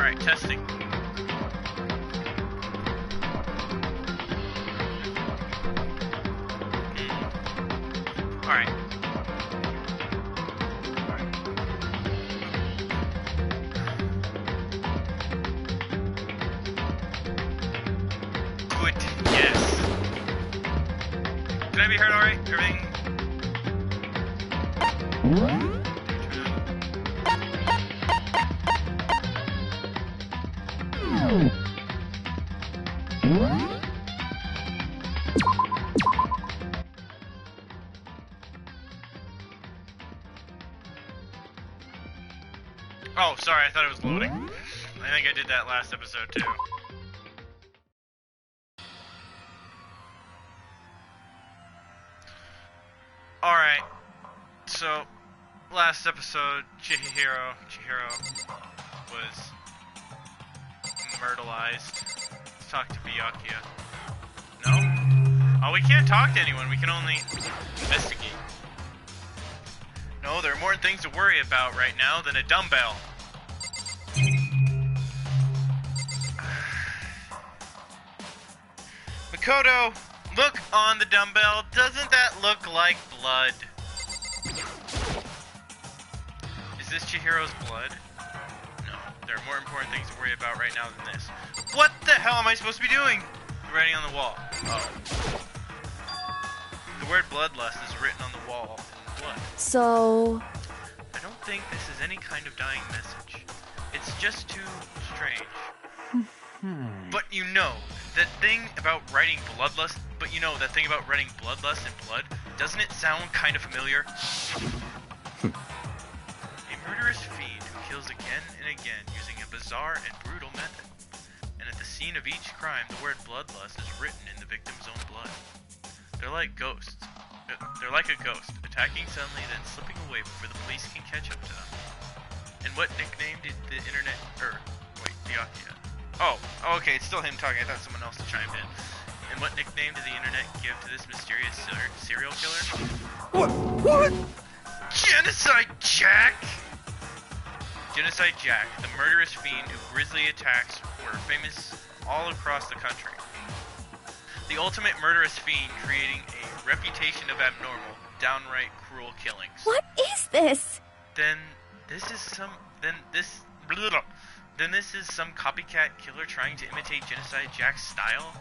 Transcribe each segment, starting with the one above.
Alright, testing. Alright. Good, yes. Can I be heard alright? Everything? Oh, sorry, I thought it was loading. I think I did that last episode too. Alright, so last episode, Chihiro was myrtleized. Let's talk to Byakuya. No? Oh, we can't talk to anyone, we can only investigate. No, there are more things to worry about right now than a dumbbell. Makoto, look on the dumbbell. Doesn't that look like blood? Is this Chihiro's blood? No, there are more important things to worry about right now than this. What the hell am I supposed to be doing? Writing on the wall. Oh. The word bloodlust is written on the wall in blood. So... I don't think this is any kind of dying message. It's just too strange. But you know, that thing about writing bloodlust, and blood, doesn't it sound kind of familiar? A murderous fiend who kills again and again using a bizarre and brutal method. And at the scene of each crime, the word bloodlust is written in the victim's own blood. They're like ghosts. They're like a ghost, attacking suddenly then slipping away before the police can catch up to them. And what nickname did the internet... Byakuya. Oh, okay, it's still him talking. I thought someone else chimed in. And what nickname did the internet give to this mysterious serial killer? What? Genocide Jack! Genocide Jack, the murderous fiend whose grisly attacks were famous all across the country. The ultimate murderous fiend creating a reputation of abnormal, downright cruel killings. What is this? Then this is some copycat killer trying to imitate Genocide Jack's style?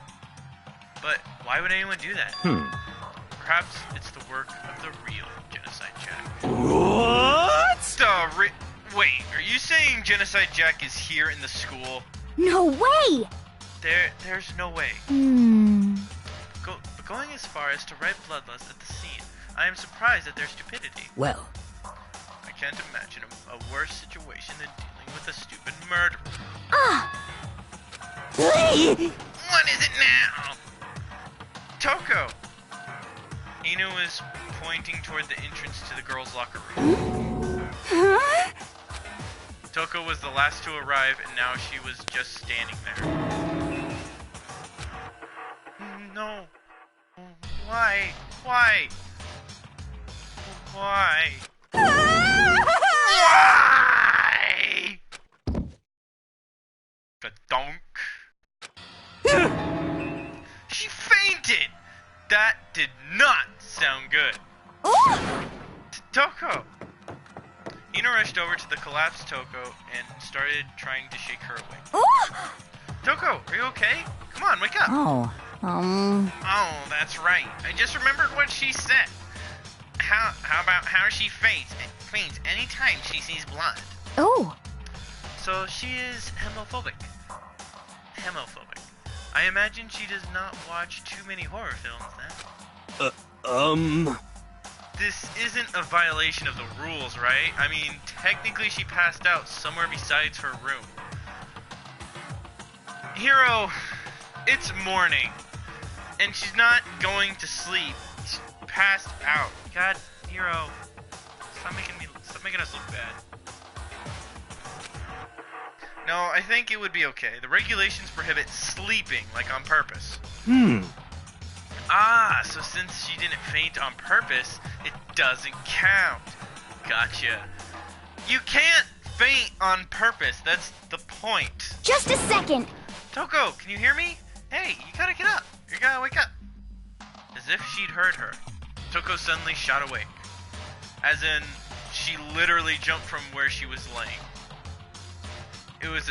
But why would anyone do that? Perhaps it's the work of the real Genocide Jack. What? Wait, are you saying Genocide Jack is here in the school? No way! There's no way. Going as far as to write bloodlust at the scene, I am surprised at their stupidity. Well, I can't imagine a worse situation than dealing with a stupid murderer. What is it now? Toko! Inu is pointing toward the entrance to the girls' locker room. Huh? Toko was the last to arrive, and now she was just standing there. No. Why? Why? Why? Why? Ka-donk. She fainted! That did not sound good. Toko! Ina rushed over to the collapsed Toko and started trying to shake her awake. Toko, are you okay? Come on, wake up! Oh, that's right. I just remembered what she said. How about how she faints anytime she sees blood? Oh. So she is homophobic. I imagine she does not watch too many horror films then. This isn't a violation of the rules, right? I mean, technically she passed out somewhere besides her room. Hiro, it's morning. And she's not going to sleep. She's passed out. God, Hiro, stop making us look bad. No, I think it would be okay. The regulations prohibit sleeping, like on purpose. Ah, so since she didn't faint on purpose, it doesn't count. Gotcha. You can't faint on purpose. That's the point. Just a second. Toko, can you hear me? Hey, you gotta get up. You gotta wake up. As if she'd heard her, Toko suddenly shot awake. As in, she literally jumped from where she was laying. It was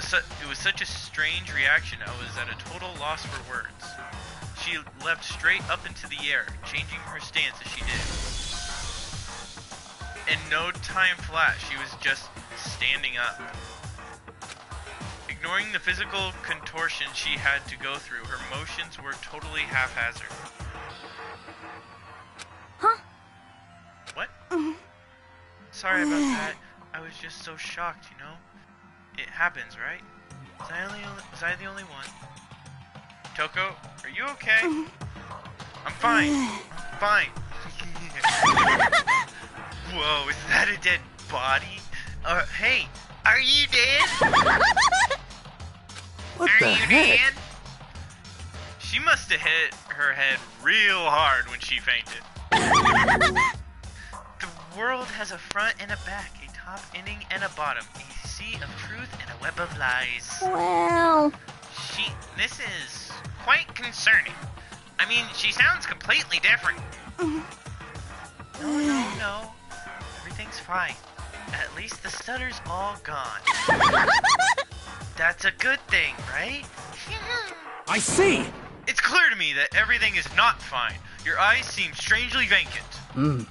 such a strange reaction, I was at a total loss for words. She leapt straight up into the air, changing her stance as she did. In no time flat, she was just standing up. Ignoring the physical contortion she had to go through, her motions were totally haphazard. Huh? What? Sorry about that. I was just so shocked, you know? It happens, right? Was I the only one? Toko, are you okay? I'm fine. I'm fine. Whoa, is that a dead body? Hey, are you dead? What Are the you heck? dead? She must have hit her head real hard when she fainted. The world has a front and a back, a top ending and a bottom, a sea of truth and a web of lies. Well... This is quite concerning. I mean, she sounds completely different. No. Everything's fine. At least the stutter's all gone. That's a good thing, right? I see! It's clear to me that everything is not fine. Your eyes seem strangely vacant. It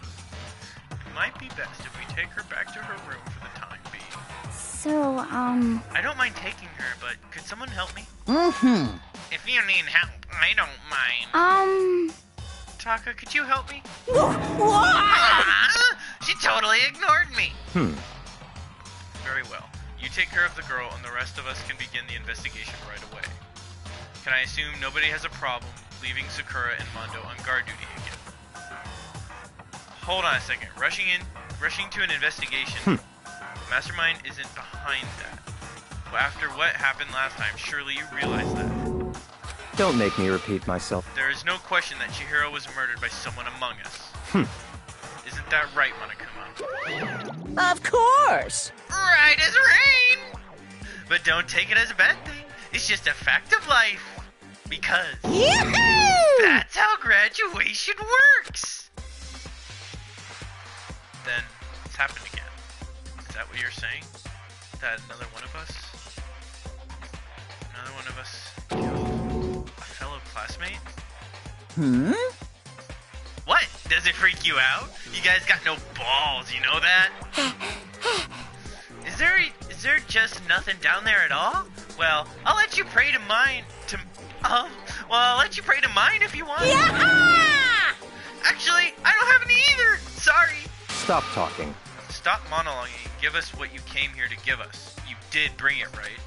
might be best if we take her back to her room for the time being. So, I don't mind taking her, but could someone help me? Mm-hmm. If you need help, I don't mind. Taka, could you help me? She totally ignored me. Very well. You take care of the girl, and the rest of us can begin the investigation right away. Can I assume nobody has a problem leaving Sakura and Mondo on guard duty again? Hold on a second. Rushing to an investigation. Mastermind isn't behind that. Well, after what happened last time, surely you realize that. Don't make me repeat myself. There is no question that Chihiro was murdered by someone among us. Isn't that right, Monokuma? Of course! Right as rain! But don't take it as a bad thing. It's just a fact of life. Because Yahoo! that's how graduation works! Then, it's happened again. Is that what you're saying? That another one of us killed a fellow classmate? What? Does it freak you out? You guys got no balls, you know that? Is there just nothing down there at all? Well, I'll let you pray to mine I'll let you pray to mine if you want. Yeah! Actually, I don't have any either. Sorry. Stop talking. Stop monologuing and give us what you came here to give us. You did bring it, right?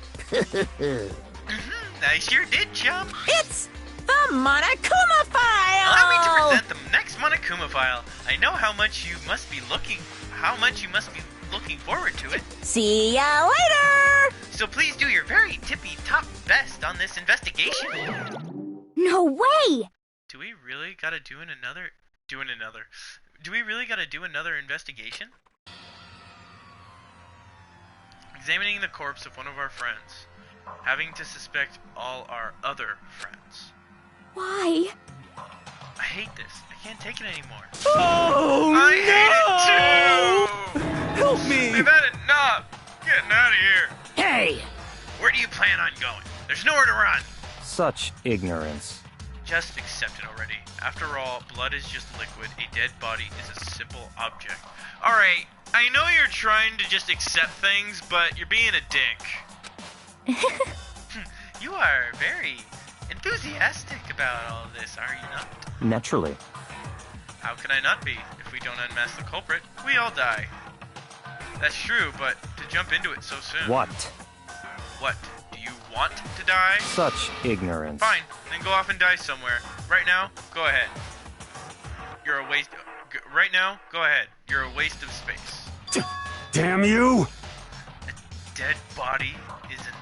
I sure did, chum. It's the Monokuma File! Allow me to present the next Monokuma file. I know how much you must be looking forward to it. See ya later! So please do your very tippy-top best on this investigation. no way! Do we really gotta do another investigation? Examining the corpse of one of our friends. Having to suspect all our other friends. Why? I hate this. I can't take it anymore. Oh, I hate it too! Help me! They've had enough! Getting out of here. Hey! Where do you plan on going? There's nowhere to run. Such ignorance. Just accept it already. After all, blood is just liquid. A dead body is a simple object. Alright, I know you're trying to just accept things, but you're being a dick. You are very enthusiastic about all of this, are you not? Naturally. How can I not be? If we don't unmask the culprit, we all die. That's true, but to jump into it so soon... What? What? Do you want to die? Such ignorance. Fine, then go off and die somewhere. Right now, go ahead. You're a waste... Right now, go ahead. You're a waste of space. Damn you! A dead body is an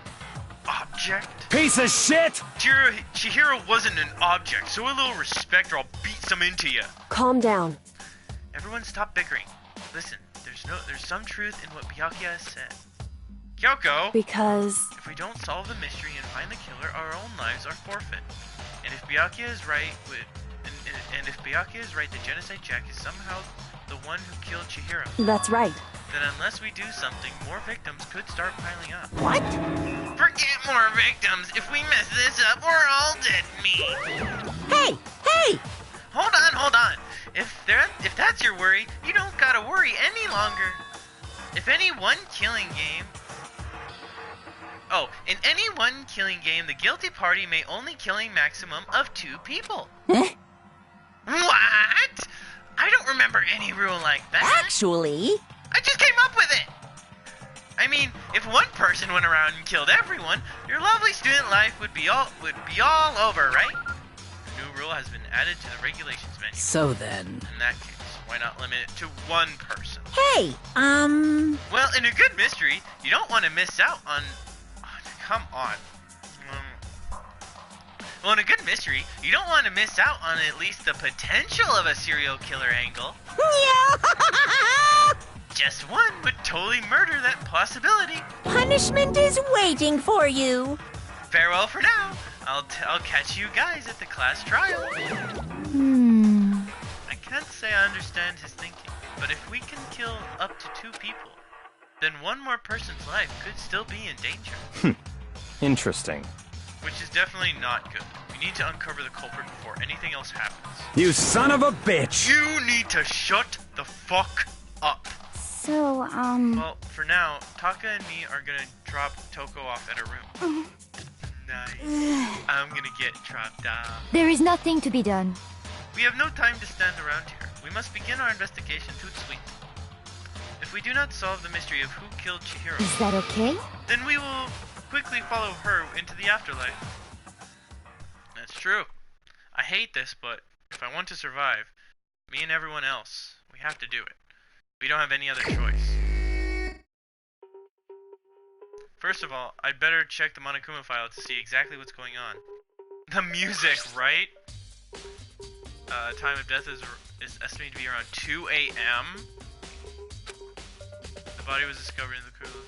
object? Piece of shit! Chihiro wasn't an object, so a little respect or I'll beat some into you. Calm down. Everyone stop bickering. Listen, there's some truth in what Byakuya has said. Kyoko! Because... If we don't solve the mystery and find the killer, our own lives are forfeit. And if Byakuya is right, and if Byakuya is right, the Genocide Jack is somehow the one who killed Chihiro, That's right. then unless we do something, more victims could start piling up. What? Forget more victims! If we mess this up, we're all dead meat! Hey! Hey! Hold on! If that's your worry, you don't gotta worry any longer. If any one killing game... Oh, in any one killing game, the guilty party may only kill a maximum of 2 people. Huh? What? I don't remember any rule like that. Actually... I just came up with it! I mean, if one person went around and killed everyone, your lovely student life would be all over, right? A new rule has been added to the regulations menu. So then... In that case, why not limit it to one person? Hey, Well, in a good mystery, you don't want to miss out on... Oh, come on. Well, in a good mystery, you don't want to miss out on at least the potential of a serial killer angle. Just one would totally murder that possibility. Punishment is waiting for you. Farewell for now. I'll catch you guys at the class trial. I can't say I understand his thinking, but if we can kill up to 2 people, then one more person's life could still be in danger. Interesting. Which is definitely not good. We need to uncover the culprit before anything else happens. You son of a bitch! You need to shut the fuck up. So, Well, for now, Taka and me are gonna drop Toko off at her room. Nice. I'm gonna get dropped off. there is nothing to be done. We have no time to stand around here. We must begin our investigation tout de suite. If we do not solve the mystery of who killed Chihiro, Is that okay? then we will quickly follow her into the afterlife. That's true. I hate this, but if I want to survive, me and everyone else, we have to do it. We don't have any other choice. First of all, I'd better check the Monokuma file to see exactly what's going on. The music, right? Time of death is estimated to be around 2 a.m. The body was discovered in the cooler.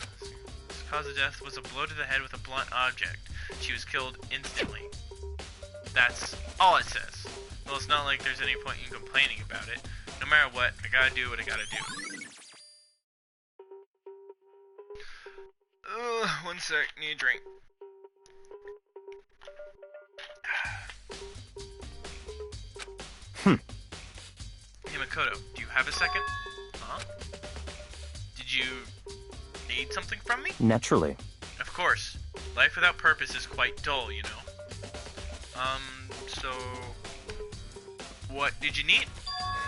The cause of death was a blow to the head with a blunt object. She was killed instantly. That's all it says. Well, it's not like there's any point in complaining about it. No matter what, I gotta do what I gotta do. One sec, need a drink. Hey Makoto, do you have a second? Huh? Did you need something from me? Naturally. Of course. Life without purpose is quite dull, you know. So... What did you need?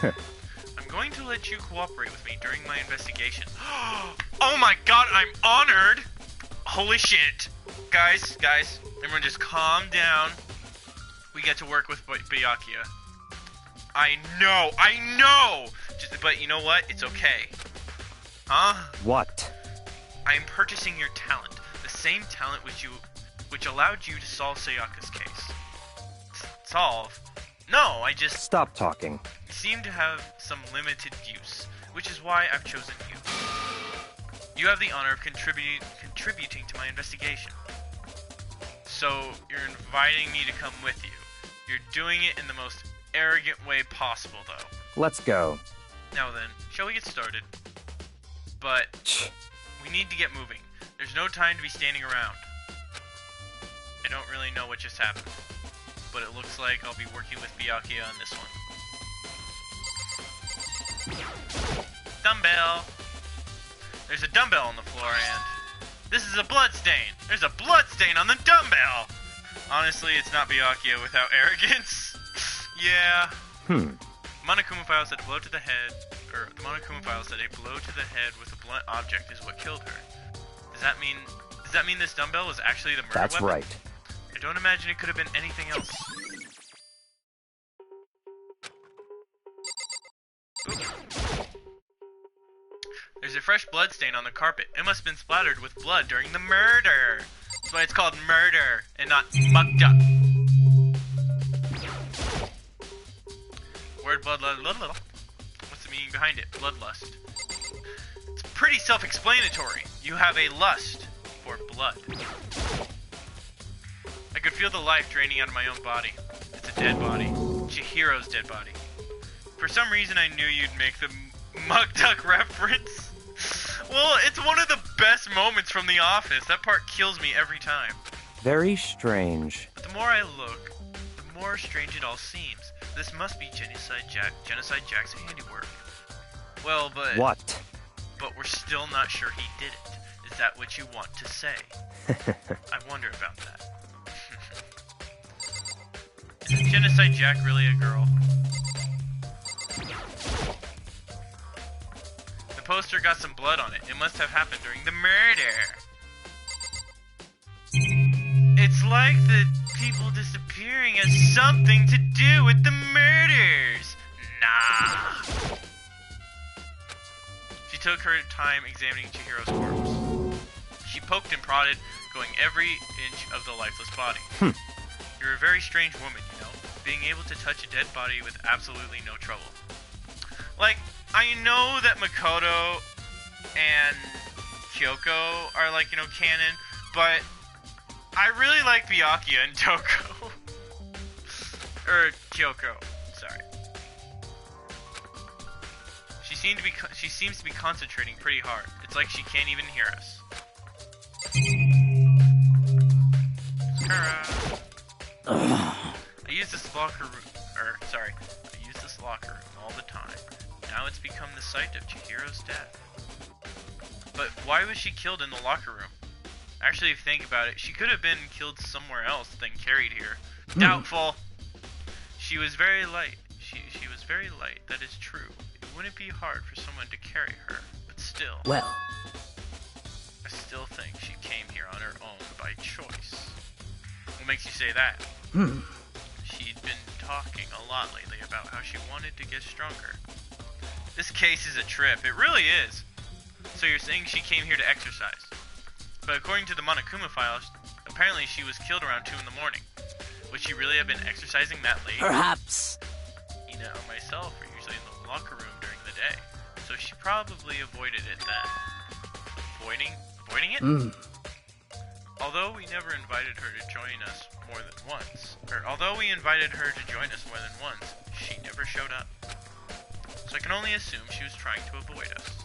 I'm going to let you cooperate with me during my investigation. Oh my god, I'm honored! Holy shit. Guys, everyone just calm down. We get to work with Byakuya. I know! But you know what? It's okay. Huh? What? I am purchasing your talent. The same talent which allowed you to solve Sayaka's case. Solve? No, I just Stop talking. seem to have some limited use, which is why I've chosen you. You have the honor of contributing to my investigation. So, you're inviting me to come with you. You're doing it in the most arrogant way possible, though. Let's go. Now then, shall we get started? But we need to get moving. There's no time to be standing around. I don't really know what just happened, but it looks like I'll be working with Byakuya on this one. Dumbbell! There's a dumbbell on the floor, and this is a blood stain! There's a blood stain on the dumbbell! Honestly, it's not Byakuya without arrogance. Yeah. Monokuma file said a blow to the head, or the Monokuma file said a blow to the head with a blunt object is what killed her. Does that mean this dumbbell was actually the murder That's weapon? right. I don't imagine it could have been anything else. Oops. There's a fresh blood stain on the carpet. It must have been splattered with blood during the murder. That's why it's called murder and not mucked up. Word bloodlust. What's the meaning behind it? Bloodlust. It's pretty self-explanatory. You have a lust. for blood. I could feel the life draining out of my own body. It's a dead body. Chihiro's dead body. For some reason I knew you'd make the Mug Duck reference. Well, it's one of the best moments from The Office. That part kills me every time. Very strange. But the more I look, the more strange it all seems. This must be Genocide Jack's handiwork. Well, but... What? But we're still not sure he did it. Is that what you want to say? I wonder about that. Isn't Genocide Jack really a girl? The poster got some blood on it. It must have happened during the murder. It's like the people disappearing has something to do with the murders. Nah. She took her time examining Chihiro's corpse. She poked and prodded, going every inch of the lifeless body. You're a very strange woman, you know, being able to touch a dead body with absolutely no trouble. Like, I know that Makoto and Kyoko are, like, you know, canon, but I really like Byakuya and Toko. Or Kyoko, sorry. She seems to be concentrating pretty hard. It's like she can't even hear us. I use this locker room, I use this locker room all the time. Now it's become the site of Chihiro's death. But why was she killed in the locker room? Actually, if you think about it, she could have been killed somewhere else than carried here. Doubtful. She was very light. She was very light, that is true. It wouldn't be hard for someone to carry her, but still. Well, I still think she came here on her own by choice. What makes you say that? She'd been talking a lot lately about how she wanted to get stronger. This case is a trip. It really is. So you're saying she came here to exercise. But according to the Monokuma files, apparently she was killed around 2 in the morning. Would she really have been exercising that late? perhaps. Ina or myself are usually in the locker room during the day, so she probably avoided it then. Avoiding it? Although we never invited her to join us more than once, she never showed up. So I can only assume she was trying to avoid us.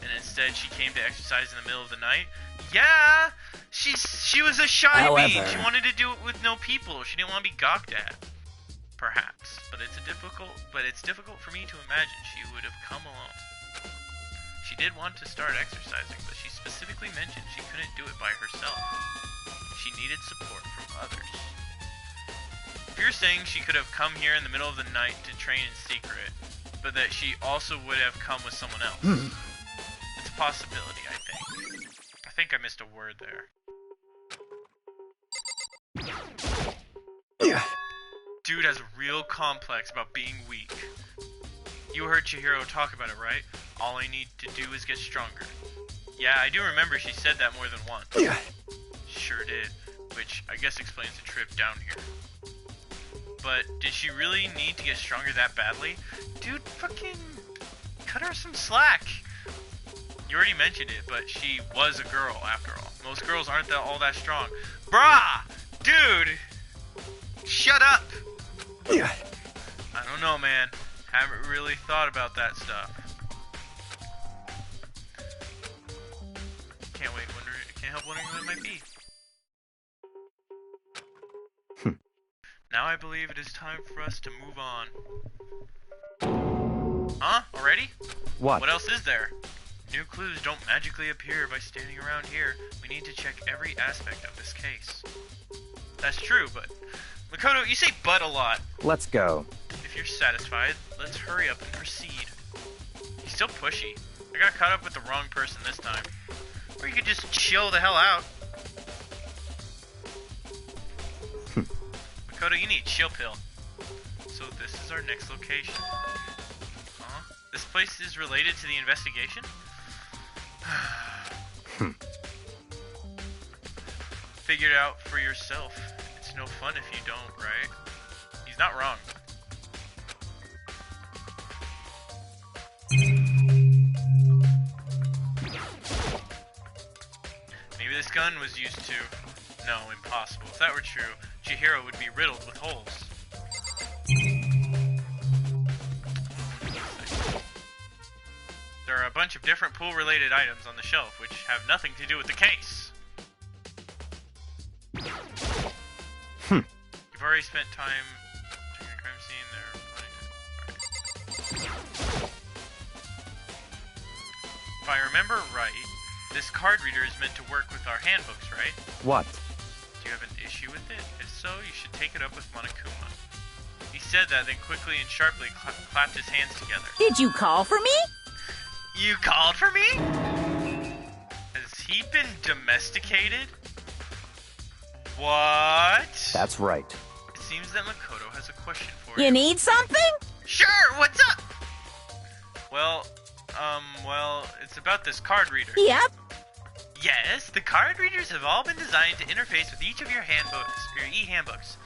And instead she came to exercise in the middle of the night? Yeah! She was a shy bee! She wanted to do it with no people. She didn't want to be gawked at. Perhaps. But it's difficult for me to imagine she would have come alone. She did want to start exercising, but she specifically mentioned she couldn't do it by herself. She needed support from others. If you're saying she could have come here in the middle of the night to train in secret, but that she also would have come with someone else, it's a possibility, I think. I think I missed a word there. Dude has a real complex about being weak. You heard Chihiro talk about it, right? All I need to do is get stronger. Yeah, I do remember she said that more than once. Sure did, which I guess explains the trip down here. But did she really need to get stronger that badly? Dude, fucking cut her some slack. You already mentioned it, but she was a girl after all. Most girls aren't all that strong. Brah! Dude! Shut up! I don't know, man. Haven't really thought about that stuff. Can't help wondering what it might be. Now I believe it is time for us to move on. Huh? Already? What? What else is there? New clues don't magically appear by standing around here. We need to check every aspect of this case. That's true, but... Makoto, you say but a lot. Let's go. If you're satisfied, let's hurry up and proceed. He's still pushy. I got caught up with the wrong person this time. Or you could just chill the hell out. Makoto, you need a chill pill. So this is our next location. Huh? This place is related to the investigation? Figure it out for yourself. It's no fun if you don't, right? He's not wrong. gun was used to... No, impossible. If that were true, Chihiro would be riddled with holes. There are a bunch of different pool-related items on the shelf, which have nothing to do with the case. You've already spent time checking a crime scene there. If I remember right, this card reader is meant to work with our handbooks, right? What? Do you have an issue with it? If so, you should take it up with Monokuma. He said that, then quickly and sharply clapped his hands together. Did you call for me? You called for me? Has he been domesticated? What? That's right. It seems that Makoto has a question for you. You need something? Sure, what's up? Well, it's about this card reader. Yep. Yes, the card readers have all been designed to interface with each of your handbooks, your e-handbooks.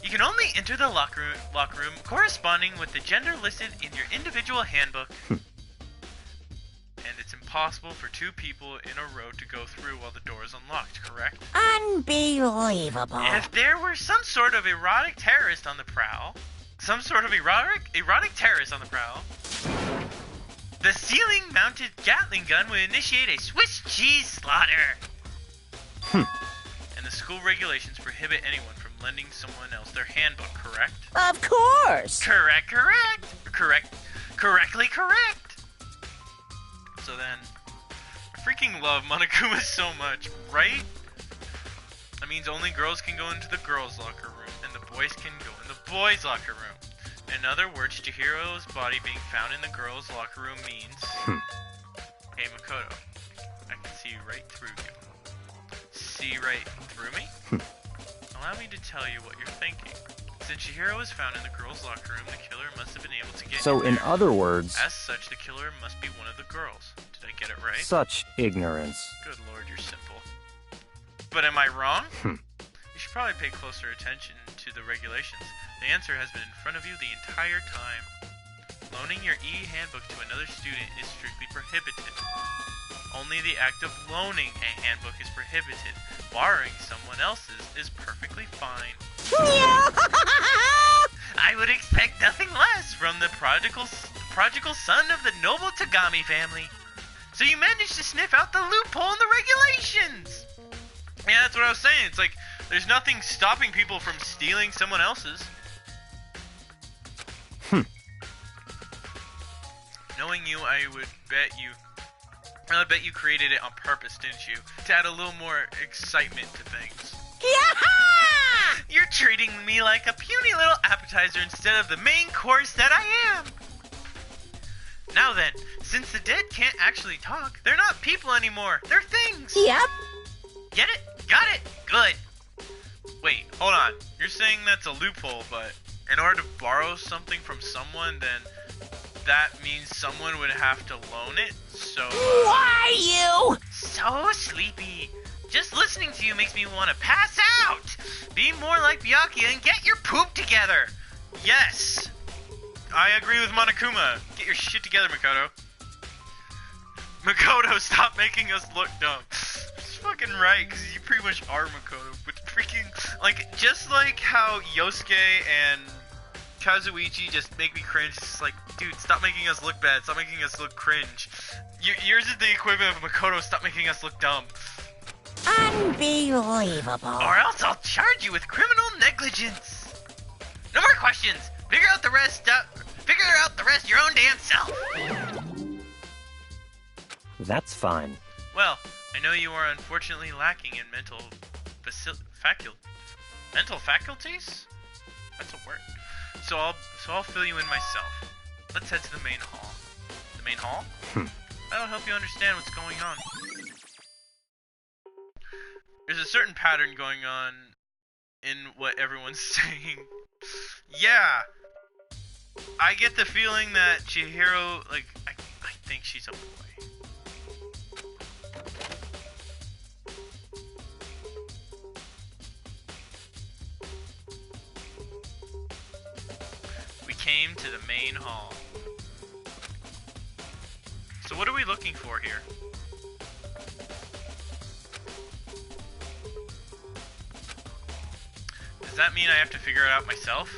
You can only enter the locker room corresponding with the gender listed in your individual handbook. And it's impossible for two people in a row to go through while the door is unlocked, correct? Unbelievable. If there were some sort of erotic terrorist on the prowl, the ceiling-mounted Gatling gun would initiate a Swiss cheese slaughter. And the school regulations prohibit anyone from lending someone else their handbook, correct? Of course. Correctly correct. So then, I freaking love Monokuma so much, right? That means only girls can go into the girls' locker room, and the boys can go in the boys' locker room. In other words, Chihiro's body being found in the girls' locker room means... Hey, Makoto, I can see right through you. See right through me? Allow me to tell you what you're thinking. Since Chihiro was found in the girls' locker room, the killer must have been able to get So, in other words... As such, the killer must be one of the girls. Did I get it right? Such ignorance. Good lord, you're simple. But am I wrong? You should probably pay closer attention to the regulations. The answer has been in front of you the entire time. Loaning your e-handbook to another student is strictly prohibited. Only the act of loaning a handbook is prohibited. Borrowing someone else's is perfectly fine. I would expect nothing less from the prodigal son of the noble Tagami family. So you managed to sniff out the loophole in the regulations! Yeah, that's what I was saying. It's like, there's nothing stopping people from stealing someone else's. Knowing you, I would bet you created it on purpose, didn't you? To add a little more excitement to things. Yaha! You're treating me like a puny little appetizer instead of the main course that I am. Now then, since the dead can't actually talk, they're not people anymore. They're things. Yep. Get it? Got it? Good. Wait, hold on. You're saying that's a loophole, but in order to borrow something from someone, then that means someone would have to loan it, so... Why you? So sleepy. Just listening to you makes me want to pass out. Be more like Byakuya and get your poop together. Yes. I agree with Monokuma. Get your shit together, Makoto. Makoto, stop making us look dumb. It's fucking right, because you pretty much are Makoto. But freaking, like, just like how Yosuke and Kazuichi just make me cringe. It's just like, dude, stop making us look bad. Stop making us look cringe. Yours is the equivalent of Makoto. Stop making us look dumb. Unbelievable. Or else I'll charge you with criminal negligence. No more questions. Figure out the rest your own damn self. That's fine. Well, I know you are unfortunately lacking in mental faculties? That's a word. So I'll fill you in myself. Let's head to the main hall. The main hall? That'll help you understand what's going on. There's a certain pattern going on in what everyone's saying. Yeah. I get the feeling that Chihiro, like, I think she's a boy. We came to the main hall. So what are we looking for here? Does that mean I have to figure it out myself?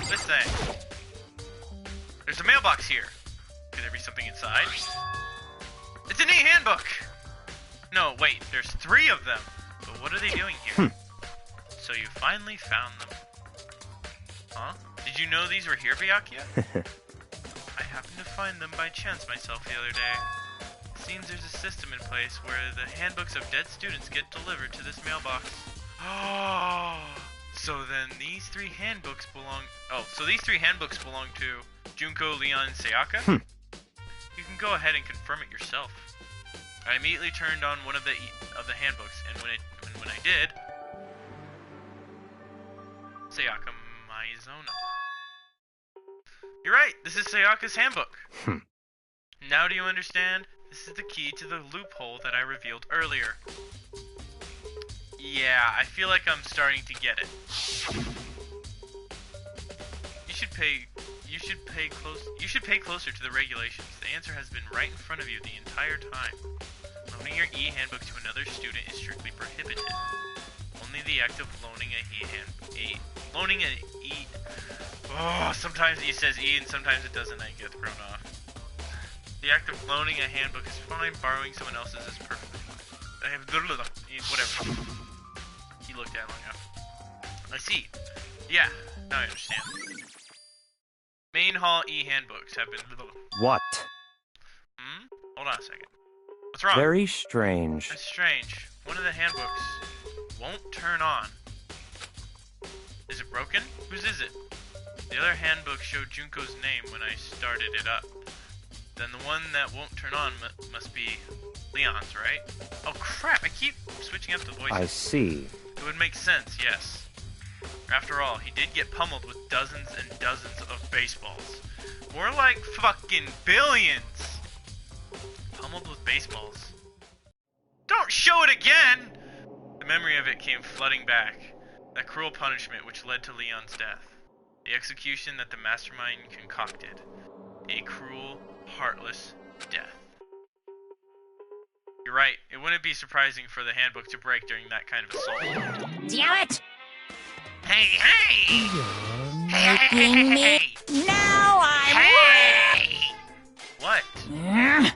This thing. There's a mailbox here. Could there be something inside? It's an e-handbook! No, wait, there's 3 of them. But what are they doing here? So you finally found them. Huh? Did you know these were here, Byakuya? I happened to find them by chance myself the other day. It seems there's a system in place where the handbooks of dead students get delivered to this mailbox. Oh, so then these 3 handbooks belong... Oh, so these 3 handbooks belong to Junko, Leon, and Sayaka? You can go ahead and confirm it yourself. I immediately turned on one of the handbooks, and when I did... Sayaka Maizono. You're right, this is Sayaka's handbook. Now do you understand? This is the key to the loophole that I revealed earlier. Yeah, I feel like I'm starting to get it. You should pay closer to the regulations. The answer has been right in front of you the entire time. Loaning your e-handbook to another student is strictly prohibited. Only the act of loaning sometimes it says E and sometimes it doesn't, I get thrown off. The act of loaning a handbook is fine, borrowing someone else's is perfectly fine. I have whatever. He looked at it long enough. I see. Yeah, now I understand. Main hall e-handbooks have been... What? Hold on a second. What's wrong? Very strange. That's strange. One of the handbooks won't turn on. Is it broken? Whose is it? The other handbook showed Junko's name when I started it up. Then the one that won't turn on must be Leon's, right? Oh crap, I keep switching up the voices. I see. It would make sense, yes. After all, he did get pummeled with dozens and dozens of baseballs. More like fucking billions! Pummeled with baseballs. Don't show it again! The memory of it came flooding back. That cruel punishment which led to Leon's death. The execution that the mastermind concocted. A cruel, heartless death. You're right, it wouldn't be surprising for the handbook to break during that kind of assault. Damn it! Hey! Making me... Now I'm... Hey! What? Ugh.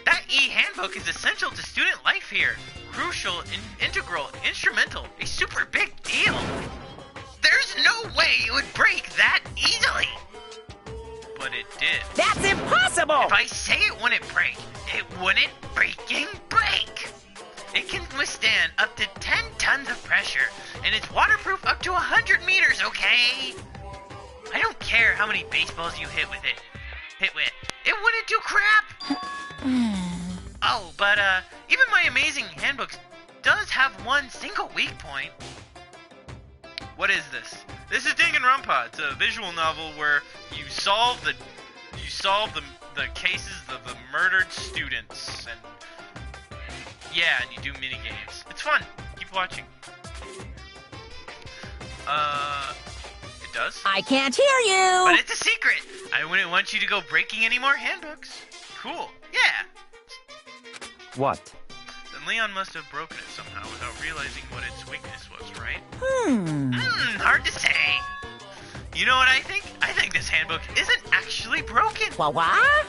That e-handbook is essential to student life here. Crucial, integral, instrumental, a super big deal. There's no way it would break that easily. But it did. That's impossible! If I say it wouldn't break, it wouldn't freaking break. It can withstand up to 10 tons of pressure, and it's waterproof up to 100 meters, okay? I don't care how many baseballs you hit with it. It wouldn't do crap. Oh, but even my amazing handbook does have one single weak point. What is this? This is Danganronpa. It's a visual novel where you solve the cases of the murdered students, and yeah, and you do mini games. It's fun. Keep watching. It does? I can't hear you! But it's a secret. I wouldn't want you to go breaking any more handbooks. Cool. Yeah. What? Then Leon must have broken it somehow without realizing what its weakness was, right? Hard to say. You know what I think? I think this handbook isn't actually broken. What?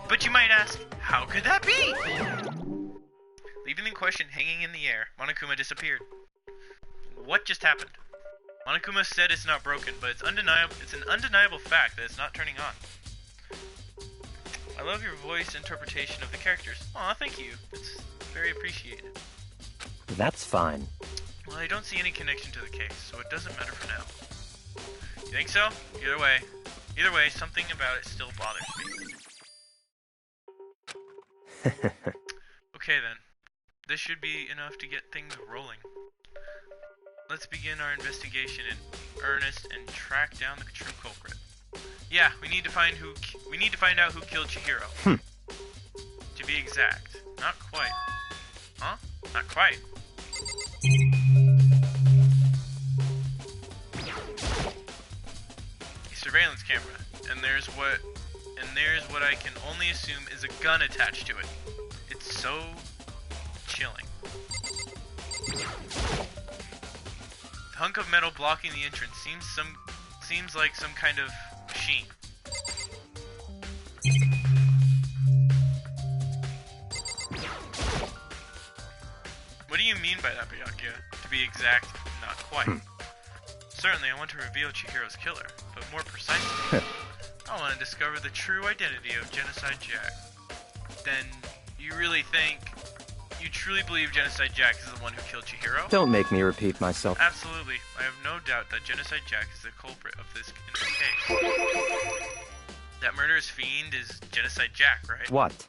But you might ask, how could that be? Leaving the question hanging in the air, Monokuma disappeared. What just happened? Monokuma said it's not broken, but it's an undeniable fact that it's not turning on. I love your voice interpretation of the characters. Aw, thank you. It's very appreciated. That's fine. Well, I don't see any connection to the case, so it doesn't matter for now. You think so? Either way, something about it still bothers me. Okay then. This should be enough to get things rolling. Let's begin our investigation in earnest and track down the true culprit. Yeah, we need to find out who killed Chihiro. To be exact. Not quite. Huh? Not quite. A surveillance camera, and there's what I can only assume is a gun attached to it. It's so chilling. The hunk of metal blocking the entrance seems like some kind of machine. What do you mean by that, Byakuya? To be exact, not quite. Certainly, I want to reveal Chihiro's killer, but more precisely, I want to discover the true identity of Genocide Jack. Then, you truly believe Genocide Jack is the one who killed Chihiro? Don't make me repeat myself. Absolutely. I have no doubt that Genocide Jack is the culprit in this case. That murderous fiend is Genocide Jack, right? What?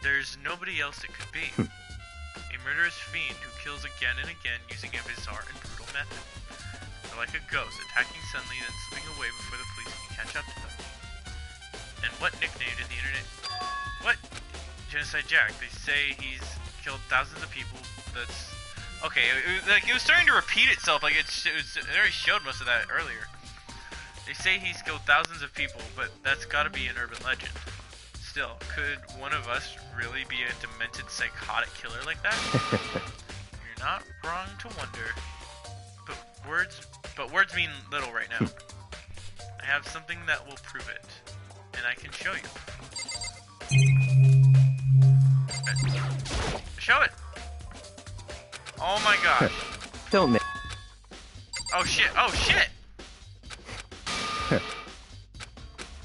There's nobody else it could be. A murderous fiend who kills again and again using a bizarre and brutal method. They're like a ghost, attacking suddenly then slipping away before the police can catch up to them. And what nickname did the internet... What? Genocide Jack. They say he's killed thousands of people. That's... Okay, it was starting to repeat itself, like it already showed most of that earlier. They say he's killed thousands of people, but that's gotta be an urban legend. Still, could one of us really be a demented psychotic killer like that? You're not wrong to wonder. But words mean little right now. I have something that will prove it, and I can show you. Show it! Oh my gosh. Don't make... Oh shit, oh shit!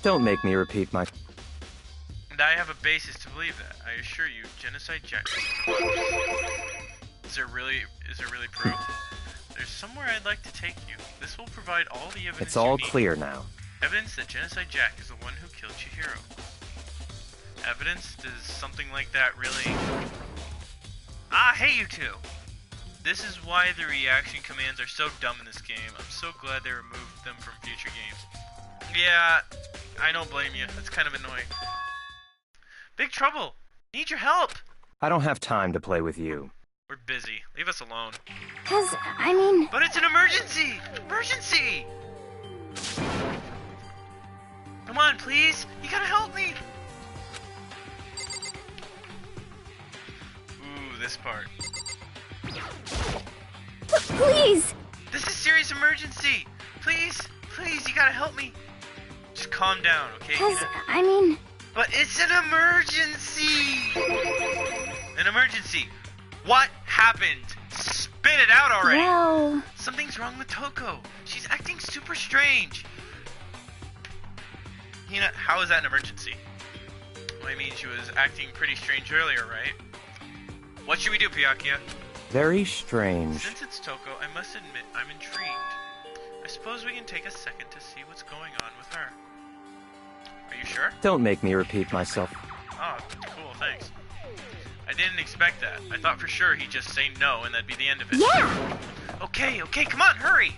Don't make me repeat my... And I have a basis to believe that. I assure you, Genocide Jack. Is there really proof? There's somewhere I'd like to take you. This will provide all the evidence It's all you need. clear now. Evidence that Genocide Jack is the one who killed Chihiro. Evidence? Does something like that really... Ah, hey you two! This is why the reaction commands are so dumb in this game. I'm so glad they removed them from future games. Yeah, I don't blame you. It's kind of annoying. Big trouble! Need your help! I don't have time to play with you. We're busy. Leave us alone. But it's an emergency! Emergency! Come on, please! You gotta help me! Ooh, this part. please! This is serious emergency! Please, please, you gotta help me! Just calm down, okay? Hina? But it's an emergency! An emergency! What happened? Spit it out already! Well... Something's wrong with Toko. She's acting super strange. Hina, how is that an emergency? Well, I mean, she was acting pretty strange earlier, right? What should we do, Byakuya? Very strange. Since it's Toko, I must admit I'm intrigued. I suppose we can take a second to see what's going on with her. Are you sure? Don't make me repeat myself. Oh, cool, thanks. I didn't expect that. I thought for sure he'd just say no and that'd be the end of it. Yeah! Okay, come on, hurry!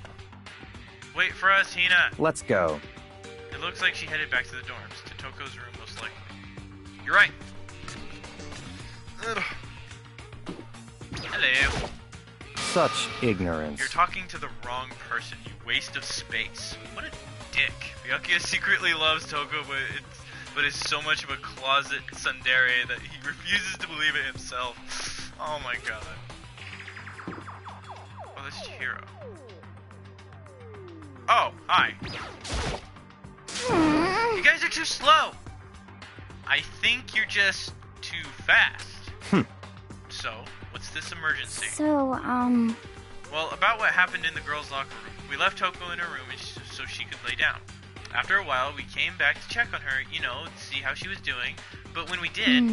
Wait for us, Hina. Let's go. It looks like she headed back to the dorms, to Toko's room most likely. You're right. Ugh. Hello. Such ignorance. You're talking to the wrong person, you waste of space. What a dick. Byakuya secretly loves Toko, but is so much of a closet tsundere that he refuses to believe it himself. Oh my god. Oh, that's Chihiro. Oh, hi. You guys are too slow. I think you're just too fast. So, what's this emergency? Well, about what happened in the girls' locker room. We left Toko in her room so she could lay down. After a while, we came back to check on her, to see how she was doing. But when we did,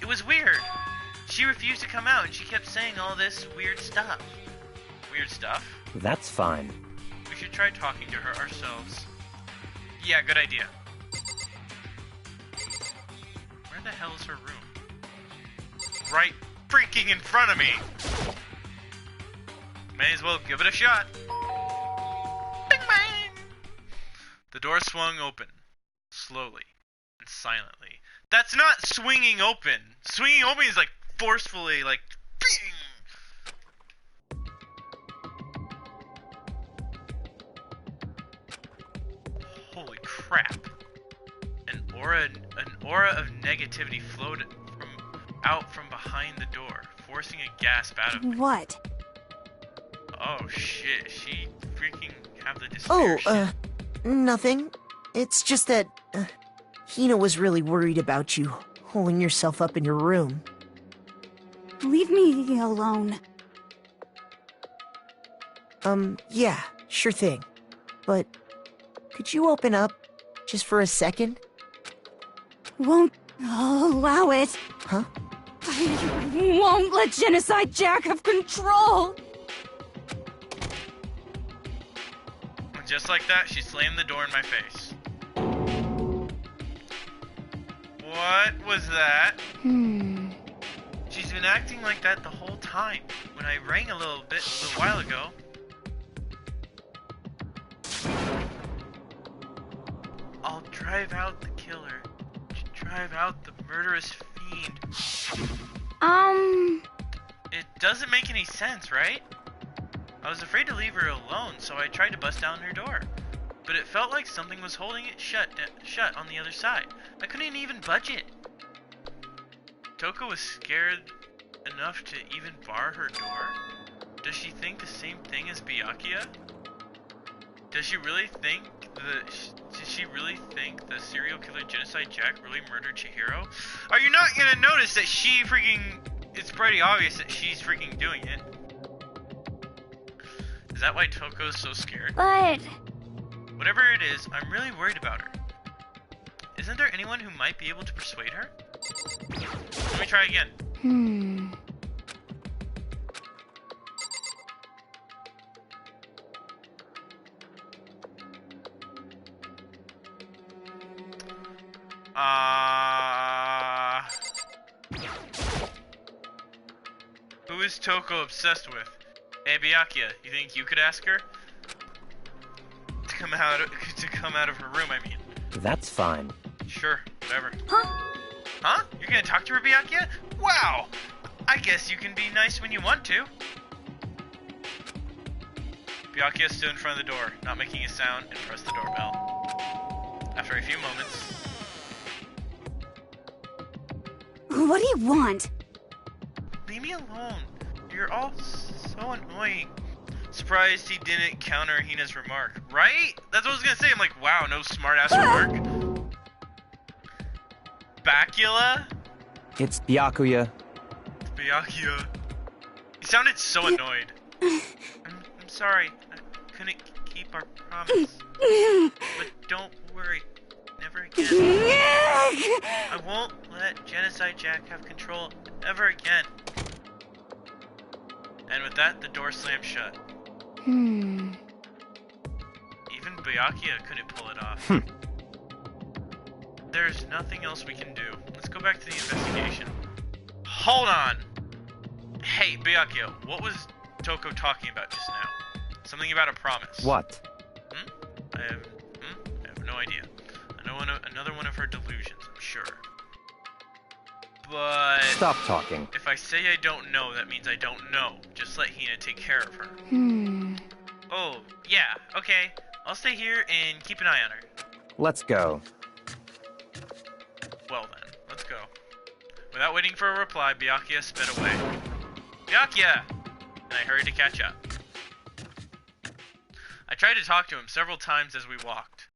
it was weird. She refused to come out, and she kept saying all this weird stuff. Weird stuff? That's fine. We should try talking to her ourselves. Yeah, good idea. Where the hell is her room? Right freaking in front of me! May as well give it a shot. Bing bang! The door swung open, slowly and silently. That's not swinging open. Swinging open is like forcefully, like, bing! Holy crap. An aura of negativity flowed out from behind the door, forcing a gasp out of me. What? Oh shit, she freaking have the despair shit. Nothing. It's just that, Hina was really worried about you, holding yourself up in your room. Leave me alone. Yeah, sure thing. But, could you open up, just for a second? Won't allow it. Huh? I won't let Genocide Jack have control. And just like that, she slammed the door in my face. What was that? She's been acting like that the whole time. When I rang a little while ago. I'll drive out the killer. Drive out the murderous fiend. It doesn't make any sense, right? I was afraid to leave her alone, so I tried to bust down her door. But it felt like something was holding it shut on the other side. I couldn't even budge it. Toko was scared enough to even bar her door? Does she think the same thing as Byakuya? Does she really think the serial killer Genocide Jack really murdered Chihiro? Are you not gonna notice that she freaking... It's pretty obvious that she's freaking doing it. Is that why Toko's so scared? But... Whatever it is, I'm really worried about her. Isn't there anyone who might be able to persuade her? Let me try again. Who is Toko obsessed with? Hey Byakuya, you think you could ask her? To come out of her room, I mean. That's fine. Sure, whatever. Huh? Huh? You're gonna talk to her, Byakuya? Wow! I guess you can be nice when you want to. Byakuya stood in front of the door, not making a sound, and pressed the doorbell. After a few moments... What do you want? Leave me alone. You're all so annoying. Surprised he didn't counter Hina's remark. Right? That's what I was gonna say. I'm like, wow, no smart-ass remark. Bacula? It's Byakuya. It's Byakuya. He sounded so annoyed. I'm sorry. I couldn't keep our promise. But don't worry. Never again. I won't let Genocide Jack have control ever again. And with that, the door slammed shut. Even Byakuya couldn't pull it off. There's nothing else we can do. Let's go back to the investigation. Hold on! Hey, Byakuya, what was Toko talking about just now? Something about a promise. What? I have no idea. Another one of her delusions, I'm sure. But... Stop talking. If I say I don't know, that means I don't know. Just let Hina take care of her. Oh, yeah, okay. I'll stay here and keep an eye on her. Let's go. Well then, let's go. Without waiting for a reply, Byakuya sped away. Byakuya! And I hurried to catch up. I tried to talk to him several times as we walked,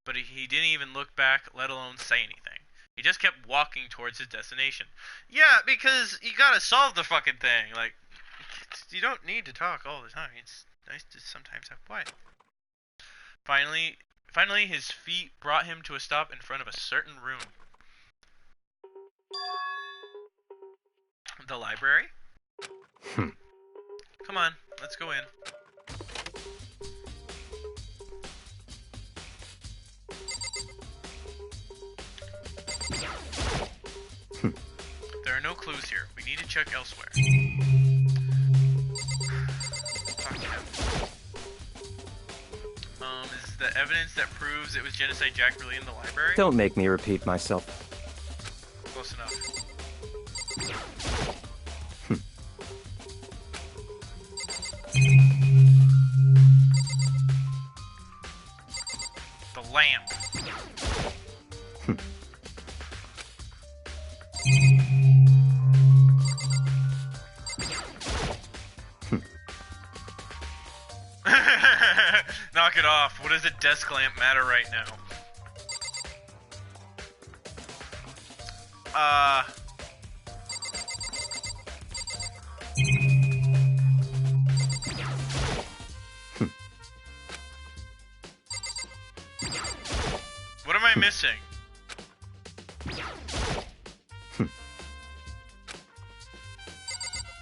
but he didn't even look back, let alone say anything. He just kept walking towards his destination. Yeah, because you gotta solve the fucking thing. Like, you don't need to talk all the time. It's nice to sometimes have quiet. Finally, his feet brought him to a stop in front of a certain room. The library? Come on, let's go in. There are no clues here. We need to check elsewhere. Talk to him. Is the evidence that proves it was Genocide Jack really in the library? Don't make me repeat myself. Close enough. The lamp. Knock it off. What does a desk lamp matter right now? What am I missing?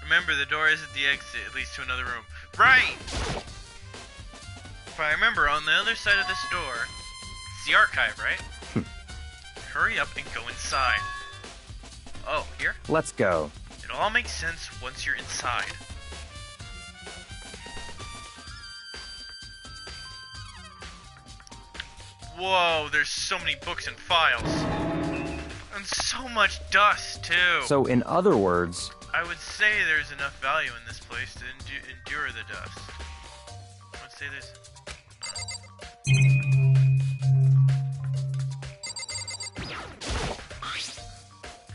Remember, the door isn't the exit. It leads to another room. Right! If I remember, on the other side of this door, it's the archive, right? Hurry up and go inside. Oh, here? Let's go. It all makes sense once you're inside. Whoa, there's so many books and files. And so much dust, too. So, in other words, I would say there's enough value in this place to endure the dust. I would say there's...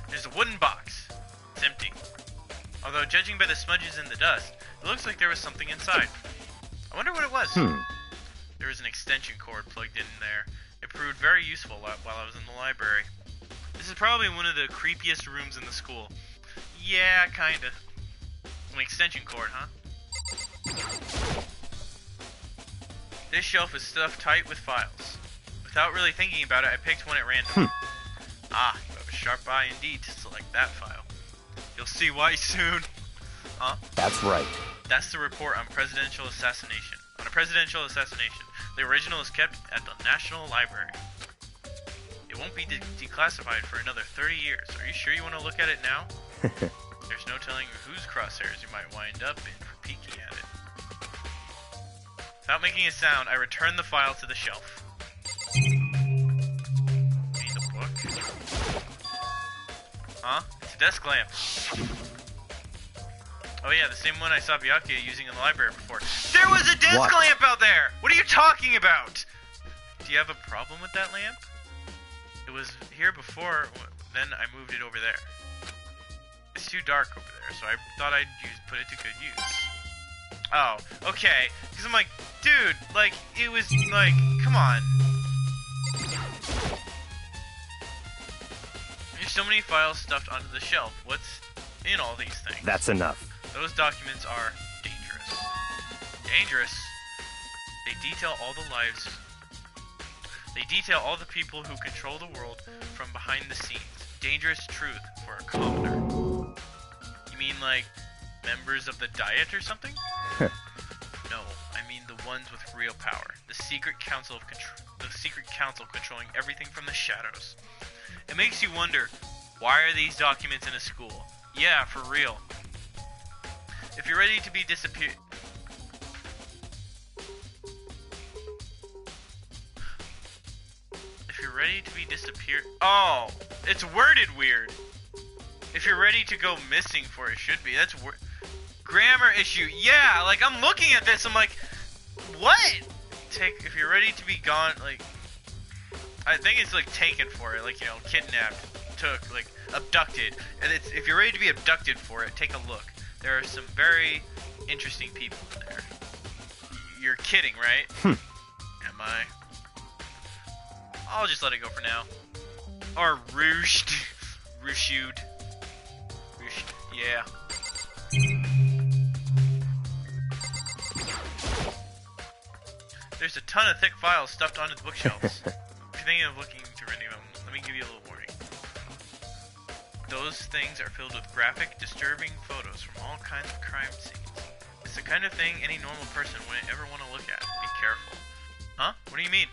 There's a wooden box. It's empty. Although, judging by the smudges in the dust, it looks like there was something inside. I wonder what it was. There was an extension cord plugged in there. It proved very useful while I was in the library. This is probably one of the creepiest rooms in the school. Yeah, kinda. An extension cord, huh? This shelf is stuffed tight with files. Without really thinking about it, I picked one at random. Ah, you have a sharp eye indeed to select that file. You'll see why soon. Huh? that's right. That's the report on presidential assassination. On a presidential assassination. The original is kept at the National Library. It won't be declassified for another 30 years. Are you sure you want to look at it now? There's no telling whose crosshairs you might wind up in for peeking at it. Without making a sound, I return the file to the shelf. Need the book? Huh? It's a desk lamp. Oh yeah, the same one I saw Byakuya using in the library before. There was a desk What? lamp out there! What are you talking about? Do you have a problem with that lamp? It was here before, then I moved it over there. It's too dark over there, so I thought I'd put it to good use. Oh, okay. Because I'm like, dude, like, it was like, come on. There's so many files stuffed onto the shelf. What's in all these things? That's enough. Those documents are dangerous. Dangerous? They detail all the lives. They detail all the people who control the world from behind the scenes. Dangerous truth for a commoner. You mean like members of the Diet or something? No, I mean the ones with real power. The secret council controlling everything from the shadows. It makes you wonder, why are these documents in a school? Yeah, for real. If you're ready to be disappeared... If you're ready to be disappeared... Oh! It's worded weird! If you're ready to go missing for it should be. That's grammar issue. Yeah, like I'm looking at this, I'm like, what? If you're ready to be gone, like... I think it's like taken for it, like, you know, kidnapped, took, like, abducted. And it's, if you're ready to be abducted for it, take a look. There are some very interesting people in there. You're kidding, right? Am I? I'll just let it go for now. Or rooshed. Rooshed. Rooshed. Yeah. There's a ton of thick files stuffed onto the bookshelves. If you're thinking of looking through any of them, let me give you a little warning. Those things are filled with graphic, disturbing photos from all kinds of crime scenes. It's the kind of thing any normal person wouldn't ever want to look at. Be careful. Huh? What do you mean?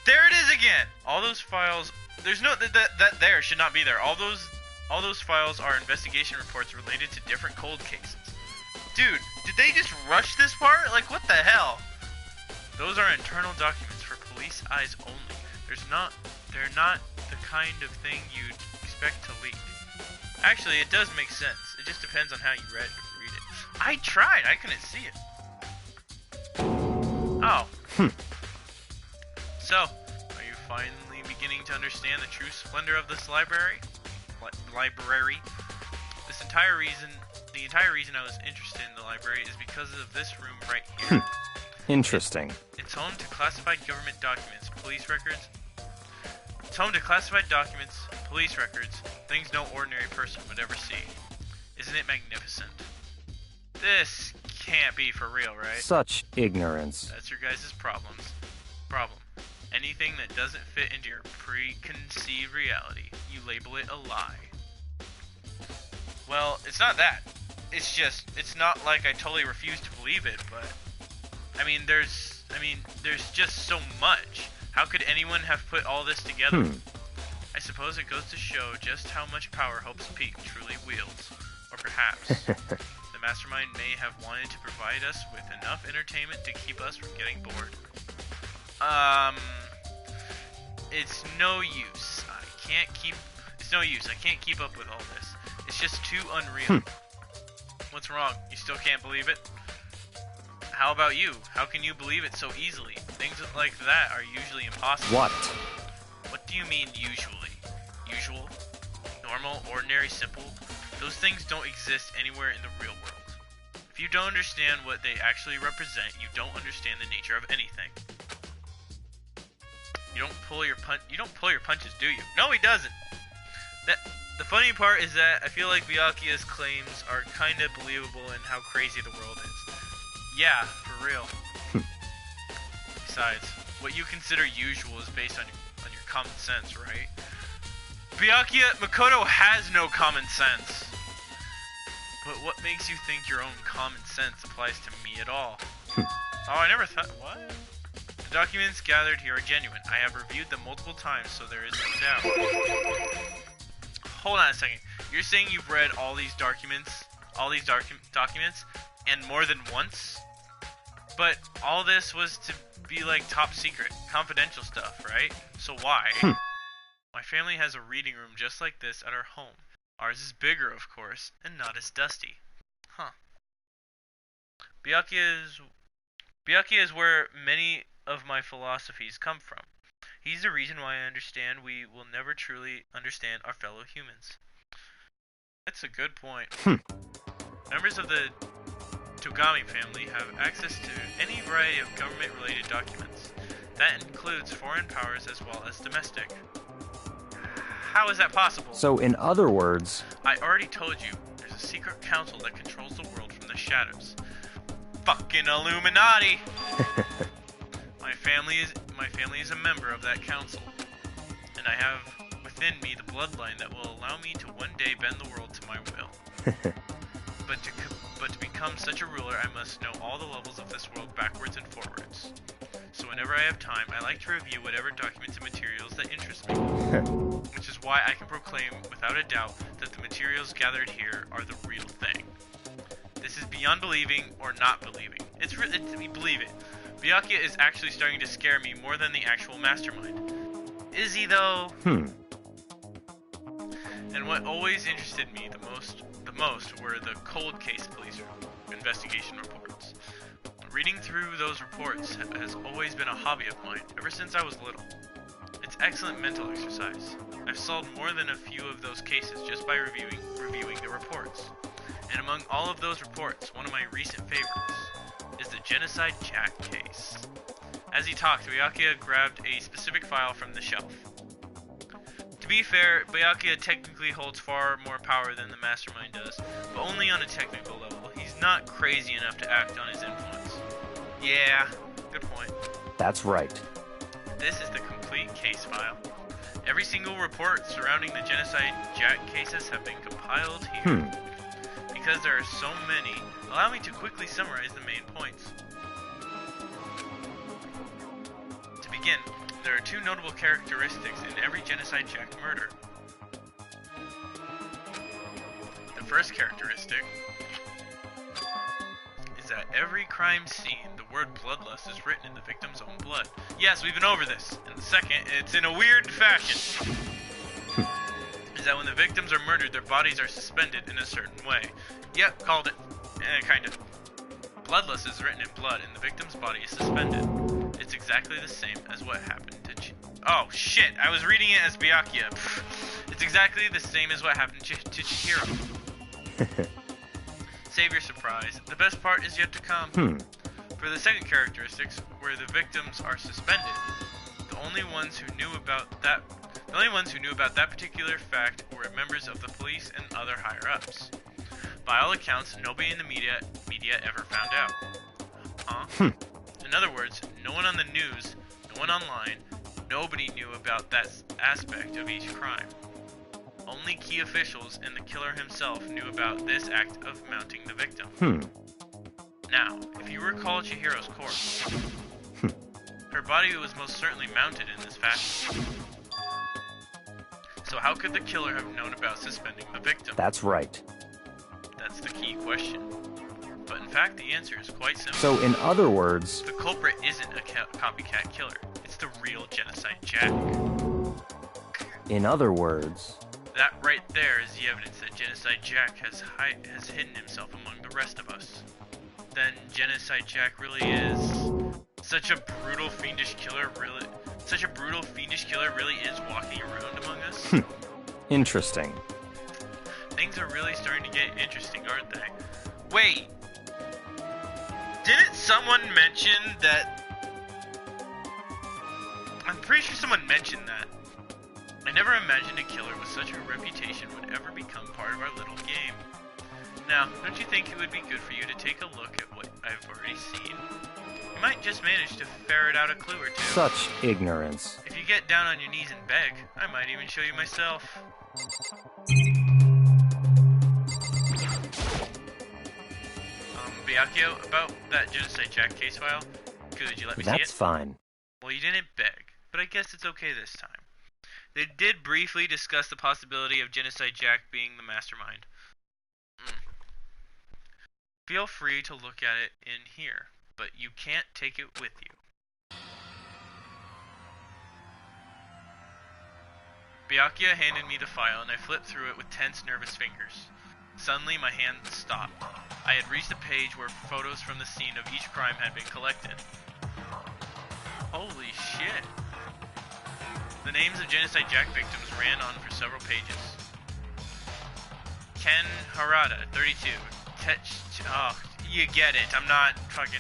There it is again! All those files... There's no... That there should not be there. All those files are investigation reports related to different cold cases. Dude, did they just rush this part? Like, what the hell? Those are internal documents for police eyes only. They're not the kind of thing you'd expect to leak. Actually, it does make sense. It just depends on how you read it. I tried. I couldn't see it. Oh. So, are you finally beginning to understand the true splendor of this library? The the entire reason I was interested in the library is because of this room right here. Interesting. It's home to classified government documents, police records. It's home to classified documents, police records, things no ordinary person would ever see. Isn't it magnificent? This can't be for real, right? Such ignorance. That's your guys' problem. Anything that doesn't fit into your preconceived reality, you label it a lie. Well, it's not that. It's not like I totally refuse to believe it, but there's just so much. How could anyone have put all this together? I suppose it goes to show just how much power Hope's Peak truly wields. Or perhaps the mastermind may have wanted to provide us with enough entertainment to keep us from getting bored. It's no use. It's no use. I can't keep up with all this. It's just too unreal. What's wrong? You still can't believe it? How about you? How can you believe it so easily? Things like that are usually impossible. What? What do you mean usually? Usual? Normal? Ordinary? Simple? Those things don't exist anywhere in the real world. If you don't understand what they actually represent, you don't understand the nature of anything. You don't pull your punches, do you? No, he doesn't. The funny part is that I feel like Byakuya's claims are kind of believable in how crazy the world is. Yeah, for real. Besides, what you consider usual is based on your common sense, right? Makoto has no common sense. But what makes you think your own common sense applies to me at all? Oh, I never thought. What? The documents gathered here are genuine. I have reviewed them multiple times, so there is no doubt. Hold on a second. You're saying you've read all these documents, and more than once? But all this was to be like top secret, confidential stuff, right? So why? My family has a reading room just like this at our home. Ours is bigger, of course, and not as dusty. Huh. Byakuya is where many of my philosophies come from. He's the reason why I understand we will never truly understand our fellow humans. That's a good point. Members of the Togami family have access to any variety of government-related documents. That includes foreign powers as well as domestic. How is that possible? So, in other words... I already told you, there's a secret council that controls the world from the shadows. Fucking Illuminati! My family is a member of that council, and I have within me the bloodline that will allow me to one day bend the world to my will. But to become such a ruler, I must know all the levels of this world backwards and forwards. So whenever I have time, I like to review whatever documents and materials that interest me. Which is why I can proclaim without a doubt that the materials gathered here are the real thing. This is beyond believing or not believing. Believe it. Byakuya is actually starting to scare me more than the actual mastermind. Is he though? And what always interested me the most were the cold case police investigation reports. Reading through those reports has always been a hobby of mine, ever since I was little. It's excellent mental exercise. I've solved more than a few of those cases just by reviewing the reports. And among all of those reports, one of my recent favorites is the Genocide Jack case. As he talked, Byakuya grabbed a specific file from the shelf. To be fair, Byakuya technically holds far more power than the mastermind does, but only on a technical level. He's not crazy enough to act on his influence. Yeah, good point. That's right. This is the complete case file. Every single report surrounding the Genocide Jack cases have been compiled here. Because there are so many, allow me to quickly summarize the main points. To begin, there are two notable characteristics in every Genocide Jack murder. The first characteristic is that every crime scene, the word bloodlust is written in the victim's own blood. Yes, we've been over this. And the second, it's in a weird fashion. Is that when the victims are murdered, their bodies are suspended in a certain way. Yep, called it. Kind of. Bloodlust is written in blood, and the victim's body is suspended. It's exactly the same as what happened to Oh, shit! I was reading it as Byakuya. It's exactly the same as what happened to Chihiro. save your surprise. The best part is yet to come. For the second characteristics, where the victims are suspended, the only ones who knew about that particular fact were members of the police and other higher-ups. By all accounts, nobody in the media ever found out. In other words, no one on the news, no one online, nobody knew about that aspect of each crime. Only key officials and the killer himself knew about this act of mounting the victim. Now, if you recall Chihiro's corpse, her body was most certainly mounted in this fashion. So how could the killer have known about suspending the victim? That's right. That's the key question. But in fact, the answer is quite simple. So, in other words... The culprit isn't a copycat killer. It's the real Genocide Jack. In other words... That right there is the evidence that Genocide Jack has hidden himself among the rest of us. Then Genocide Jack really is such a brutal, fiendish killer. Really is walking around among us. Interesting. Things are really starting to get interesting, aren't they? Wait, didn't someone mention that? I'm pretty sure someone mentioned that. I never imagined a killer with such a reputation would ever become part of our little game. Now, don't you think it would be good for you to take a look at what I've already seen? You might just manage to ferret out a clue or two. Such ignorance. If you get down on your knees and beg, I might even show you myself. Byakuya, about that Genocide Jack case file, could you let me see it? That's fine. Well, you didn't beg, but I guess it's okay this time. They did briefly discuss the possibility of Genocide Jack being the mastermind. Feel free to look at it in here, but you can't take it with you. Byakuya handed me the file and I flipped through it with tense, nervous fingers. Suddenly, my hand stopped. I had reached a page where photos from the scene of each crime had been collected. Holy shit. The names of Genocide Jack victims ran on for several pages. Ken Harada, 32. Oh, you get it. I'm not fucking...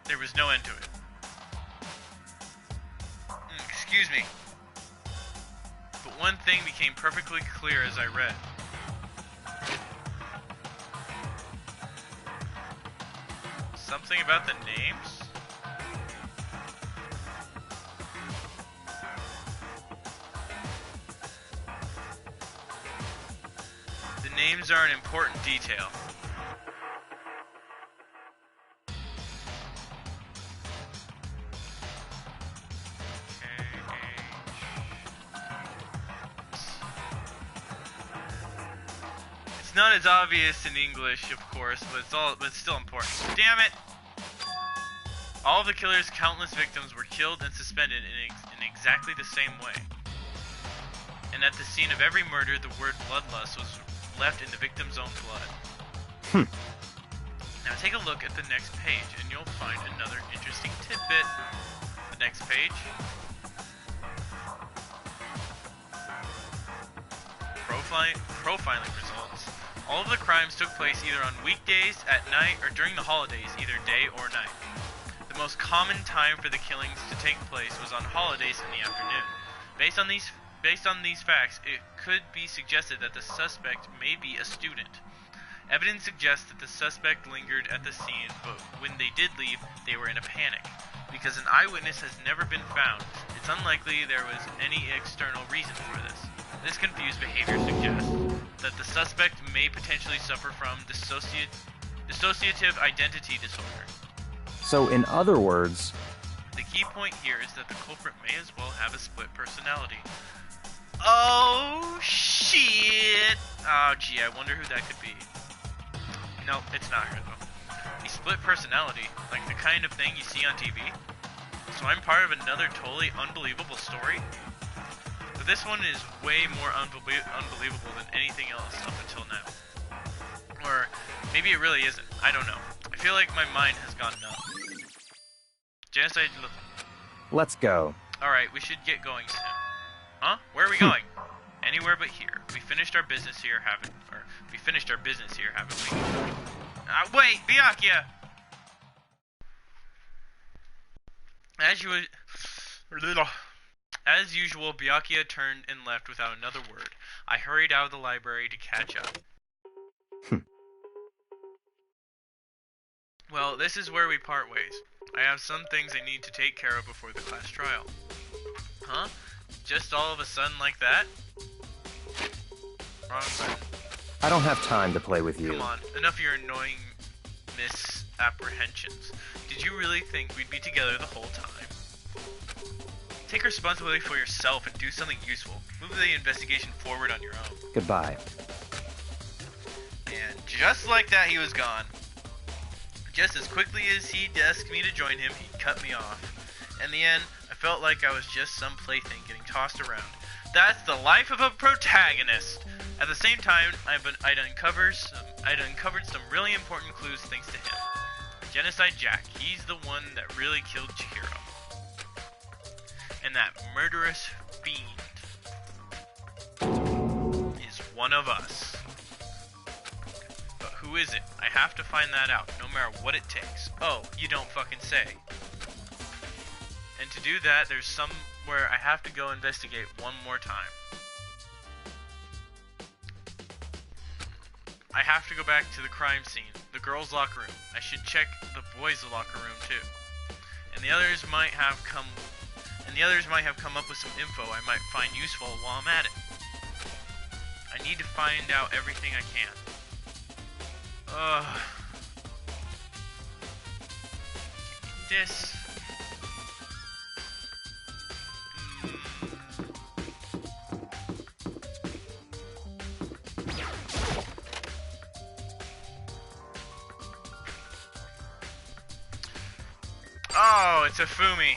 There was no end to it. Excuse me. But one thing became perfectly clear as I read. Something about the names? The names are an important detail. It's not as obvious in English, of course, but it's still important. Damn it! All of the killer's countless victims were killed and suspended in exactly the same way. And at the scene of every murder, the word bloodlust was left in the victim's own blood. Now take a look at the next page, and you'll find another interesting tidbit. The next page. Profiling results. All of the crimes took place either on weekdays, at night, or during the holidays, either day or night. The most common time for the killings to take place was on holidays in the afternoon. Based on these facts, it could be suggested that the suspect may be a student. Evidence suggests that the suspect lingered at the scene, but when they did leave, they were in a panic. Because an eyewitness has never been found, it's unlikely there was any external reason for this. This confused behavior suggests that the suspect may potentially suffer from dissociative identity disorder. So, in other words... The key point here is that the culprit may as well have a split personality. Oh, shit! Oh, gee, I wonder who that could be. No, it's not her, though. A split personality, like the kind of thing you see on TV. So I'm part of another totally unbelievable story? But this one is way more unbelievable than anything else up until now. Or maybe it really isn't. I don't know. I feel like my mind has gone numb. Genocide... Let's go. Alright, we should get going soon. Huh? Where are we going? Anywhere but here. We finished our business here, haven't we? Wait, Byakuya! As usual, Byakuya turned and left without another word. I hurried out of the library to catch up. Well, this is where we part ways. I have some things I need to take care of before the class trial. Huh? Just all of a sudden like that? Wrong button. I don't have time to play with you. Come on, enough of your annoying misapprehensions. Did you really think we'd be together the whole time? Take responsibility for yourself and do something useful. Move the investigation forward on your own. Goodbye. And just like that, he was gone. Just as quickly as he asked me to join him, he cut me off. In the end, I felt like I was just some plaything getting tossed around. That's the life of a protagonist! At the same time, I'd uncovered some really important clues thanks to him. Genocide Jack, he's the one that really killed Chihiro. And that murderous fiend is one of us. But who is it? I have to find that out, no matter what it takes. Oh, you don't fucking say. And to do that, there's somewhere I have to go investigate one more time. I have to go back to the crime scene, the girls' locker room. I should check the boys' locker room too. And the others might have come up with some info I might find useful while I'm at it. I need to find out everything I can. This. Oh, it's a Fumi.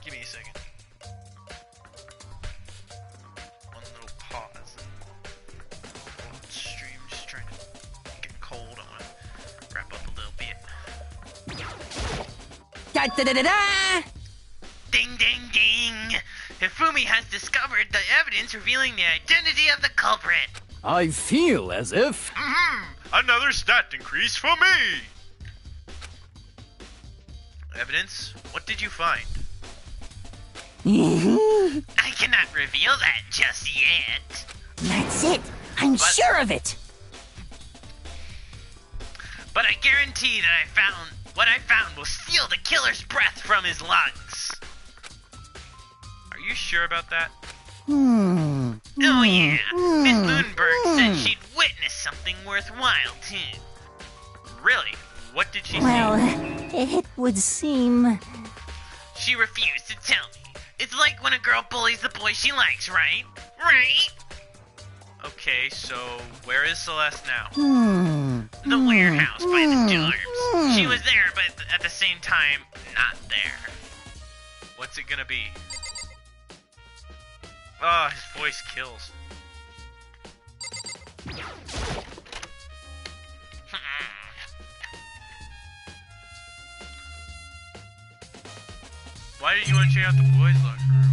Give me a second. One little pause. Old stream, just trying to get cold. I want to wrap up a little bit. Da da da da da! Ding ding ding! Hifumi has discovered the evidence revealing the identity of the culprit. I feel as if... Another stat increase for me! Evidence? What did you find? I cannot reveal that just yet. That's it. I'm sure of it. But I guarantee that what I found will steal the killer's breath from his lungs. Are you sure about that? Oh yeah, Miss Moonberg said she'd witnessed something worthwhile too. Really? What did she Well, see? it would seem... She refused to tell me. It's like when a girl bullies the boy she likes, right? Right? Okay, so where is Celeste now? The warehouse by the dorms. She was there, but at the same time, not there. What's it gonna be? Ah, his voice kills. Why did you want to check out the boys' locker room?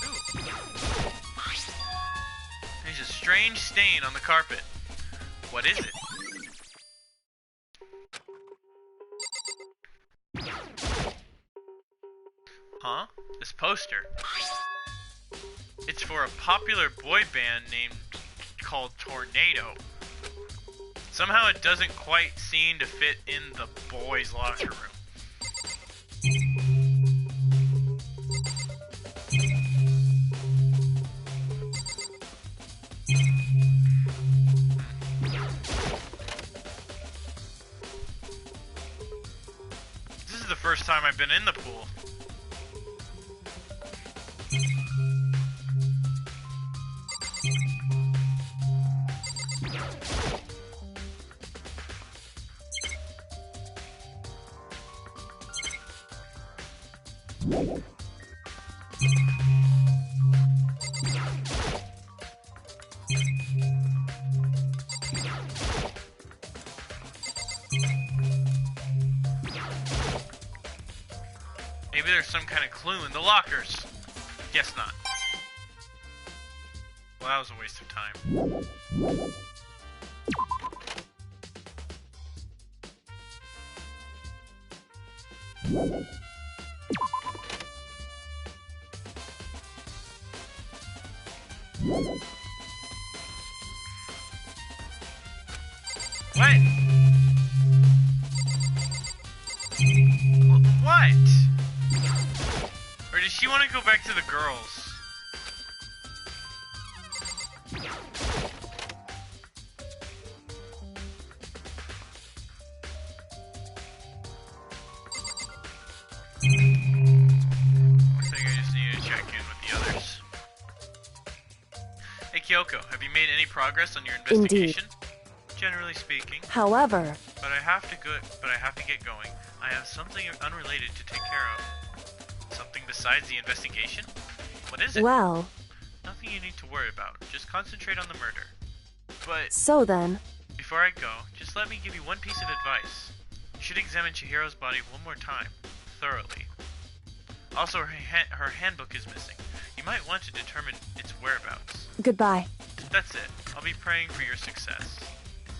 Ooh. There's a strange stain on the carpet. What is it? Huh? This poster. It's for a popular boy band called Tornado. Somehow it doesn't quite seem to fit in the boys' locker room. This is the first time I've been in the pool. Maybe there's some kind of clue in the lockers. Guess not. Well, that was a waste of time. What? What? Or does she want to go back to the girls? I think I just need to check in with the others. Hey Kyoko, have you made any progress on your investigation? Indeed. Generally speaking. However, But I have to get going. I have something unrelated to take care of. Something besides the investigation? What is it? well, Nothing you need to worry about. Just concentrate on the murder. But so then, before I go, just let me give you one piece of advice. You should examine Chihiro's body one more time, thoroughly. Also, her handbook is missing. You might want to determine its whereabouts. goodbye. That's it. I'll be praying for your success.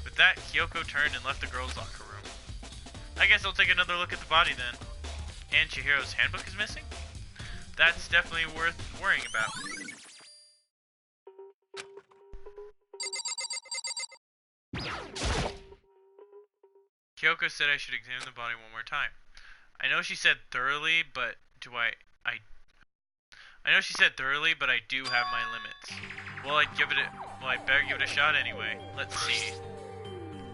With that, Kyoko turned and left the girls' locker room. I guess I'll take another look at the body then. And Chihiro's handbook is missing? That's definitely worth worrying about. Kyoko said I should examine the body one more time. I know she said thoroughly, but I know she said thoroughly, but I do have my limits. Well, I better give it a shot anyway. Let's see.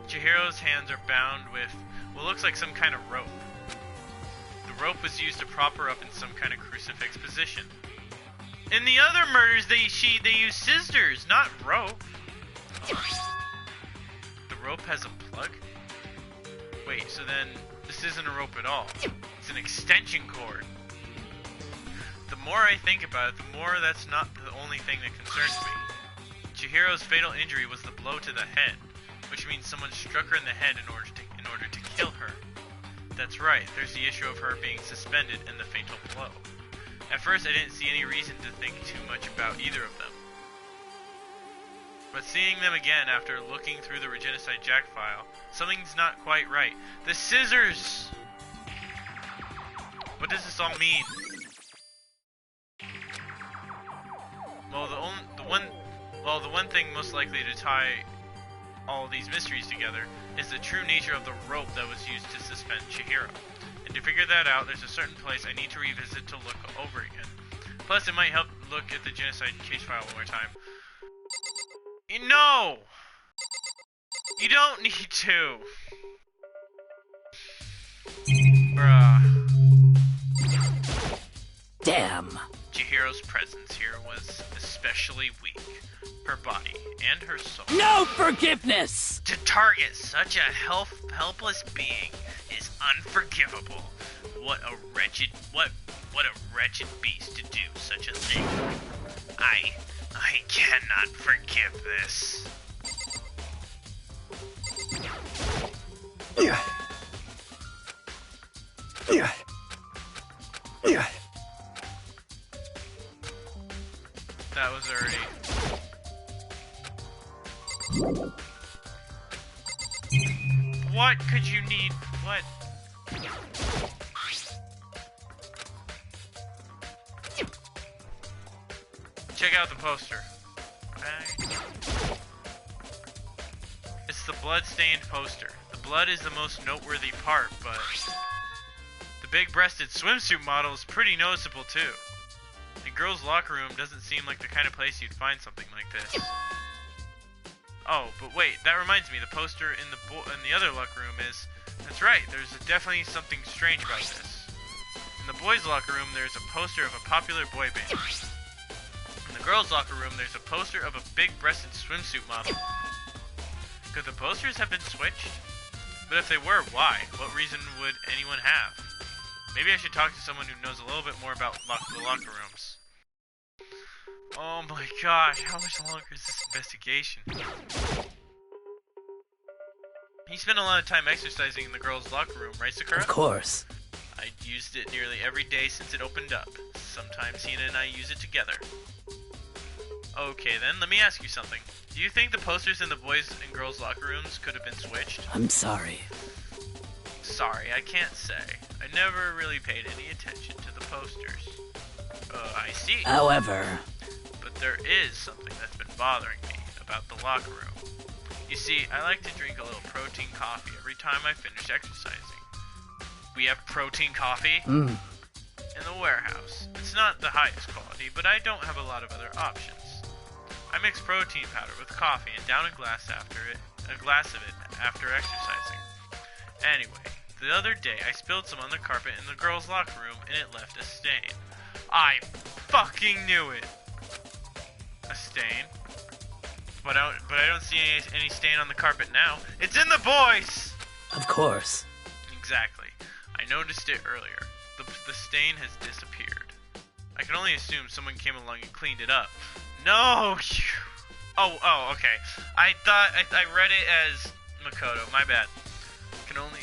Chihiro's hands are bound with what looks like some kind of rope. The rope was used to prop her up in some kind of crucifix position. In the other murders, they use scissors, not rope. The rope has a plug? Wait, so then this isn't a rope at all. It's an extension cord. The more I think about it, the more that's not the only thing that concerns me. Chihiro's fatal injury was the blow to the head, which means someone struck her in the head in order to kill her. That's right, there's the issue of her being suspended and the fatal blow. At first I didn't see any reason to think too much about either of them. But seeing them again after looking through the Regenocide Jack file, something's not quite right. The scissors! What does this all mean? Well, the one thing most likely to tie all these mysteries together is the true nature of the rope that was used to suspend Chihiro. And to figure that out, there's a certain place I need to revisit to look over again. Plus, it might help look at the genocide case file one more time. No! You don't need to! Bruh. Damn. Chihiro's presence here was especially weak. Her body and her soul. No forgiveness! To target such a helpless being is unforgivable. What a wretched beast to do such a thing. I cannot forgive this. That was already... What could you need? What? Check out the poster. Okay. It's the blood-stained poster. The blood is the most noteworthy part, but the big-breasted swimsuit model is pretty noticeable too. The girls' locker room doesn't seem like the kind of place you'd find something like this. Oh, but wait, that reminds me, the poster in the other locker room is... That's right, there's definitely something strange about this. In the boys' locker room, there's a poster of a popular boy band. In the girls' locker room, there's a poster of a big-breasted swimsuit model. Could the posters have been switched? But if they were, why? What reason would anyone have? Maybe I should talk to someone who knows a little bit more about the locker rooms. Oh my gosh, how much longer is this investigation? You spent a lot of time exercising in the girls' locker room, right, Sakura? Of course. I used it nearly every day since it opened up. Sometimes Hina and I use it together. Okay then, let me ask you something. Do you think the posters in the boys and girls locker rooms could have been switched? I'm sorry. Sorry, I can't say. I never really paid any attention to the posters. I see. However, But there is something that's been bothering me about the locker room. You see, I like to drink a little protein coffee every time I finish exercising. We have protein coffee in the warehouse. It's not the highest quality, but I don't have a lot of other options. I mix protein powder with coffee and down a glass of it after exercising. Anyway, the other day I spilled some on the carpet in the girls' locker room and it left a stain. I fucking knew it. A stain? But I don't see any stain on the carpet now. It's in the boys! of course. Exactly. I noticed it earlier. The stain has disappeared. I can only assume someone came along and cleaned it up. No! Oh, okay. I thought I read it as Makoto. My bad. I can only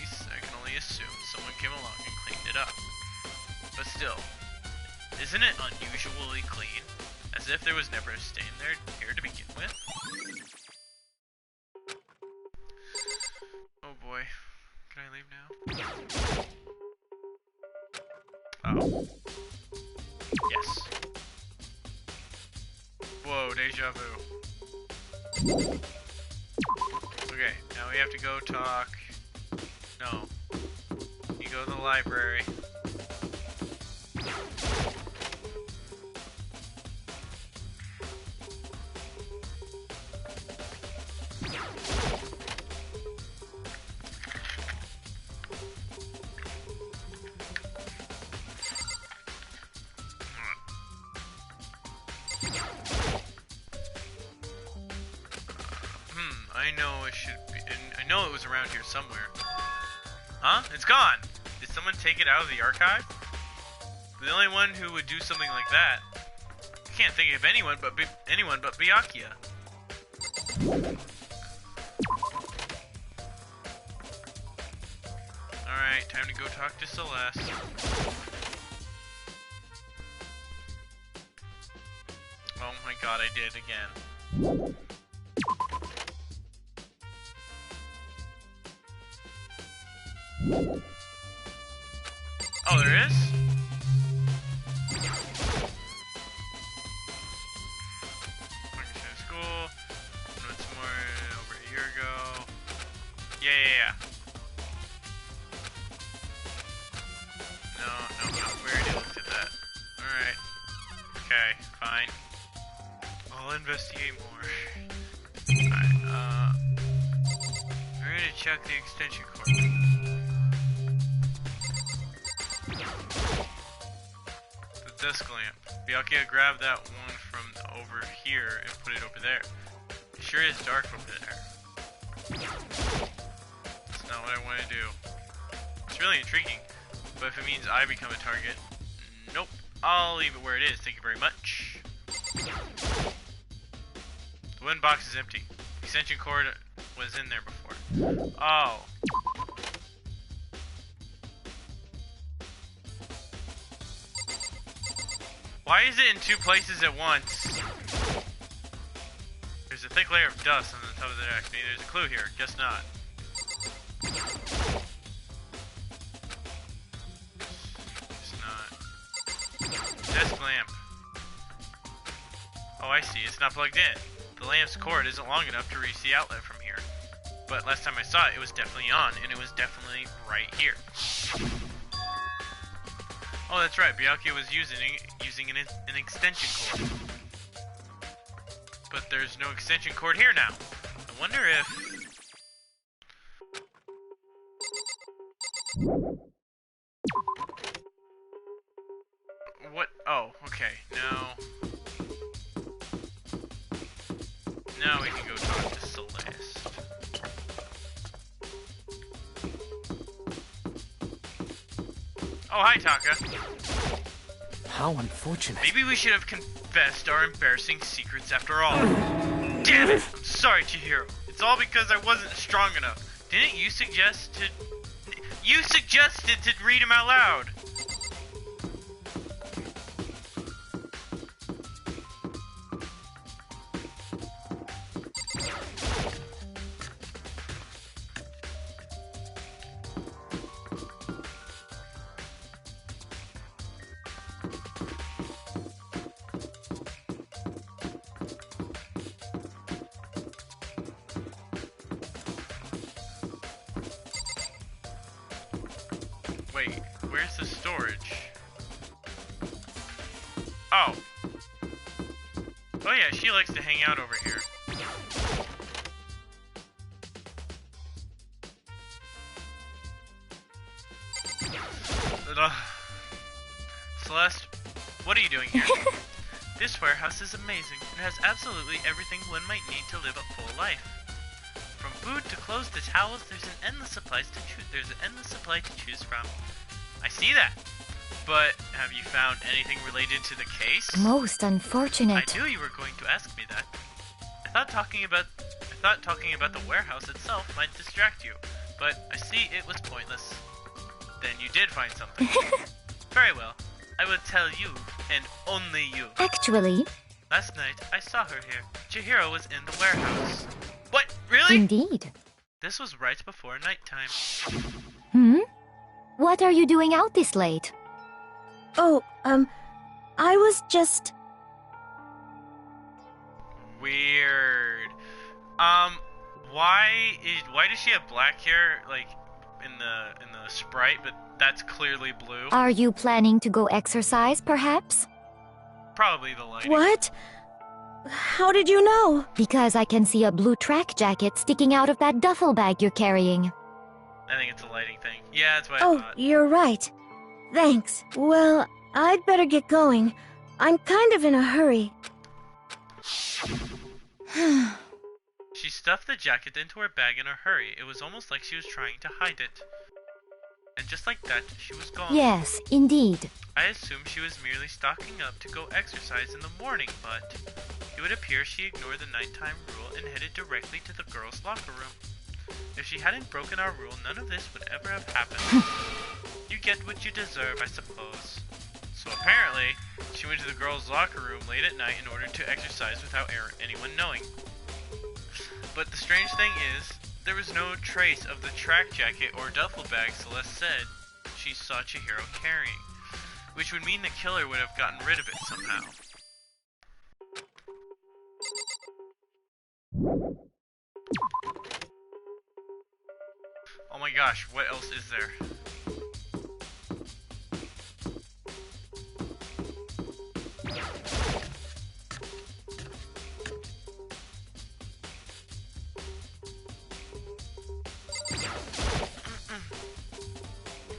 assume someone came along and cleaned it up. But still, isn't it unusually clean? As if there was never a stain here to begin with? Oh boy. Can I leave now? Oh. Yes. Whoa, deja vu. Okay, now we have to go talk. No. You go to the library. I know it should be. I know it was around here somewhere. Huh? It's gone! Did someone take it out of the archive? The only one who would do something like that. I can't think of anyone but Byakuya. Alright, time to go talk to Celeste. Oh my god, I did it again. Oh, there is? School. What's more over a year ago. Yeah. No, we already looked at that. Alright. Okay, fine. I'll investigate more. Alright, we're gonna check the extension cord. Desk lamp. Byakuya grabbed that one from over here and put it over there. It sure is dark over there. That's not what I want to do. It's really intriguing, but if it means I become a target, nope. I'll leave it where it is. Thank you very much. The wooden box is empty. The extension cord was in there before. Oh. Why is it in two places at once? There's a thick layer of dust on the top of the desk. Maybe there's a clue here. Guess not. Guess not. Desk lamp. Oh, I see. It's not plugged in. The lamp's cord isn't long enough to reach the outlet from here. But last time I saw it, it was definitely on, and it was definitely right here. Oh, that's right. Byakuya was using an extension cord. But there's no extension cord here now. I wonder if... What? Oh, okay. Now we can go talk to Celeste. Oh, hi, Taka. How unfortunate. Maybe we should have confessed our embarrassing secrets after all. Damn it! I'm sorry, Chihiro. It's all because I wasn't strong enough. Didn't you suggest to... You suggested to read him out loud! Wait, where's the storage? Oh. Oh yeah, she likes to hang out over here. Ugh. Celeste, what are you doing here? This warehouse is amazing. It has absolutely everything one might need to live a full life. From food to clothes to towels, there's an endless supply to choose from. I see that. But have you found anything related to the case? Most unfortunate. I knew you were going to ask me that. I thought talking about the warehouse itself might distract you, but I see it was pointless. Then you did find something. Very well. I will tell you, and only you. Actually, last night, I saw her here. Chihiro was in the warehouse. What? Really? Indeed. This was right before nighttime. What are you doing out this late? Oh, I was just... Weird. Why does she have black hair, like, in the sprite, but that's clearly blue? Are you planning to go exercise, perhaps? Probably the lighting. What? How did you know? Because I can see a blue track jacket sticking out of that duffel bag you're carrying. I think it's a lighting thing. Yeah, that's what I Oh, thought. you're right. Thanks. Well, I'd better get going. I'm kind of in a hurry. She stuffed the jacket into her bag in a hurry. It was almost like she was trying to hide it. And just like that, she was gone. Yes, indeed. I assumed she was merely stocking up to go exercise in the morning, but it would appear she ignored the nighttime rule and headed directly to the girls' locker room. If she hadn't broken our rule, none of this would ever have happened. You get what you deserve, I suppose. So apparently, she went to the girls' locker room late at night in order to exercise without anyone knowing. But the strange thing is, there was no trace of the track jacket or duffel bag Celeste said she saw Chihiro carrying, which would mean the killer would have gotten rid of it somehow. Oh my gosh, what else is there?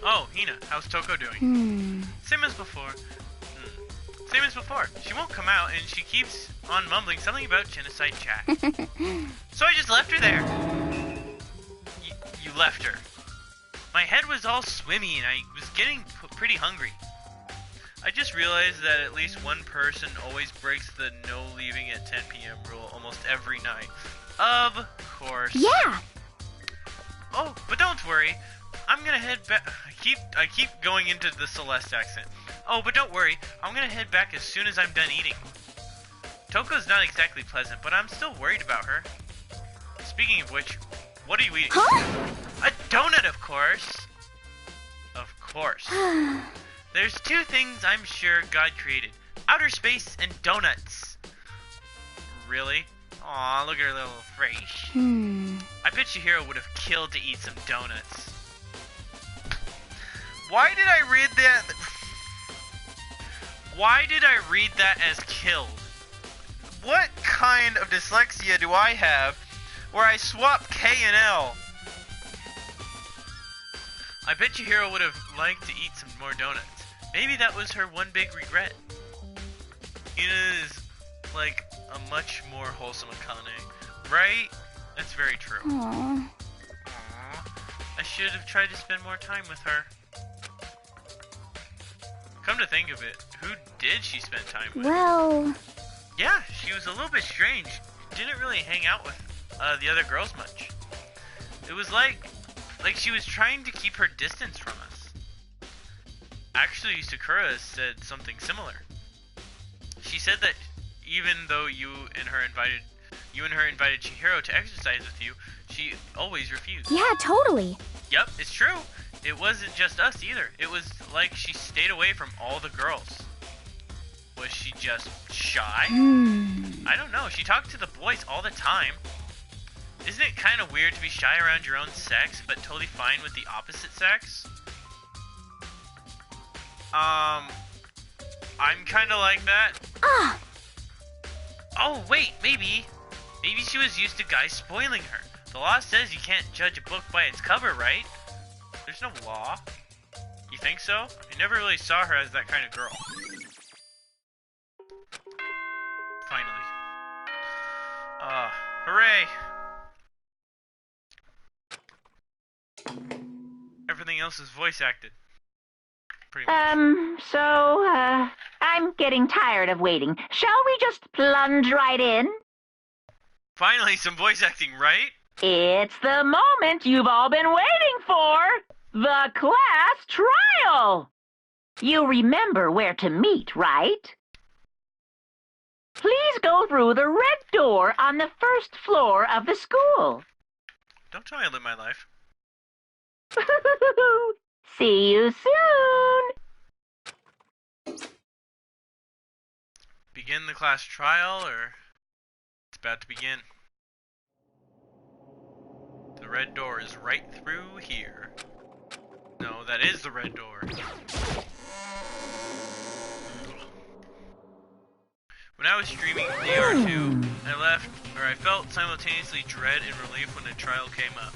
Oh, Hina, how's Toko doing? Same as before. Same as before. She won't come out, and she keeps on mumbling something about Genocide Jack. So I just left her there. You left her. My head was all swimmy, and I was getting pretty hungry. I just realized that at least one person always breaks the no leaving at 10 p.m. rule almost every night. Of course. Yeah! Oh, but don't worry. I'm gonna head back. I keep going into the Celeste accent. Oh, but don't worry. I'm gonna head back as soon as I'm done eating. Toko's not exactly pleasant, but I'm still worried about her. Speaking of which, what are you eating? Huh? A donut, of course. Of course. There's two things I'm sure God created. Outer space and donuts. Really? Aw, look at her little face. I bet Chihiro would have killed to eat some donuts. Why did I read that? Why did I read that as killed? What kind of dyslexia do I have where I swap K and L? I bet Chihiro would have liked to eat some more donuts. Maybe that was her one big regret. Hina is like a much more wholesome Akane, right? That's very true. Aww. Aww. I should have tried to spend more time with her. Come to think of it, who did she spend time with? Well... Yeah, she was a little bit strange. Didn't really hang out with the other girls much. It was like she was trying to keep her distance from us. Actually, Sakura said something similar. She said that even though you and her invited Chihiro to exercise with you, she always refused. Yeah, totally. Yep, it's true. It wasn't just us either. It was like she stayed away from all the girls. Was she just shy? I don't know. She talked to the boys all the time. Isn't it kind of weird to be shy around your own sex, but totally fine with the opposite sex? I'm kinda like that. Ah! Oh, wait, maybe. Maybe she was used to guys spoiling her. The law says you can't judge a book by its cover, right? There's no law. You think so? I never really saw her as that kind of girl. Finally. Hooray! Everything else is voice acted. Pretty much. I'm getting tired of waiting. Shall we just plunge right in? Finally, some voice acting, right? It's the moment you've all been waiting for. The class trial. You remember where to meet, right? Please go through the red door on the first floor of the school. Don't tell me I live my life. See you soon. Begin the class trial, or it's about to begin. The red door is right through here. No, that is the red door. When I was streaming DR2, I felt simultaneously dread and relief when the trial came up.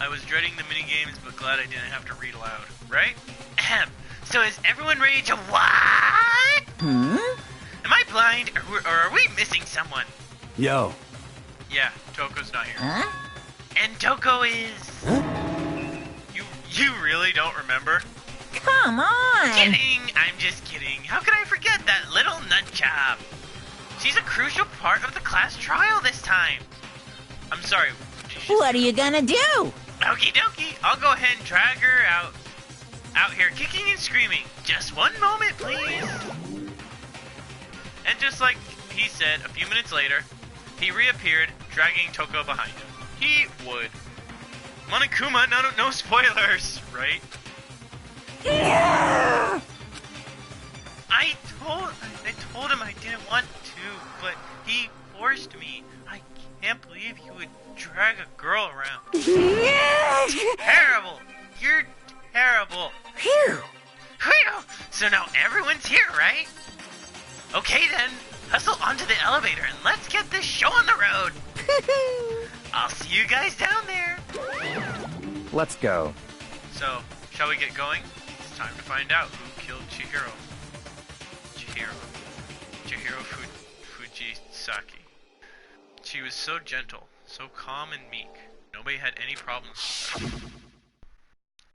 I was dreading the minigames, but glad I didn't have to read aloud, right? Ahem. So is everyone ready to what? Am I blind, or are we missing someone? Yo. Yeah, Toko's not here. Huh? And Toko is... You really don't remember? Come on. Kidding! I'm just kidding. How could I forget that little nut job? She's a crucial part of the class trial this time. I'm sorry. What are you gonna do? Okie dokie. I'll go ahead and drag her out here kicking and screaming. Just one moment, please. And just like he said, a few minutes later, he reappeared, dragging Toko behind him. He would. Monokuma, no spoilers, right? Yeah. I told him I didn't want to, but he forced me. I can't believe you would drag a girl around. Terrible! You're terrible. Phew. Whew. So now everyone's here, right? Okay then, hustle onto the elevator and let's get this show on the road. I'll see you guys down there. Let's go. So, shall we get going? It's time to find out who killed Chihiro. Chihiro Fujisaki. She was so gentle, so calm and meek. Nobody had any problems with her.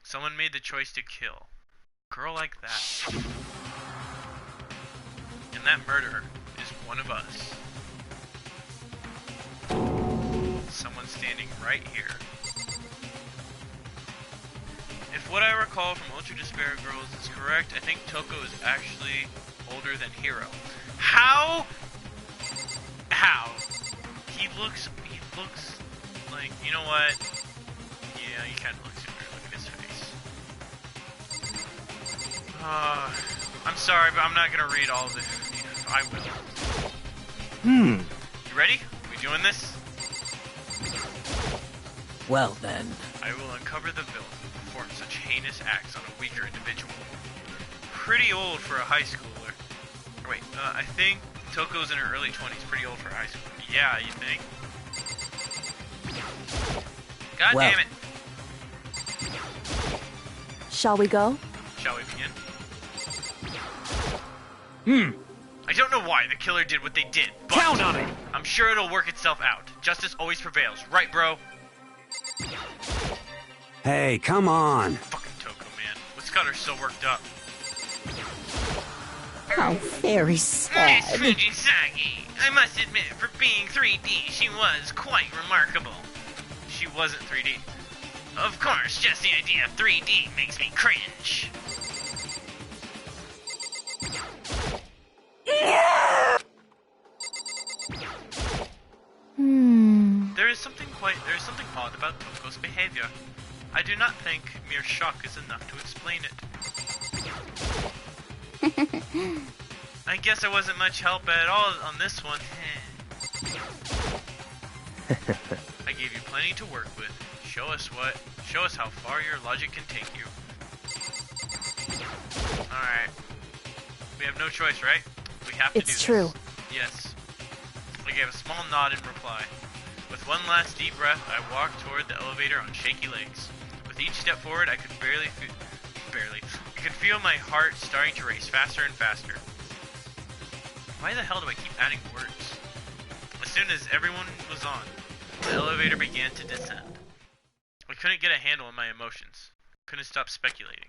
Someone made the choice to kill. A girl like that. And that murderer is one of us. Someone standing right here. If what I recall from Ultra Despair Girls is correct, I think Toko is actually older than Hiro. How? He looks like, you know what? Yeah, he kind of looks weird. Look at his face. I'm sorry, but I'm not gonna read all of it. I will. You ready? We doing this? Well then. I will uncover the villain who performed such heinous acts on a weaker individual. Pretty old for a high schooler. Or wait, I think Toko's in her early 20s. Pretty old for high school. Yeah, you think? God Well. damn it. Shall we go? Shall we begin? I don't know why the killer did what they did, but Count on it! I'm sure it'll work itself out. Justice always prevails, right, bro? Hey, come on. Fucking Toko, man. What's got her so worked up? How very Miss sad. Fujisaki, I must admit, for being 3D, she was quite remarkable. She wasn't 3D. Of course, just the idea of 3D makes me cringe. There is something odd about Toko's behavior. I do not think mere shock is enough to explain it. I guess I wasn't much help at all on this one. I gave you plenty to work with. Show us how far your logic can take you. Alright. We have no choice, right? We have to do this. It's true. Yes. I gave a small nod in reply. With one last deep breath, I walked toward the elevator on shaky legs. With each step forward, I could I could feel my heart starting to race faster and faster. Why the hell do I keep adding words? As soon as everyone was on, the elevator began to descend. I couldn't get a handle on my emotions. Couldn't stop speculating.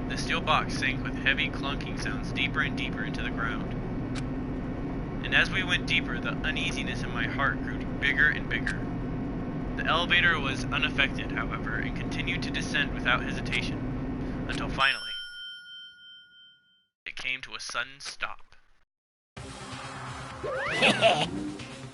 The steel box sank with heavy clunking sounds deeper and deeper into the ground. And as we went deeper, the uneasiness in my heart grew bigger and bigger. The elevator was unaffected, however, and continued to descend without hesitation, until finally, it came to a sudden stop.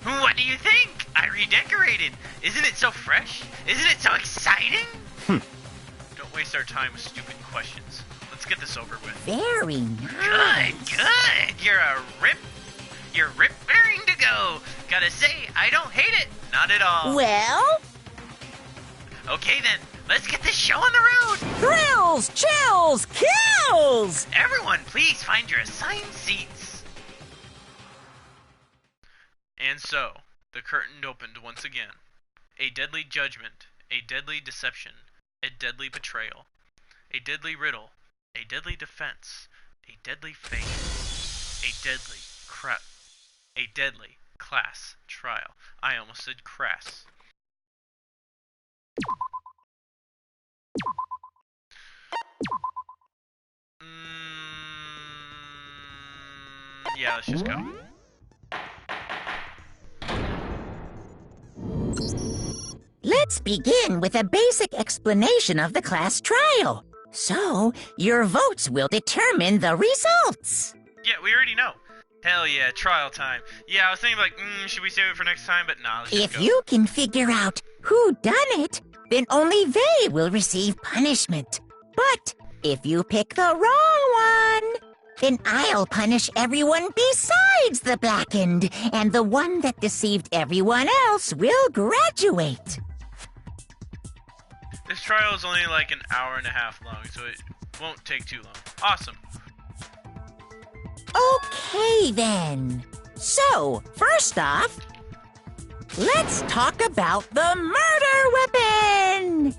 What do you think? I redecorated. Isn't it so fresh? Isn't it so exciting? Don't waste our time with stupid questions. Let's get this over with. Very nice. Good. You're rip-bearing to go. Gotta say, I don't hate it. Not at all. Well? Okay then, let's get this show on the road. Thrills, chills, kills! Everyone, please find your assigned seats. And so, the curtain opened once again. A deadly judgment, a deadly deception, a deadly betrayal, a deadly riddle, a deadly defense, a deadly fate, a deadly class trial. I almost said crass. Yeah, let's just go. Let's begin with a basic explanation of the class trial. So, your votes will determine the results. Yeah, we already know. Hell yeah, trial time. Yeah, I was thinking like, should we save it for next time? But nah, let's just If go. you can figure out who done it, then only they will receive punishment. But if you pick the wrong one, then I'll punish everyone besides the blackened, and the one that deceived everyone else will graduate. This trial is only like an hour and a half long, so it won't take too long. Awesome. Okay, then. So, first off, let's talk about the murder weapon!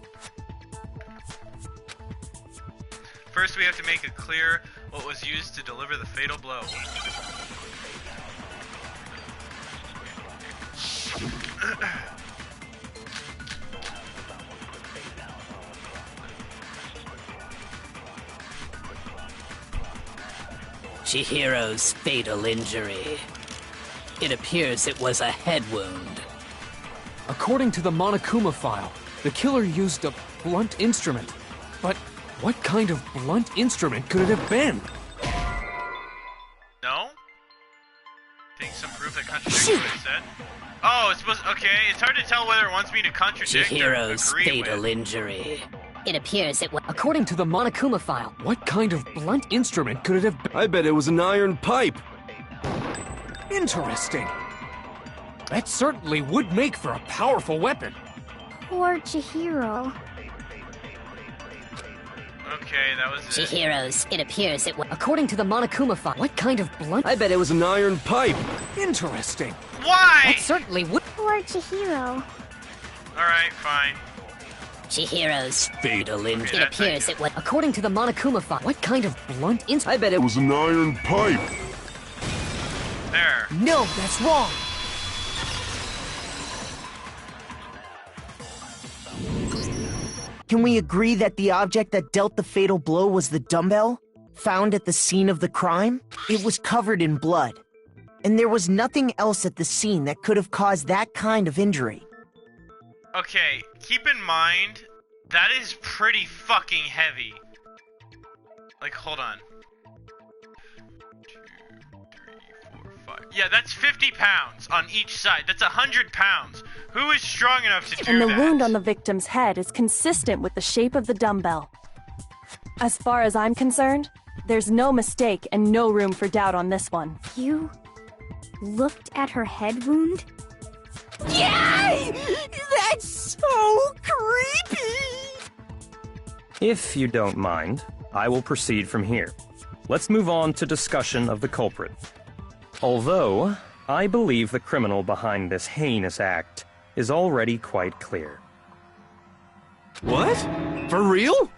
First, we have to make it clear what was used to deliver the fatal blow. Chihiro's fatal injury. It appears it was a head wound. According to the Monokuma file, the killer used a blunt instrument. But what kind of blunt instrument could it have been? No? Think some proof that contradicts what it said? Oh, it's supposed. Okay, it's hard to tell whether it wants me to contradict or Chihiro's agree fatal with. injury. It appears it was. According to the Monokuma file, what kind of blunt instrument could it have been? I bet it was an iron pipe. Interesting. That certainly would make for a powerful weapon. Poor Chihiro. Okay, that was it. Chihiro's. It appears it was. According to the Monokuma file, what kind of blunt? I bet it was an iron pipe. Interesting. Why? That certainly would. Poor Chihiro. Alright, fine. Chihiro's. Fatal injury. It appears it was. According to the Monokuma file, what kind of blunt instrument? I bet it was an iron pipe. There. No, that's wrong. Can we agree that the object that dealt the fatal blow was the dumbbell? Found at the scene of the crime? It was covered in blood. And there was nothing else at the scene that could have caused that kind of injury. Okay, keep in mind, that is pretty fucking heavy. Like, hold on. 2, 3, 4, 5. Yeah, that's 50 pounds on each side. That's 100 pounds. Who is strong enough to do And the that? wound on the victim's head is consistent with the shape of the dumbbell. As far as I'm concerned, there's no mistake and no room for doubt on this one. You looked at her head wound? Yay! That's so creepy! If you don't mind, I will proceed from here. Let's move on to discussion of the culprit. Although, I believe the criminal behind this heinous act is already quite clear. What? For real?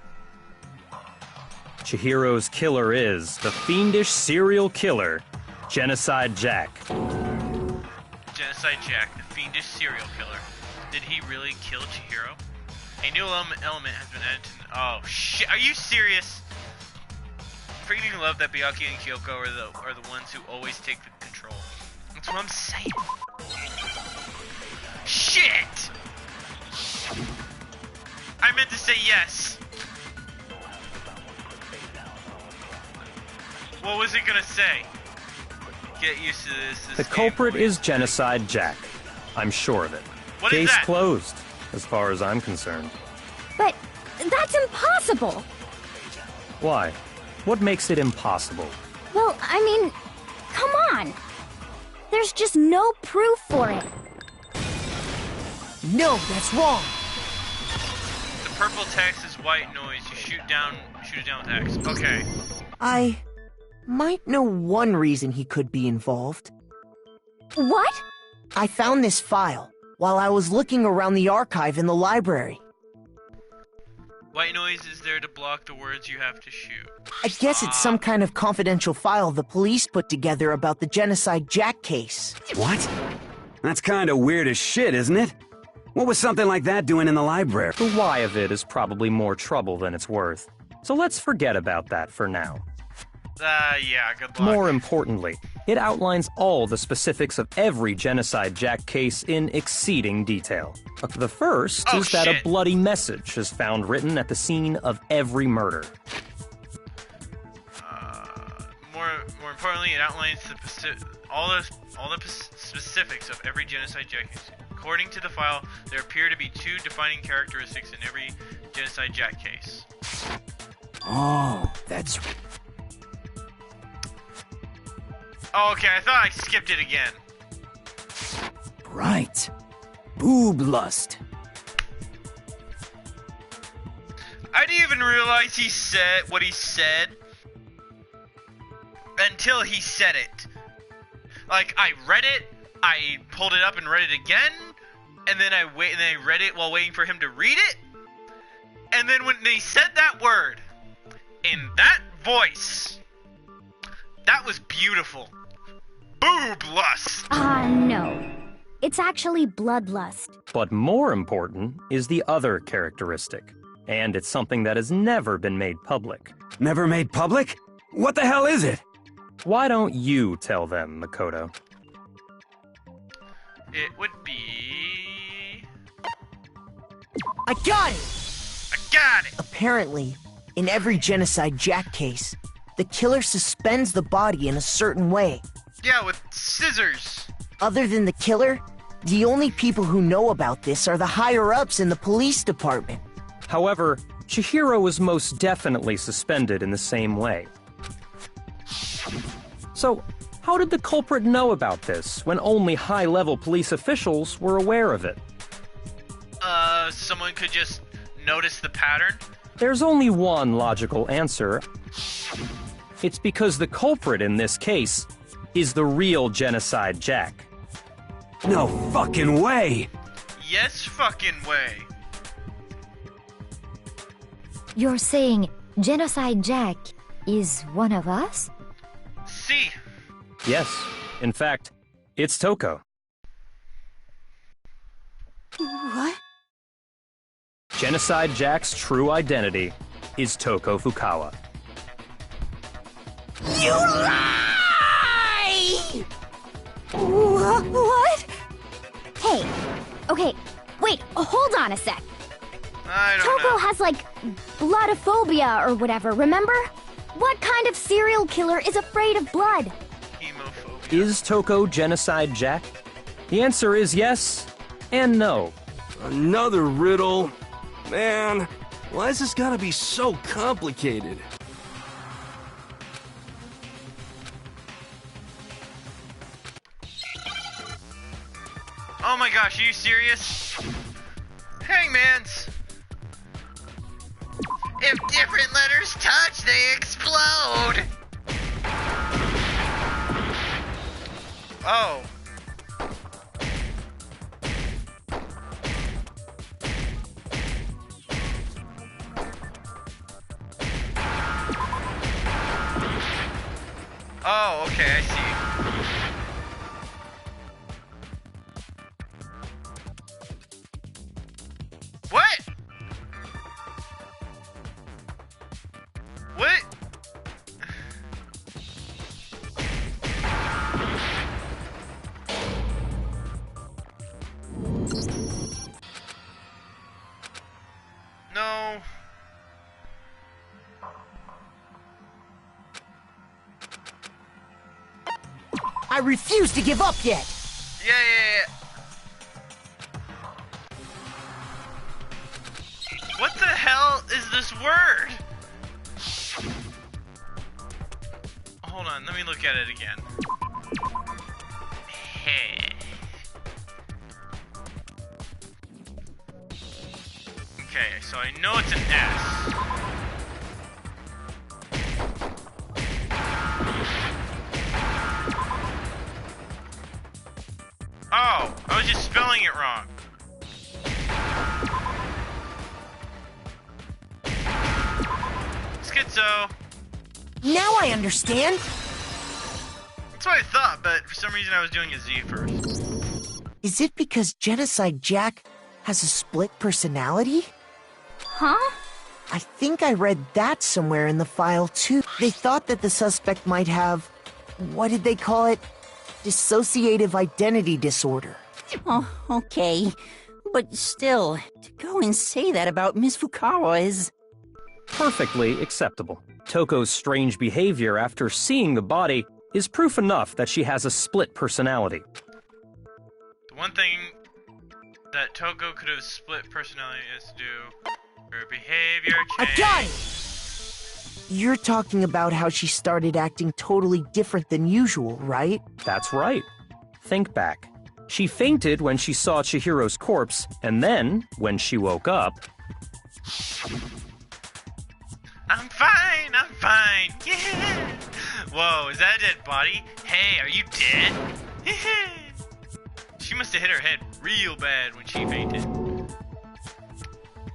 Chihiro's killer is the fiendish serial killer, Genocide Jack. Genocide Jack, the fiendish serial killer. Did he really kill Chihiro? A new element has been added to... Oh, shit. Are you serious? Freaking love that Byakuya and Kyoko are the ones who always take the control. That's what I'm saying. Shit! I meant to say yes. What was it gonna say? Get used to this. The culprit is Genocide Jack. I'm sure of it. What is Case that? closed, as far as I'm concerned. But that's impossible! Why? What makes it impossible? Well, I mean, come on! There's just no proof for it. No, that's wrong! The purple text is white noise. You shoot it down with X. Okay. I might know one reason he could be involved. What? I found this file while I was looking around the archive in the library. White noise is there to block the words you have to shoot. I guess it's some kind of confidential file the police put together about the Genocide Jack case. What? That's kind of weird as shit, isn't it? What was something like that doing in the library? The why of it is probably more trouble than it's worth. So let's forget about that for now. Yeah, good luck. More importantly, it outlines all the specifics of every Genocide Jack case in exceeding detail. The first is that a bloody message is found written at the scene of every murder. More importantly, it outlines all the specifics of every Genocide Jack case. According to the file, there appear to be two defining characteristics in every Genocide Jack case. Oh, that's... Oh, okay, I thought I skipped it again. Right. Boob lust. I didn't even realize he said what he said until he said it. Like, I read it, I pulled it up and read it again, and then I read it while waiting for him to read it, and then when they said that word in that voice, that was beautiful. Boob lust. No. It's actually bloodlust. But more important is the other characteristic. And it's something that has never been made public. Never made public? What the hell is it? Why don't you tell them, Makoto? It would be... I got it! I got it! Apparently, in every Genocide Jack case, the killer suspends the body in a certain way. Yeah, with scissors. Other than the killer, the only people who know about this are the higher-ups in the police department. However, Chihiro was most definitely suspended in the same way. So, how did the culprit know about this when only high-level police officials were aware of it? Someone could just notice the pattern? There's only one logical answer. It's because the culprit in this case is the real Genocide Jack. No fucking way! Yes fucking way. You're saying Genocide Jack is one of us? See. Yes. In fact, it's Toko. What? Genocide Jack's true identity is Toko Fukawa. You lie! What? Hey, okay, wait, hold on a sec. I don't Toko know. has, like, bloodophobia or whatever, remember? What kind of serial killer is afraid of blood? Hemophobia. Is Toko Genocide Jack? The answer is yes and no. Another riddle? Man, why is this gotta be so complicated? Oh my gosh, are you serious? Hangman's! If different letters touch, they explode! Oh. Oh, okay, I see. What? What? No. I refuse to give up yet! Yeah. What the hell is this word? Hold on, let me look at it again. Hey. Okay, so I know it's an S. Oh, I was just spelling it wrong. Schizo. Now I understand! That's what I thought, but for some reason I was doing a Z first. Is it because Genocide Jack has a split personality? Huh? I think I read that somewhere in the file too. They thought that the suspect might have, what did they call it? Dissociative identity disorder. Oh, okay. But still, to go and say that about Miss Fukawa is... Perfectly acceptable. Toko's strange behavior after seeing the body is proof enough that she has a split personality. The one thing that Toko could have split personality is to do her behavior change. I got it! You're talking about how she started acting totally different than usual, right? That's right. Think back. She fainted when she saw Chihiro's corpse, and then, when she woke up... I'm fine! Yeah! Whoa, is that a dead body? Hey, are you dead? She must have hit her head real bad when she fainted.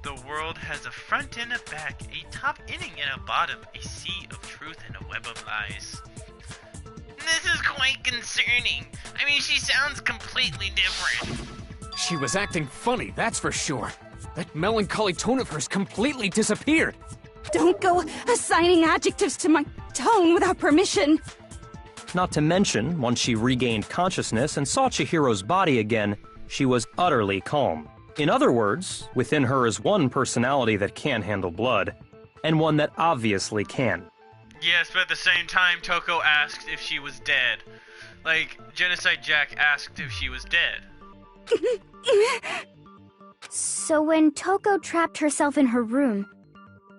The world has a front and a back, a top inning and a bottom, a sea of truth and a web of lies. This is quite concerning. I mean, she sounds completely different. She was acting funny, that's for sure. That melancholy tone of hers completely disappeared. Don't go assigning adjectives to my tone without permission. Not to mention, once she regained consciousness and saw Chihiro's body again, she was utterly calm. In other words, within her is one personality that can handle blood, and one that obviously can. Yes, but at the same time, Toko asked if she was dead. Like, Genocide Jack asked if she was dead. So when Toko trapped herself in her room,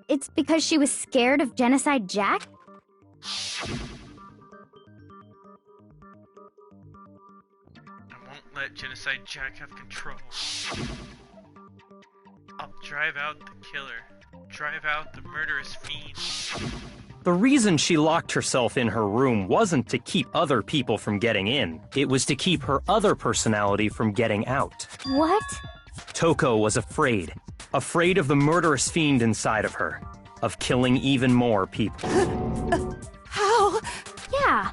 it's because she was scared of Genocide Jack? I won't let Genocide Jack have control. I'll drive out the killer. Drive out the murderous fiend. The reason she locked herself in her room wasn't to keep other people from getting in. It was to keep her other personality from getting out. What? Toko was afraid. Afraid of the murderous fiend inside of her. Of killing even more people. How? Yeah.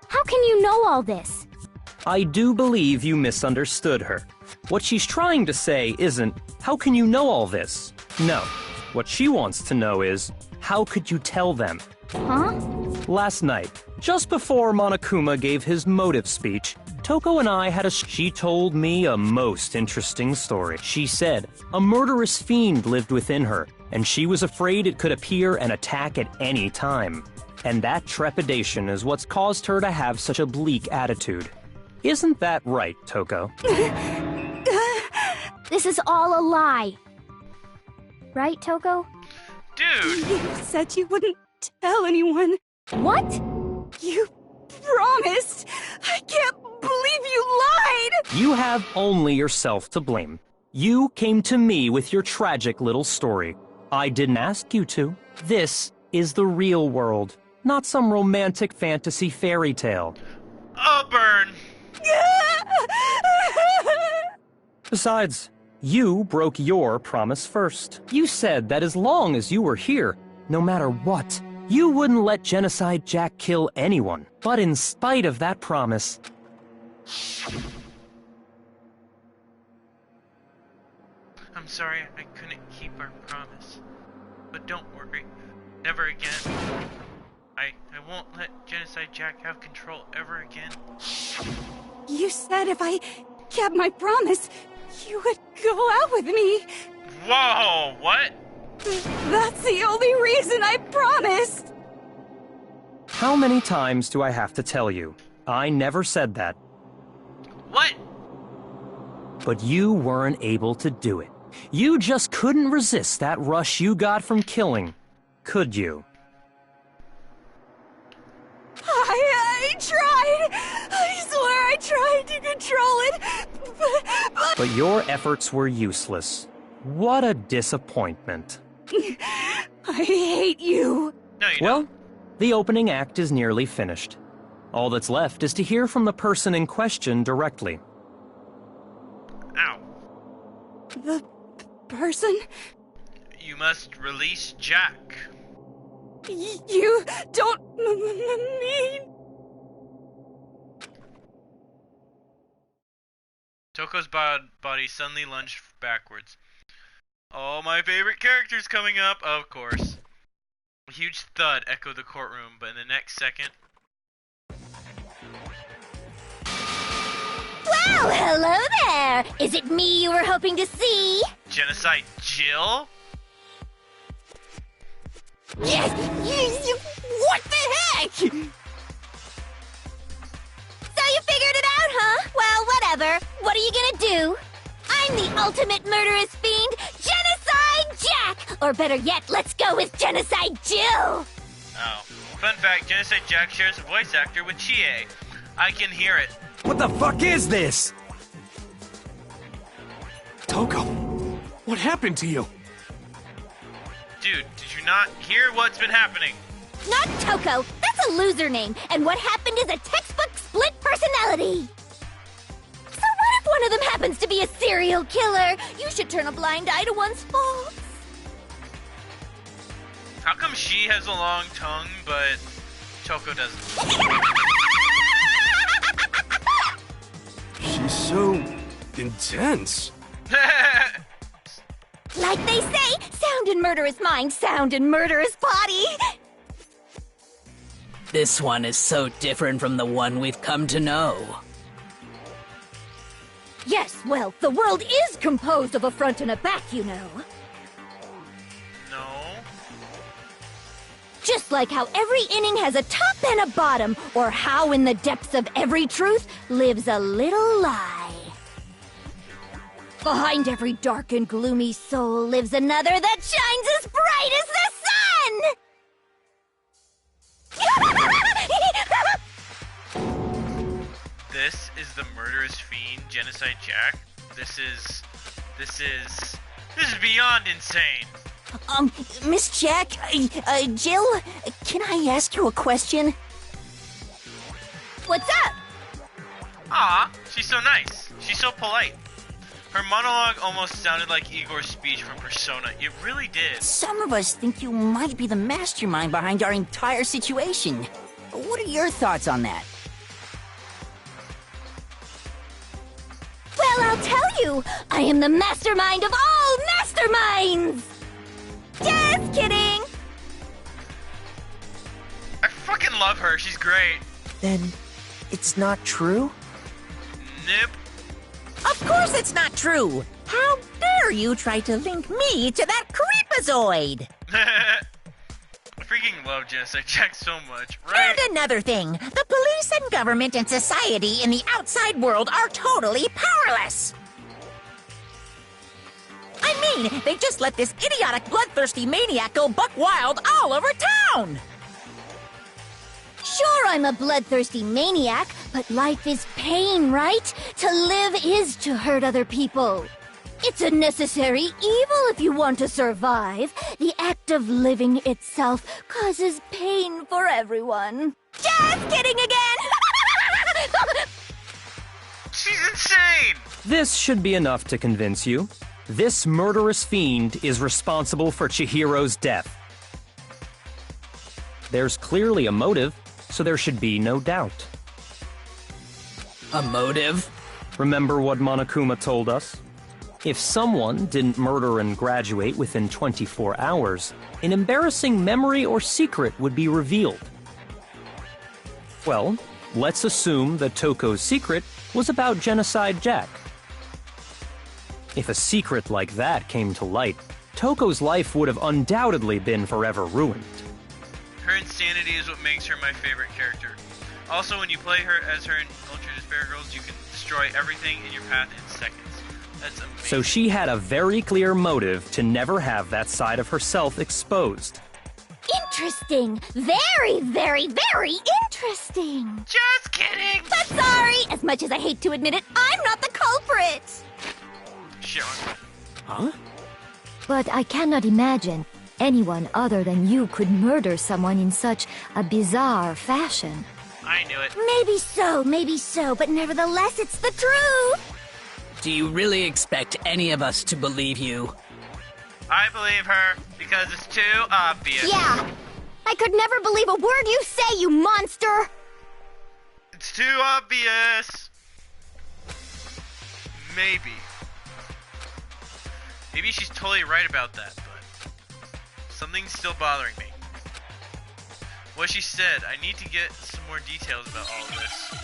How can you know all this? I do believe you misunderstood her. What she's trying to say isn't, how can you know all this? No. What she wants to know is, how could you tell them? Huh? Last night, just before Monokuma gave his motive speech, Toko and I had she told me a most interesting story. She said a murderous fiend lived within her, and she was afraid it could appear and attack at any time. And that trepidation is what's caused her to have such a bleak attitude. Isn't that right, Toko? This is all a lie. Right, Toko? Dude! You said you wouldn't tell anyone. What? You promised! I can't believe you lied! You have only yourself to blame. You came to me with your tragic little story. I didn't ask you to. This is the real world, not some romantic fantasy fairy tale. Oh, burn! Besides, you broke your promise first. You said that as long as you were here, no matter what, you wouldn't let Genocide Jack kill anyone. But in spite of that promise... I'm sorry I couldn't keep our promise. But don't worry, never again. I won't let Genocide Jack have control ever again. You said if I kept my promise, you would go out with me. Whoa, what? That's the only reason I promised. How many times do I have to tell you? I never said that. What? But you weren't able to do it. You just couldn't resist that rush you got from killing, could you? I tried. I swear I tried to control it, But your efforts were useless. What a disappointment. I hate you. No, you Well, the opening act is nearly finished. All that's left is to hear from the person in question directly. Ow. The person? You must release Jack. You don't mean... Toko's body suddenly lunged backwards. Oh, my favorite character's coming up, of course. A huge thud echoed the courtroom, but in the next second... Well, hello there! Is it me you were hoping to see? Genocide Jill? Yes! What the heck? So you figured it out, huh? Well, whatever. What are you gonna do? I'm the ultimate murderous fiend, Genocide Jack! Or better yet, let's go with Genocide Jill! Oh. Fun fact, Genocide Jack shares a voice actor with Chie. I can hear it. What the fuck is this? Toko, what happened to you? Dude, did you not hear what's been happening? Not Toko! That's a loser name, and what happened is a textbook split personality! So what if one of them happens to be a serial killer? You should turn a blind eye to one's faults. How come she has a long tongue, but Toko doesn't? She's so intense. Like they say, sound in murderous mind, sound in murderous body! This one is so different from the one we've come to know. Yes, well, the world is composed of a front and a back, you know. No. Just like how every inning has a top and a bottom, or how in the depths of every truth lives a little lie. Behind every dark and gloomy soul lives another that shines as bright as the sun! This is the murderous fiend, Genocide Jack. This is beyond insane. Miss Jack, Jill, can I ask you a question? What's up? Aw, she's so nice. She's so polite. Her monologue almost sounded like Igor's speech from Persona. It really did. Some of us think you might be the mastermind behind our entire situation. What are your thoughts on that? Well, I'll tell you. I am the mastermind of all masterminds! Just kidding! I fucking love her. She's great. Then it's not true? Nope. Of course it's not true! How dare you try to link me to that creepazoid! I freaking love Genocide Jack so much, right? And another thing, the police and government and society in the outside world are totally powerless! I mean, they just let this idiotic, bloodthirsty maniac go buck wild all over town! Sure, I'm a bloodthirsty maniac, but life is pain, right? To live is to hurt other people. It's a necessary evil if you want to survive. The act of living itself causes pain for everyone. Just kidding again! She's insane! This should be enough to convince you. This murderous fiend is responsible for Chihiro's death. There's clearly a motive, so there should be no doubt. A motive? Remember what Monokuma told us? If someone didn't murder and graduate within 24 hours, an embarrassing memory or secret would be revealed. Well, let's assume that Toko's secret was about Genocide Jack. If a secret like that came to light, Toko's life would have undoubtedly been forever ruined. Her insanity is what makes her my favorite character. Also, when you play her as her in Ultra Despair Girls, you can destroy everything in your path in seconds. That's amazing. So she had a very clear motive to never have that side of herself exposed. Interesting. Very, very, very interesting. Just kidding! But sorry, as much as I hate to admit it, I'm not the culprit. Shit. Huh? But I cannot imagine anyone other than you could murder someone in such a bizarre fashion. I knew it. Maybe so, but nevertheless, it's the truth. Do you really expect any of us to believe you? I believe her because it's too obvious. Yeah. I could never believe a word you say, you monster. It's too obvious. Maybe. Maybe she's totally right about that, but something's still bothering me. What she said, I need to get some more details about all of this.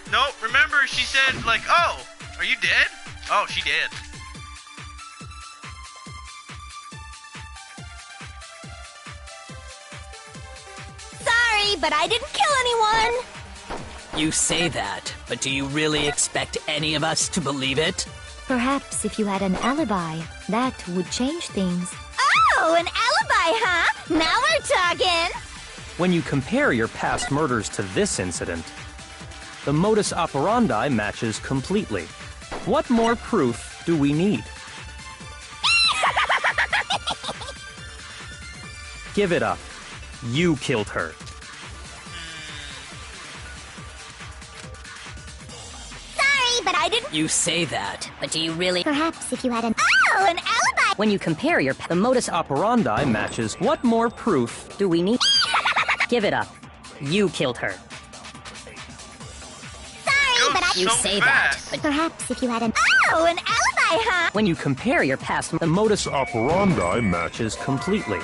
Nope, remember she said, like, oh, are you dead? Oh, she did. Sorry, but I didn't kill anyone. You say that, but do you really expect any of us to believe it? Perhaps if you had an alibi, that would change things. Oh, an alibi, huh? Now we're talking. When you compare your past murders to this incident, the modus operandi matches completely. What more proof do we need? Give it up. You killed her. Sorry, but I didn't. You say that, but do you really? Perhaps if you had an... Oh, an alibi. When you compare the modus Operandi matches. What more proof do we need? Give it up. You killed her. Sorry, but I... You say that, but Perhaps if you had an... Oh, an alibi, huh? When you compare your past, the modus operandi matches completely.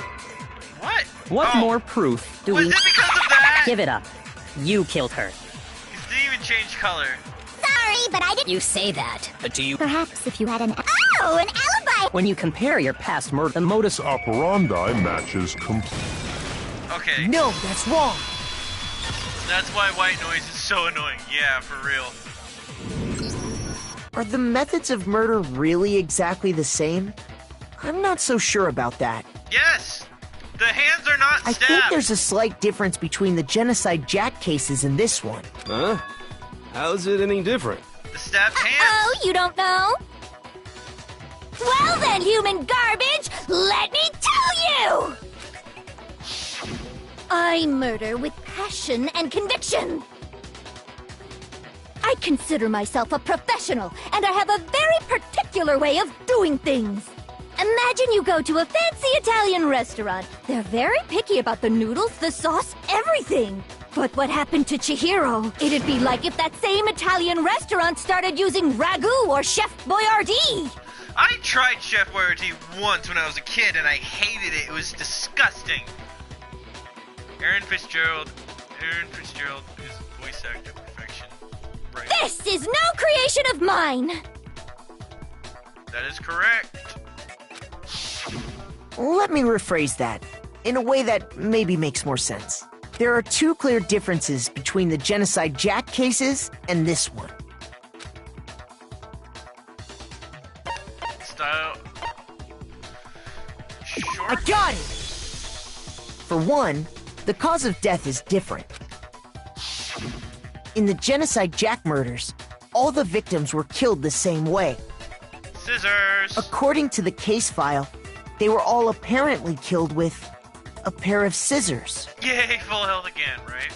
What? What more proof do Was we... it because of that? Give it up. You killed her. It didn't even change color. Sorry, but I didn't. You say that, but do you... Perhaps if you had an... Oh, an alibi. When you compare your past murder, the modus operandi matches complete. Okay. No, that's wrong. That's why white noise is so annoying. Yeah, for real. Are the methods of murder really exactly the same? I'm not so sure about that. Yes! The hands are not I stabbed! think there's a slight difference between the Genocide Jack cases and this one. Huh? How's it any different? The stabbed hands! Oh, you don't know? Well then, human garbage, let me tell you! I murder with passion and conviction. I consider myself a professional, and I have a very particular way of doing things. Imagine you go to a fancy Italian restaurant. They're very picky about the noodles, the sauce, everything. But what happened to Chihiro? It'd be like if that same Italian restaurant started using Ragu or Chef Boyardee. I tried Chef Boyardee once when I was a kid, and I hated it. It was disgusting. Aaron Fitzgerald is voice actor perfection. Right. This is no creation of mine. That is correct. Let me rephrase that, in a way that maybe makes more sense. There are two clear differences between the Genocide Jack cases and this one. Style. Short. I got it! For one, the cause of death is different. In the Genocide Jack murders, all the victims were killed the same way. Scissors! According to the case file, they were all apparently killed with a pair of scissors. Yay, full health again, right?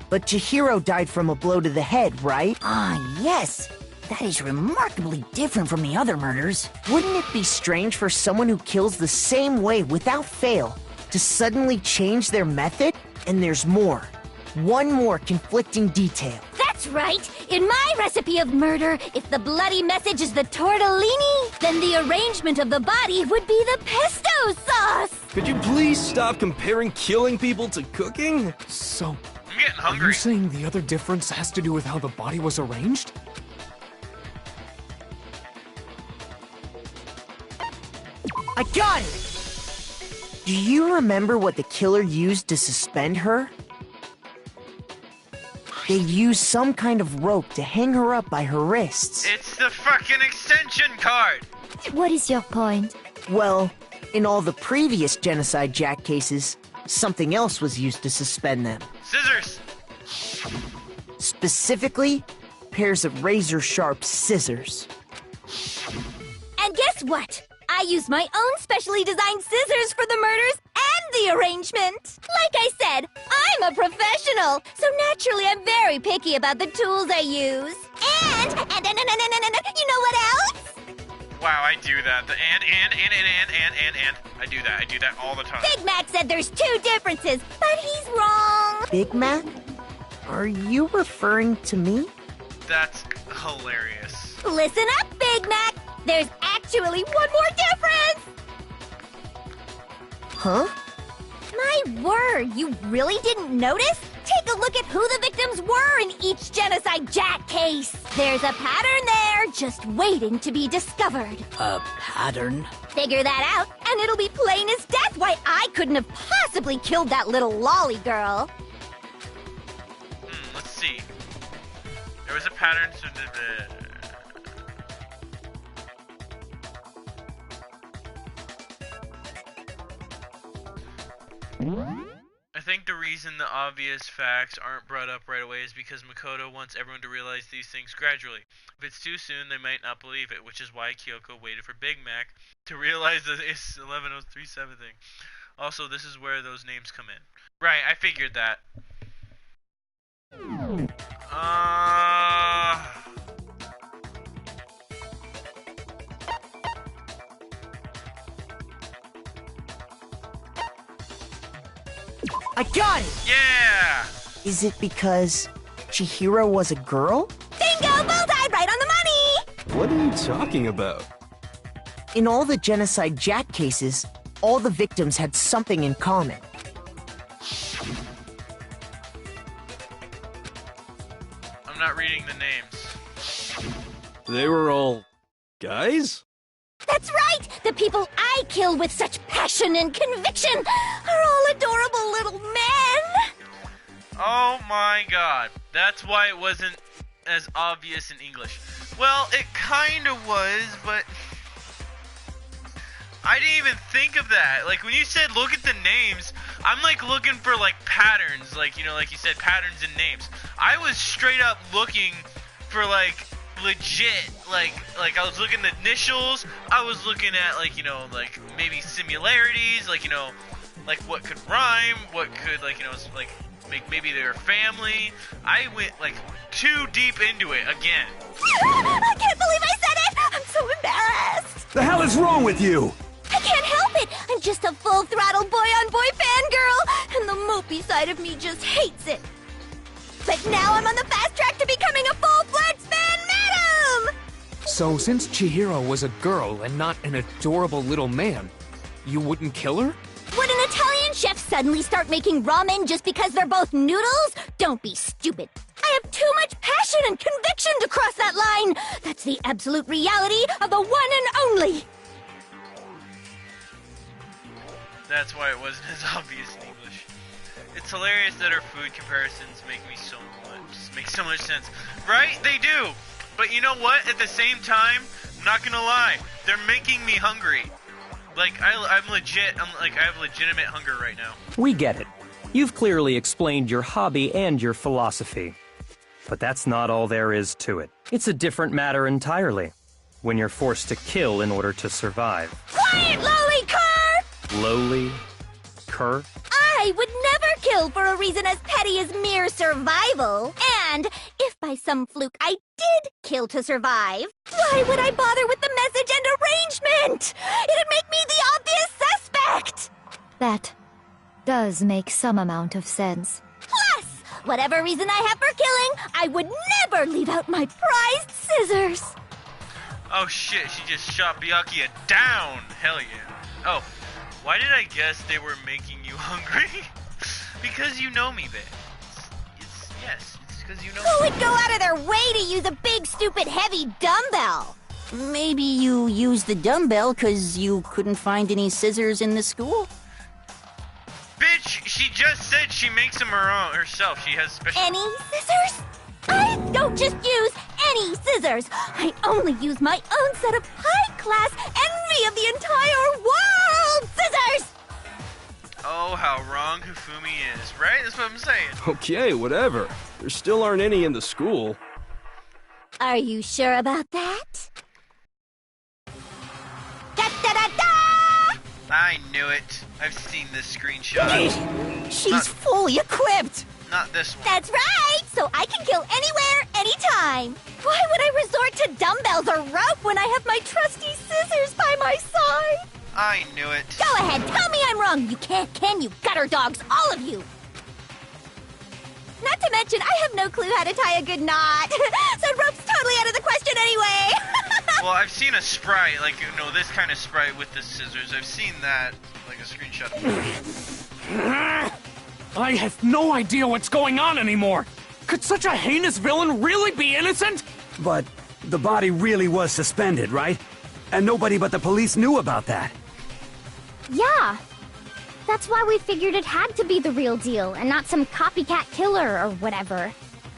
But Chihiro died from a blow to the head, right? Ah, yes. That is remarkably different from the other murders. Wouldn't it be strange for someone who kills the same way without fail to suddenly change their method? And there's more. One more conflicting detail. That's right! In my recipe of murder, if the bloody message is the tortellini, then the arrangement of the body would be the pesto sauce! Could you please stop comparing killing people to cooking? So, I'm getting hungry. are you saying the other difference has to do with how the body was arranged? I got it! Do you remember what the killer used to suspend her? They used some kind of rope to hang her up by her wrists. It's the fucking extension card! What is your point? Well, in all the previous Genocide Jack cases, something else was used to suspend them. Scissors! Specifically, pairs of razor-sharp scissors. And guess what? I used my own specially designed scissors for the murders and the arrangement. Like I said, I'm a professional, so naturally I'm very picky about the tools I use. And you know what else? Wow, I do that. The and. I do that all the time. Big Mac said there's two differences, but he's wrong. Big Mac? Are you referring to me? That's hilarious. Listen up, Big Mac. There's actually one more difference! Huh? My word, you really didn't notice? Take a look at who the victims were in each Genocide Jack case. There's a pattern there, just waiting to be discovered. A pattern? Figure that out, and it'll be plain as death why I couldn't have possibly killed that little lolly girl. Let's see. There was a pattern to the... I think the reason the obvious facts aren't brought up right away is because Makoto wants everyone to realize these things gradually. If it's too soon, they might not believe it, which is why Kyoko waited for Big Mac to realize that it's 11037 thing. Also, this is where those names come in. Right, I figured that. I got it! Yeah! Is it because Chihiro was a girl? Bingo! Bullseye! Right on the money! What are you talking about? In all the Genocide Jack cases, all the victims had something in common. I'm not reading the names. They were all guys? That's right! The people I kill with such passion and conviction are all adorable little men! Oh my god. That's why it wasn't as obvious in English. Well, it kinda was, but... I didn't even think of that. Like, when you said look at the names, I'm like looking for like patterns. Like, you know, like you said, patterns in names. I was straight up looking for like... legit, like I was looking at the initials, I was looking at like, you know, like maybe similarities, like, you know, like what could rhyme, what could, like, you know, like make maybe their family. I went like too deep into it again. I can't believe I said it! I'm so embarrassed! The hell is wrong with you? I can't help it! I'm just a full-throttle boy-on-boy fangirl, and the mopey side of me just hates it. But now I'm on the fast track to becoming a full-fledged fan madam! So, since Chihiro was a girl and not an adorable little man, you wouldn't kill her? Would an Italian chef suddenly start making ramen just because they're both noodles? Don't be stupid. I have too much passion and conviction to cross that line. That's the absolute reality of the one and only. That's why it wasn't as obvious in English. It's hilarious that our food comparisons make so much sense. Right? They do. But you know what? At the same time, I'm not gonna lie, they're making me hungry. Like, I'm legit, I have legitimate hunger right now. We get it. You've clearly explained your hobby and your philosophy. But that's not all there is to it. It's a different matter entirely. when you're forced to kill in order to survive. Quiet, lowly cur! Lowly cur? I would never kill for a reason as petty as mere survival. And if by some fluke I did kill to survive, why would I bother with the message and arrangement? It'd make me the obvious suspect! That does make some amount of sense. Plus, whatever reason I have for killing, I would never leave out my prized scissors. Oh shit, she just shot Byakuya down! Hell yeah. Oh, why did I guess they were making you hungry? Because you know me, babe. Yes, it's because you know Who me. would go out of their way to use a big, stupid, heavy dumbbell? Maybe you used the dumbbell because you couldn't find any scissors in the school? Bitch, she just said she makes them herself. She has special... Any scissors? I don't just use any scissors. I only use my own set of high-class, envy of the entire world scissors! Oh, how wrong Hifumi is, right? That's what I'm saying. Okay, whatever. There still aren't any in the school. Are you sure about that? Da-da-da-da! I knew it. I've seen this screenshot. She's fully equipped! Not this one. That's right! So I can kill anywhere, anytime! Why would I resort to dumbbells or rope when I have my trusty scissors by my side? I knew it. Go ahead, tell me I'm wrong! You can't, can you, gutter dogs, all of you! Not to mention, I have no clue how to tie a good knot. So rope's totally out of the question anyway! Well, I've seen a sprite, like, you know, this kind of sprite with the scissors. I've seen that, like a screenshot of it. I have no idea what's going on anymore! Could such a heinous villain really be innocent? But the body really was suspended, right? And nobody but the police knew about that. Yeah. That's why we figured it had to be the real deal and not some copycat killer or whatever.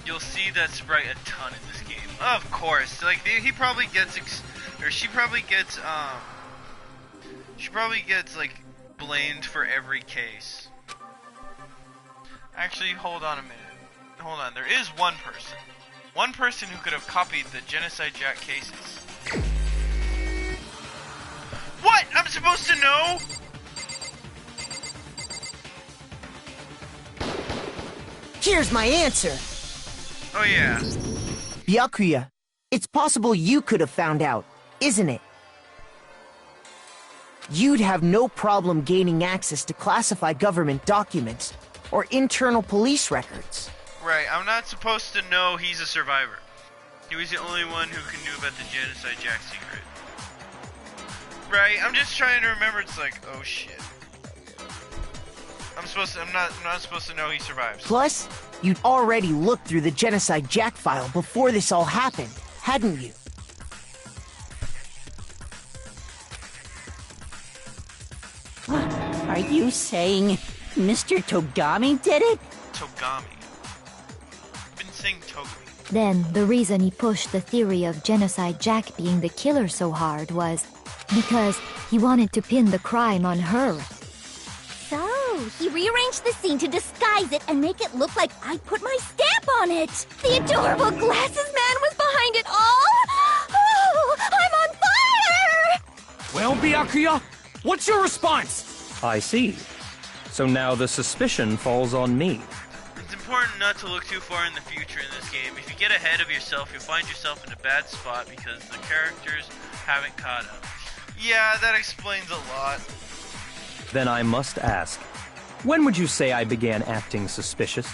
You'll see that sprite a ton in this game. Of course. Like, he probably gets, she probably gets, like, blamed for every case. Actually, hold on a minute. Hold on, there is one person. One person who could have copied the Genocide Jack cases. What? I'm supposed to know? Here's my answer. Oh yeah. Byakuya, it's possible you could have found out, isn't it? You'd have no problem gaining access to classified government documents or internal police records. Right, I'm not supposed to know he's a survivor. He was the only one who knew about the Genocide Jack secret. Right, I'm just trying to remember. It's like, oh shit. I'm not supposed to know he survives. Plus, you'd already looked through the Genocide Jack file before this all happened, hadn't you? Are you saying Mr. Togami did it? Togami. I've been saying Togami. Then, the reason he pushed the theory of Genocide Jack being the killer so hard was because he wanted to pin the crime on her. So, he rearranged the scene to disguise it and make it look like I put my stamp on it! The adorable glasses man was behind it all! Oh, I'm on fire! Well, Byakuya, what's your response? I see. So now the suspicion falls on me. It's important not to look too far in the future in this game. If you get ahead of yourself, you'll find yourself in a bad spot because the characters haven't caught up. Yeah, that explains a lot. Then I must ask, when would you say I began acting suspicious?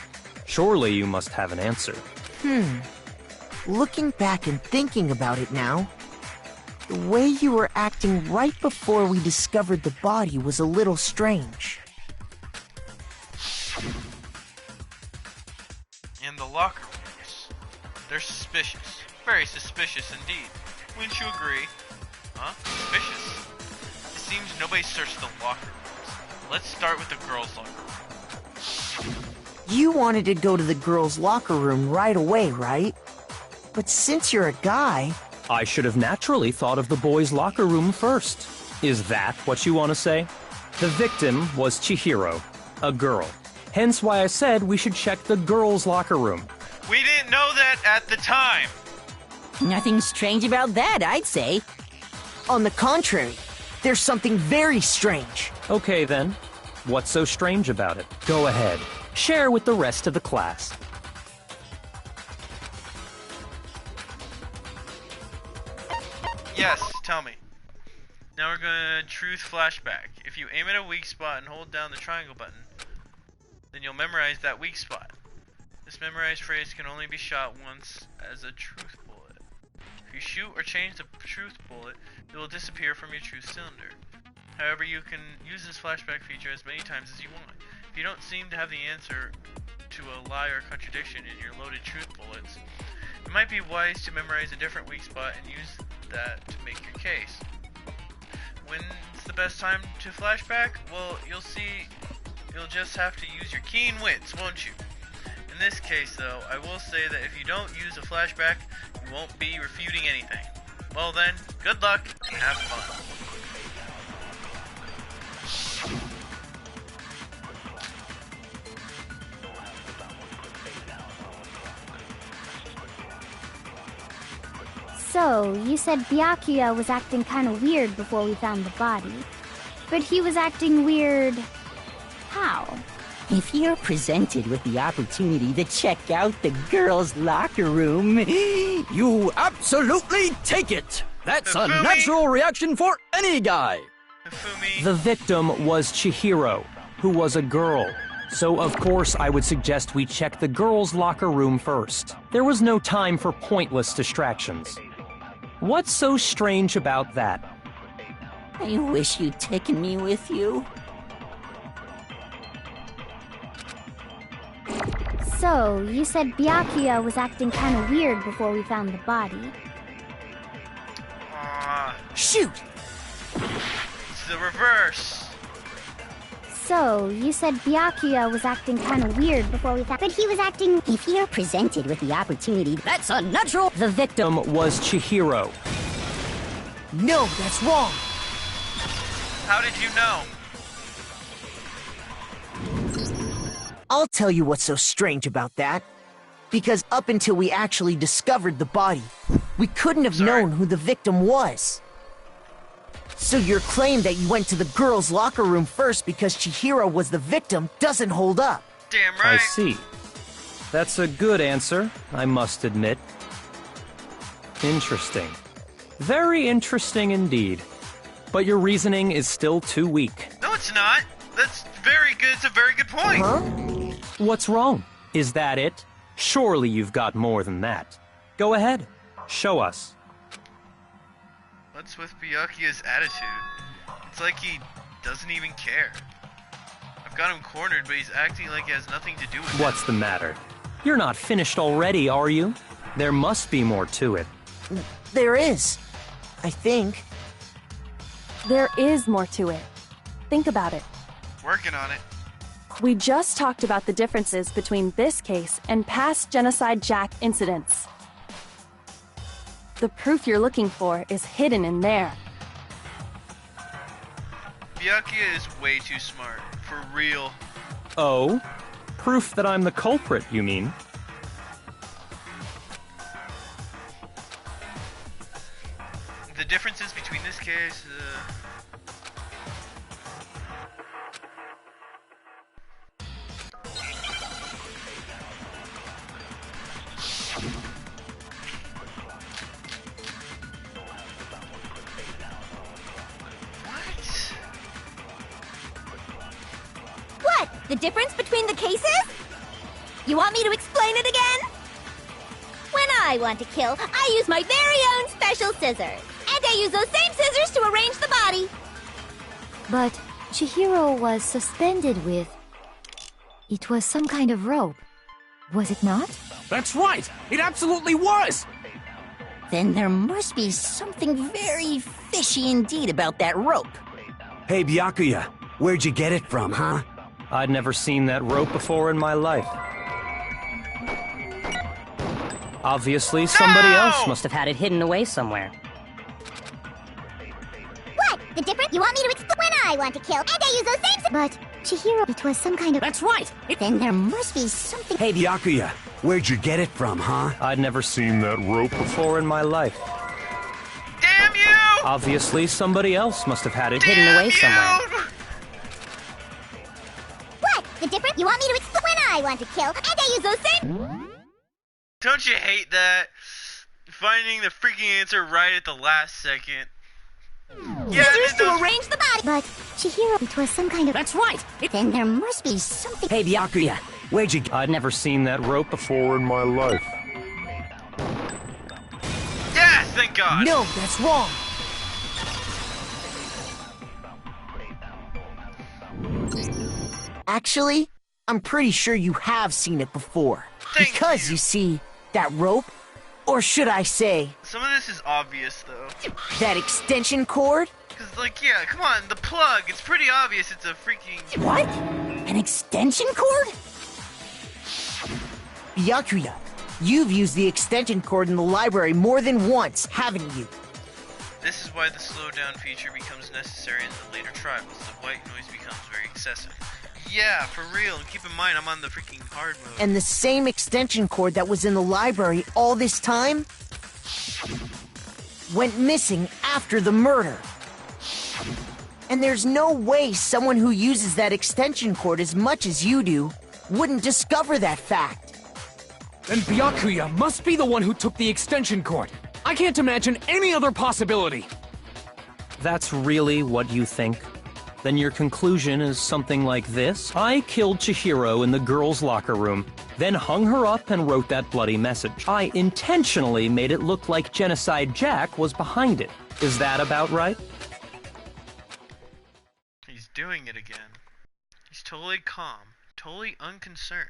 Surely you must have an answer. Looking back and thinking about it now, the way you were acting right before we discovered the body was a little strange. And the locker rooms. They're suspicious. Very suspicious indeed. Wouldn't you agree? Huh? Suspicious? It seems nobody searched the locker rooms. Let's start with the girls' locker room. You wanted to go to the girls' locker room right away, right? But since you're a guy... I should have naturally thought of the boys' locker room first. Is that what you want to say? The victim was Chihiro, a girl. Hence why I said we should check the girls' locker room. We didn't know that at the time. Nothing strange about that, I'd say. On the contrary, there's something very strange. Okay then. What's so strange about it? Go ahead. Share with the rest of the class. Yes, tell me. Now we're gonna truth flashback. If you aim at a weak spot and hold down the triangle button, then you'll memorize that weak spot. This memorized phrase can only be shot once as a truth bullet. If you shoot or change the truth bullet, it will disappear from your truth cylinder. However, you can use this flashback feature as many times as you want. If you don't seem to have the answer to a lie or contradiction in your loaded truth bullets, it might be wise to memorize a different weak spot and use that to make your case. When's the best time to flashback? Well, you'll see, you'll just have to use your keen wits, won't you? In this case, though, I will say that if you don't use a flashback, you won't be refuting anything. Well then, good luck and have fun. So, you said Byakuya was acting kind of weird before we found the body. But he was acting weird... how? If you're presented with the opportunity to check out the girls' locker room, you absolutely take it! That's a Hifumi. natural reaction for any guy! Hifumi. The victim was Chihiro, who was a girl. So of course I would suggest we check the girls' locker room first. There was no time for pointless distractions. What's so strange about that? I wish you'd taken me with you. So, you said Byakuya was acting kind of weird before we found the body. Shoot! It's the reverse. So, you said Byakuya was acting kind of weird before we found... But he was acting... If you're presented with the opportunity, That's a natural... The victim was Chihiro. No, that's wrong. How did you know? I'll tell you what's so strange about that. Because up until we actually discovered the body, we couldn't have known who the victim was. So your claim that you went to the girls' locker room first because Chihiro was the victim doesn't hold up. Damn right. I see. That's a good answer, I must admit. Interesting. Very interesting indeed. But your reasoning is still too weak. No, it's not. That's very good. It's a very good point. Huh? What's wrong? Is that it? Surely you've got more than that. Go ahead. Show us. What's with Byakuya's attitude? It's like he doesn't even care. I've got him cornered, but he's acting like it has nothing to do with it. What's the matter? You're not finished already, are you? There must be more to it. There is. I think. There is more to it. Think about it. Working on it. We just talked about the differences between this case and past Genocide Jack incidents. The proof you're looking for is hidden in there. Byakuya is way too smart. For real. Oh? Proof that I'm the culprit, you mean? The differences between this case, What? The difference between the cases? You want me to explain it again? When I want to kill, I use my very own special scissors. And I use those same scissors to arrange the body. But Chihiro was suspended with... It was some kind of rope. Was it not? That's right! It absolutely was! then there must be something very fishy indeed about that rope. Hey, Byakuya, where'd you get it from, huh? I'd never seen that rope before in my life. Obviously, somebody else must have had it hidden away somewhere. What? The difference? You want me to explain? When I want to kill, and I use those same... But Chihiro, it was some kind of... That's right! Then there must be something... Hey, Byakuya, where'd you get it from, huh? I'd never seen that rope before in my life. Damn you! Obviously, somebody else must have had it hidden away somewhere. What? The difference? You want me to explain when I want to kill, and I use those same... Don't you hate that? Finding the freaking answer right at the last second. Yeah, Scissors to arrange the body. But Chihiro, it was some kind of... That's right! Then there must be something... Hey, Byakuya, where'd you... I'd never seen that rope before in my life. Yeah, thank God! No, that's wrong! Actually, I'm pretty sure you have seen it before. Because, you see, that rope, or should I say... Some of this is obvious, though. That extension cord? Because, like, yeah, come on, the plug, it's pretty obvious it's a freaking... What? An extension cord? Byakuya, you've used the extension cord in the library more than once, haven't you? This is why the slowdown feature becomes necessary in the later trials. The white noise becomes very excessive. Yeah, for real, and keep in mind, I'm on the freaking hard mode. And the same extension cord that was in the library all this time went missing after the murder. And there's no way someone who uses that extension cord as much as you do wouldn't discover that fact. Then Byakuya must be the one who took the extension cord. I can't imagine any other possibility. That's really what you think? Then your conclusion is something like this. I killed Chihiro in the girls' locker room, then hung her up and wrote that bloody message. I intentionally made it look like Genocide Jack was behind it. Is that about right? He's doing it again. He's totally calm, totally unconcerned.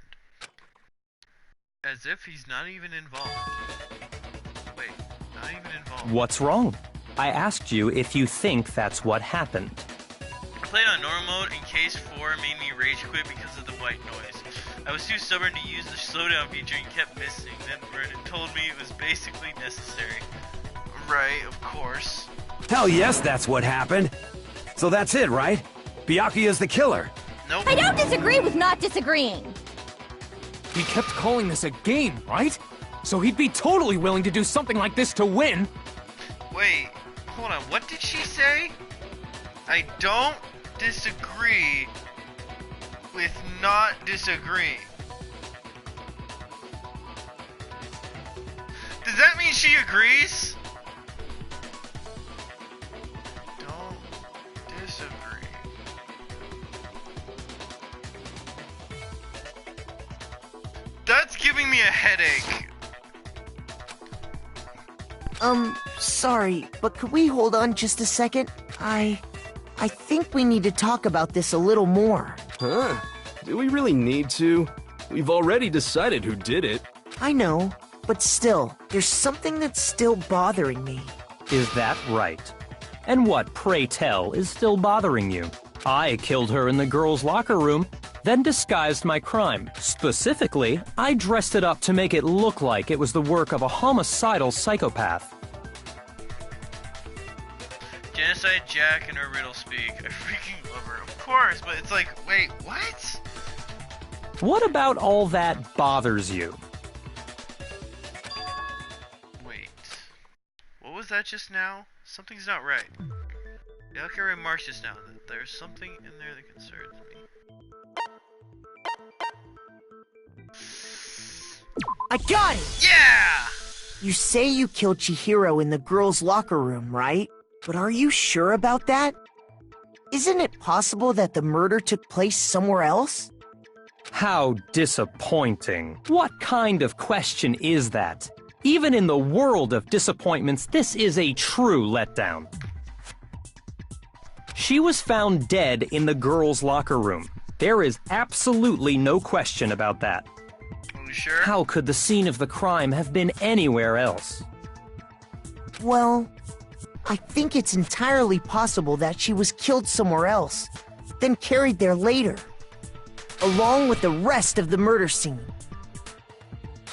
As if he's not even involved. Wait, not even involved. What's wrong? I asked you if you think that's what happened. I played on normal mode in case 4 made me rage quit because of the white noise. I was too stubborn to use the slowdown feature and kept missing. Then Vernon told me it was basically necessary. Right, of course. Hell yes, that's what happened. So that's it, right? Byakuya's the killer. Nope. I don't disagree with not disagreeing. He kept calling this a game, right? So he'd be totally willing to do something like this to win. Wait, hold on, what did she say? I don't disagree with not disagreeing. Does that mean she agrees? Don't disagree. That's giving me a headache. Sorry, but could we hold on just a second? I think we need to talk about this a little more. Huh? Do we really need to? We've already decided who did it. I know, but still, there's something that's still bothering me. Is that right? And what, pray tell, is still bothering you? I killed her in the girls' locker room, then disguised my crime. Specifically, I dressed it up to make it look like it was the work of a homicidal psychopath. Genocide Jack and her riddle speak. I freaking love her, of course, but it's like, wait, what? What about all that bothers you? Wait. What was that just now? Something's not right. Yaka remarks just now that there's something in there that concerns me. I got it! Yeah! You say you killed Chihiro in the girls' locker room, right? But are you sure about that? Isn't it possible that the murder took place somewhere else? How disappointing. What kind of question is that? Even in the world of disappointments, this is a true letdown. She was found dead in the girls' locker room. There is absolutely no question about that. Are you sure? How could the scene of the crime have been anywhere else? Well, I think it's entirely possible that she was killed somewhere else, then carried there later, along with the rest of the murder scene.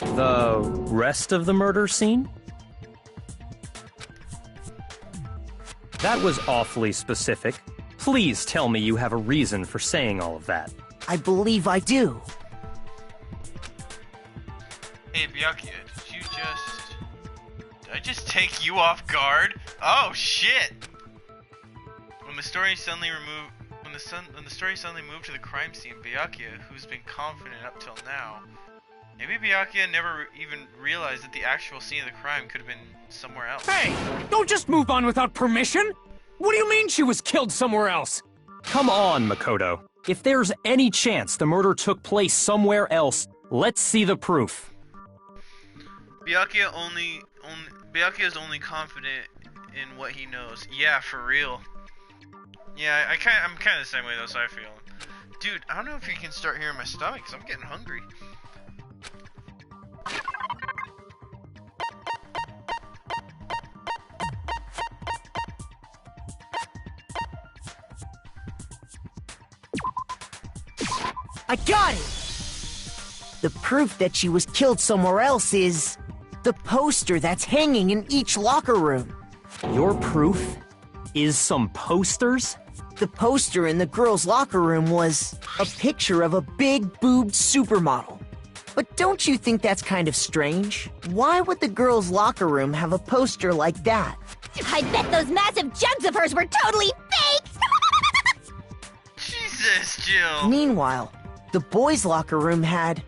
The rest of the murder scene? That was awfully specific. Please tell me you have a reason for saying all of that. I believe I do. Hey, Byakuya, did I just take you off guard? Oh shit! When the story suddenly moved to the crime scene, Byakuya, who's been confident up till now, maybe Byakuya never even realized that the actual scene of the crime could have been somewhere else. Hey! Don't just move on without permission! What do you mean she was killed somewhere else? Come on, Makoto. If there's any chance the murder took place somewhere else, let's see the proof. Byakuya's only confident in what he knows. Yeah, for real. Yeah, I'm kind of the same way though, so I feel. Dude, I don't know if you can start hearing my stomach, because I'm getting hungry. I got it! The proof that she was killed somewhere else is the poster that's hanging in each locker room. Your proof is some posters? The poster in the girls' locker room was a picture of a big-boobed supermodel. But don't you think that's kind of strange? Why would the girls' locker room have a poster like that? I bet those massive jugs of hers were totally fake! Jesus, Jill! Meanwhile, the boys' locker room had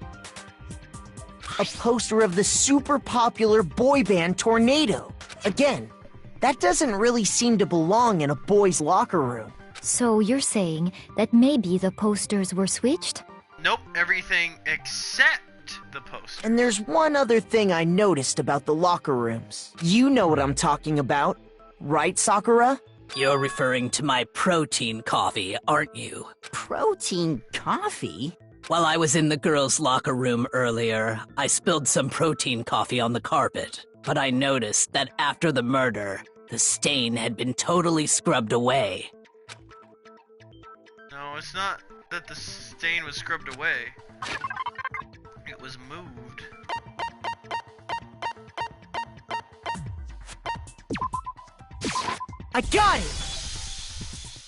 a poster of the super popular boy band Tornado. Again, that doesn't really seem to belong in a boys' locker room. So you're saying that maybe the posters were switched? Nope, everything except the poster. And there's one other thing I noticed about the locker rooms. You know what I'm talking about, right, Sakura? You're referring to my protein coffee, aren't you? Protein coffee? While I was in the girls' locker room earlier, I spilled some protein coffee on the carpet. But I noticed that after the murder, the stain had been totally scrubbed away. No, it's not that the stain was scrubbed away. It was moved. I got it!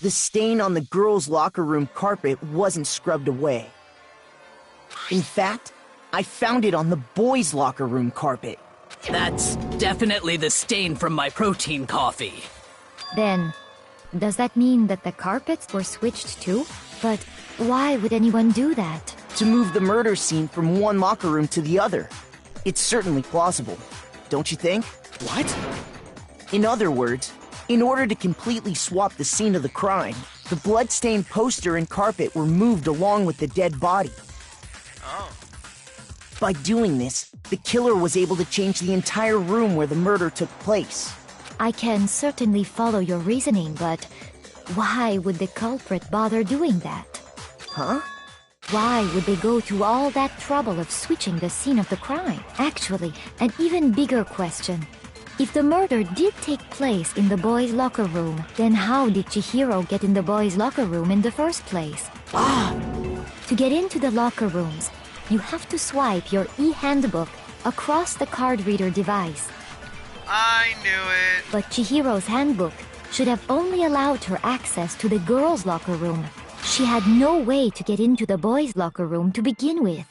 The stain on the girls' locker room carpet wasn't scrubbed away. In fact, I found it on the boys' locker room carpet. That's definitely the stain from my protein coffee. Then, does that mean that the carpets were switched too? But why would anyone do that? To move the murder scene from one locker room to the other. It's certainly plausible, don't you think? What? In other words, in order to completely swap the scene of the crime, the blood-stained poster and carpet were moved along with the dead body. Oh. By doing this, the killer was able to change the entire room where the murder took place. I can certainly follow your reasoning, but why would the culprit bother doing that? Huh? Why would they go through all that trouble of switching the scene of the crime? Actually, an even bigger question. If the murder did take place in the boys' locker room, then how did Chihiro get in the boys' locker room in the first place? To get into the locker rooms, you have to swipe your e-handbook across the card reader device. I knew it! But Chihiro's handbook should have only allowed her access to the girls' locker room. She had no way to get into the boys' locker room to begin with.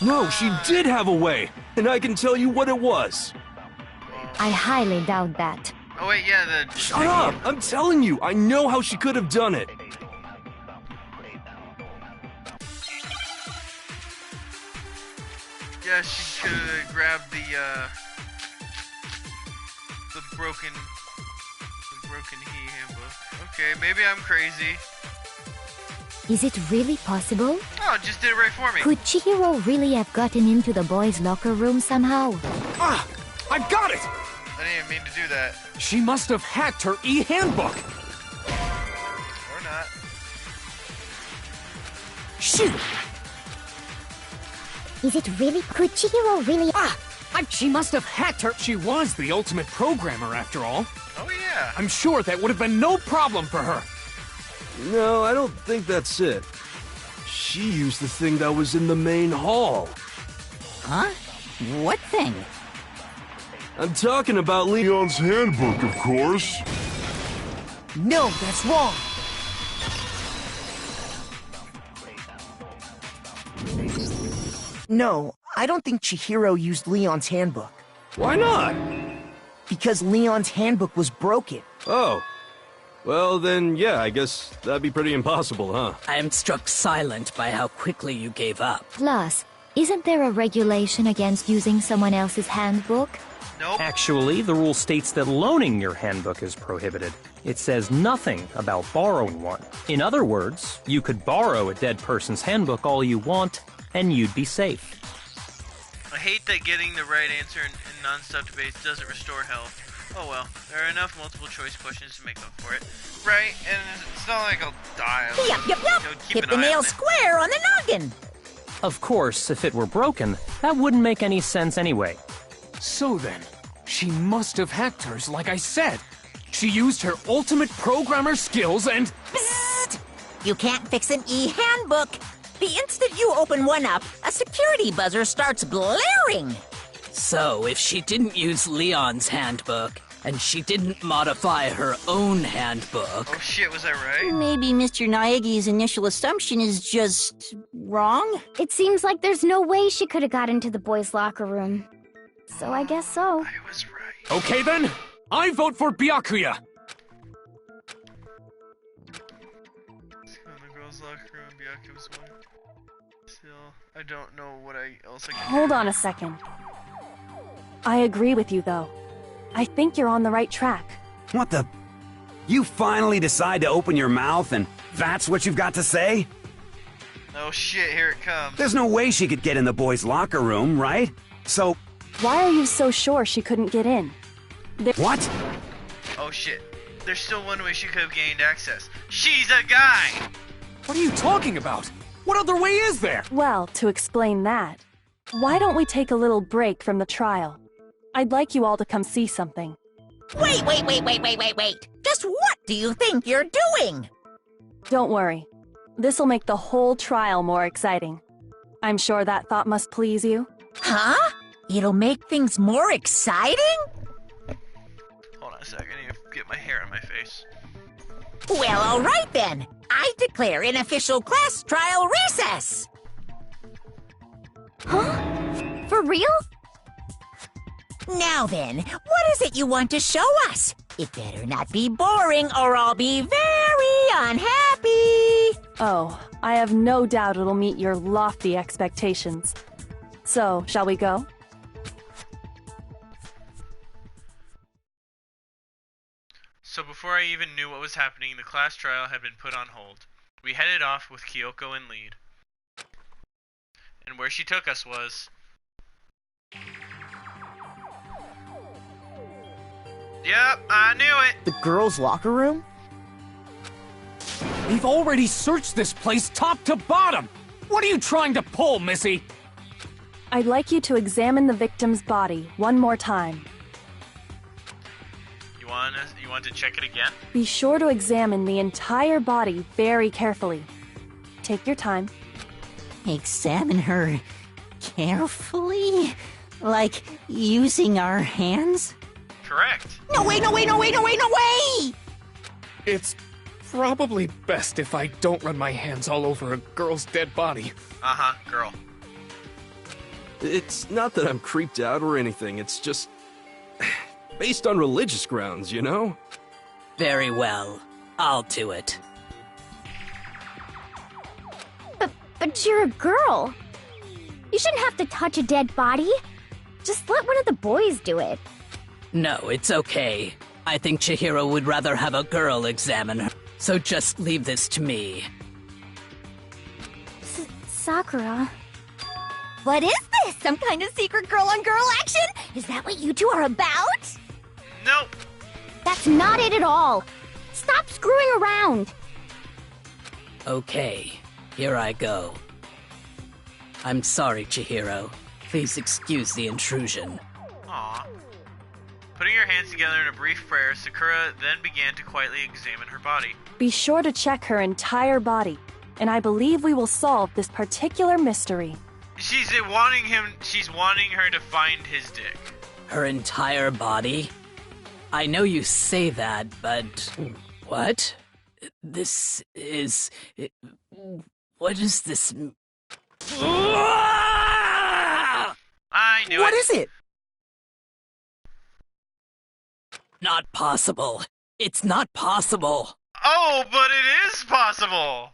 No, she did have a way, and I can tell you what it was. I highly doubt that. Oh wait, yeah, the... Shut up! I'm telling you, I know how she could have done it. Yeah, she could have grabbed the broken handbook. Okay, maybe I'm crazy. Is it really possible? Oh, it just did it right for me. Could Chihiro really have gotten into the boys' locker room somehow? Ah! I've got it! I didn't even mean to do that. She must have hacked her e-handbook. Or not. Shoot! Is it really? Could Chihiro really? She must have hacked her. She was the ultimate programmer, after all. Oh, yeah. I'm sure that would have been no problem for her. No, I don't think that's it. She used the thing that was in the main hall. Huh? What thing? I'm talking about Leon's handbook, of course. No, that's wrong. No, I don't think Chihiro used Leon's handbook. Why not? Because Leon's handbook was broken. Oh. Well, then, yeah, I guess that'd be pretty impossible, huh? I am struck silent by how quickly you gave up. Plus, isn't there a regulation against using someone else's handbook? Nope. Actually, the rule states that loaning your handbook is prohibited. It says nothing about borrowing one. In other words, you could borrow a dead person's handbook all you want, and you'd be safe. I hate that getting the right answer in non-stop debates doesn't restore health. Oh well, there are enough multiple choice questions to make up for it. Right, and it's not like I'll die. Yup. Hit the nail square on the noggin. Of course, if it were broken, that wouldn't make any sense anyway. So then, she must have hacked hers like I said. She used her ultimate programmer skills and... Psst! You can't fix an e-handbook. The instant you open one up, a security buzzer starts blaring. So, if she didn't use Leon's handbook, and she didn't modify her own handbook... Oh shit, was I right? Maybe Mr. Naegi's initial assumption is just... wrong? It seems like there's no way she could have got into the boys' locker room. So I guess so. I was right. Okay then, I vote for Byakuya. In the girls' locker room, Byakuya was one. Still, I don't know what else I can Hold on a second. I agree with you, though. I think you're on the right track. What the... You finally decide to open your mouth and that's what you've got to say? Oh shit, here it comes. There's no way she could get in the boys' locker room, right? So... Why are you so sure she couldn't get in? What? Oh shit. There's still one way she could have gained access. She's a guy! What are you talking about? What other way is there? Well, to explain that, why don't we take a little break from the trial? I'd like you all to come see something. Wait. Just what do you think you're doing? Don't worry. This'll make the whole trial more exciting. I'm sure that thought must please you. Huh? It'll make things more exciting? Hold on a second, I need to get my hair on my face. Well, all right then. I declare an official class trial recess. Huh? For real? Now then, what is it you want to show us? It better not be boring or I'll be very unhappy. Oh, I have no doubt it'll meet your lofty expectations. So, shall we go? So before I even knew what was happening, the class trial had been put on hold. We headed off with Kyoko in lead. And where she took us was... Yep, I knew it! The girls' locker room? We've already searched this place top to bottom! What are you trying to pull, Missy? I'd like you to examine the victim's body one more time. You want to check it again? Be sure to examine the entire body very carefully. Take your time. Examine her carefully? Like using our hands? Correct. No way! It's probably best if I don't run my hands all over a girl's dead body. Uh-huh, girl. It's not that I'm creeped out or anything, it's just... based on religious grounds, you know? Very well. I'll do it. But you're a girl. You shouldn't have to touch a dead body. Just let one of the boys do it. No, it's okay. I think Chihiro would rather have a girl examine her. So just leave this to me. Sakura. What is this? Some kind of secret girl-on-girl action? Is that what you two are about? Nope. That's not it at all. Stop screwing around. Okay, here I go. I'm sorry, Chihiro. Please excuse the intrusion. Aw. Putting her hands together in a brief prayer, Sakura then began to quietly examine her body. Be sure to check her entire body, and I believe we will solve this particular mystery. She's wanting her to find his dick. Her entire body? I know you say that, but What? This is... What is this? I knew What it. is it? Not possible. It's not possible. Oh, but it is possible!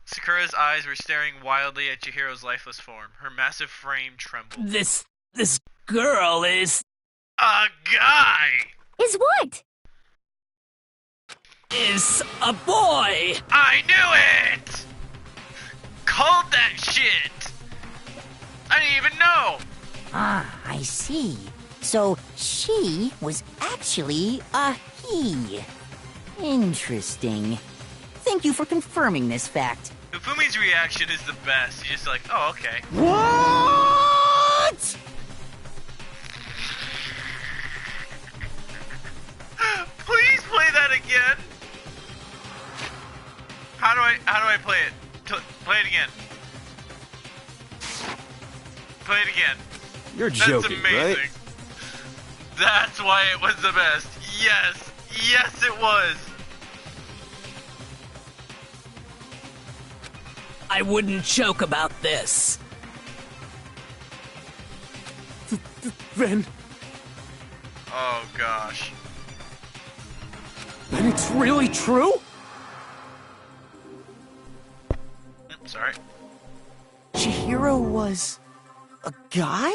Sakura's eyes were staring wildly at Chihiro's lifeless form. Her massive frame trembled. This girl is... A guy! Is what? Is a boy! I knew it! Called that shit! I didn't even know! Ah, I see. So she was actually a he. Interesting. Thank you for confirming this fact. Ufumi's reaction is the best. He's just like, oh, okay. What? Please play that again! How do I play it? Play it again. Play it again. You're That's joking, amazing. right? That's why it was the best. Yes. Yes, it was. I wouldn't joke about this. Then Oh, gosh. it's really true? Sorry. Chihiro was a guy?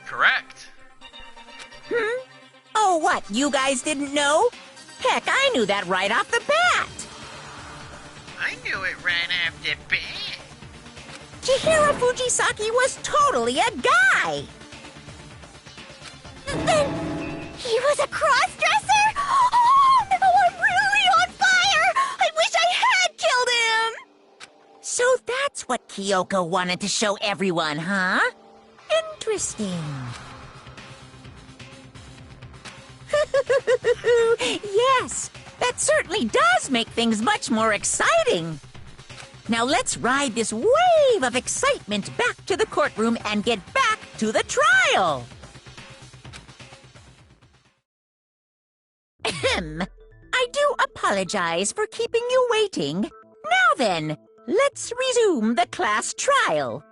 Correct. Oh, what? You guys didn't know? Heck, I knew that right off the bat. I knew it right off the bat. Chihiro Fujisaki was totally a guy. Then he was a cross-dresser? Oh, no, I'm really on fire! I wish I had killed him! So that's what Kyoko wanted to show everyone, huh? Interesting. Yes, that certainly does make things much more exciting. Now let's ride this wave of excitement back to the courtroom and get back to the trial. Ahem. I do apologize for keeping you waiting. Now then, let's resume the class trial.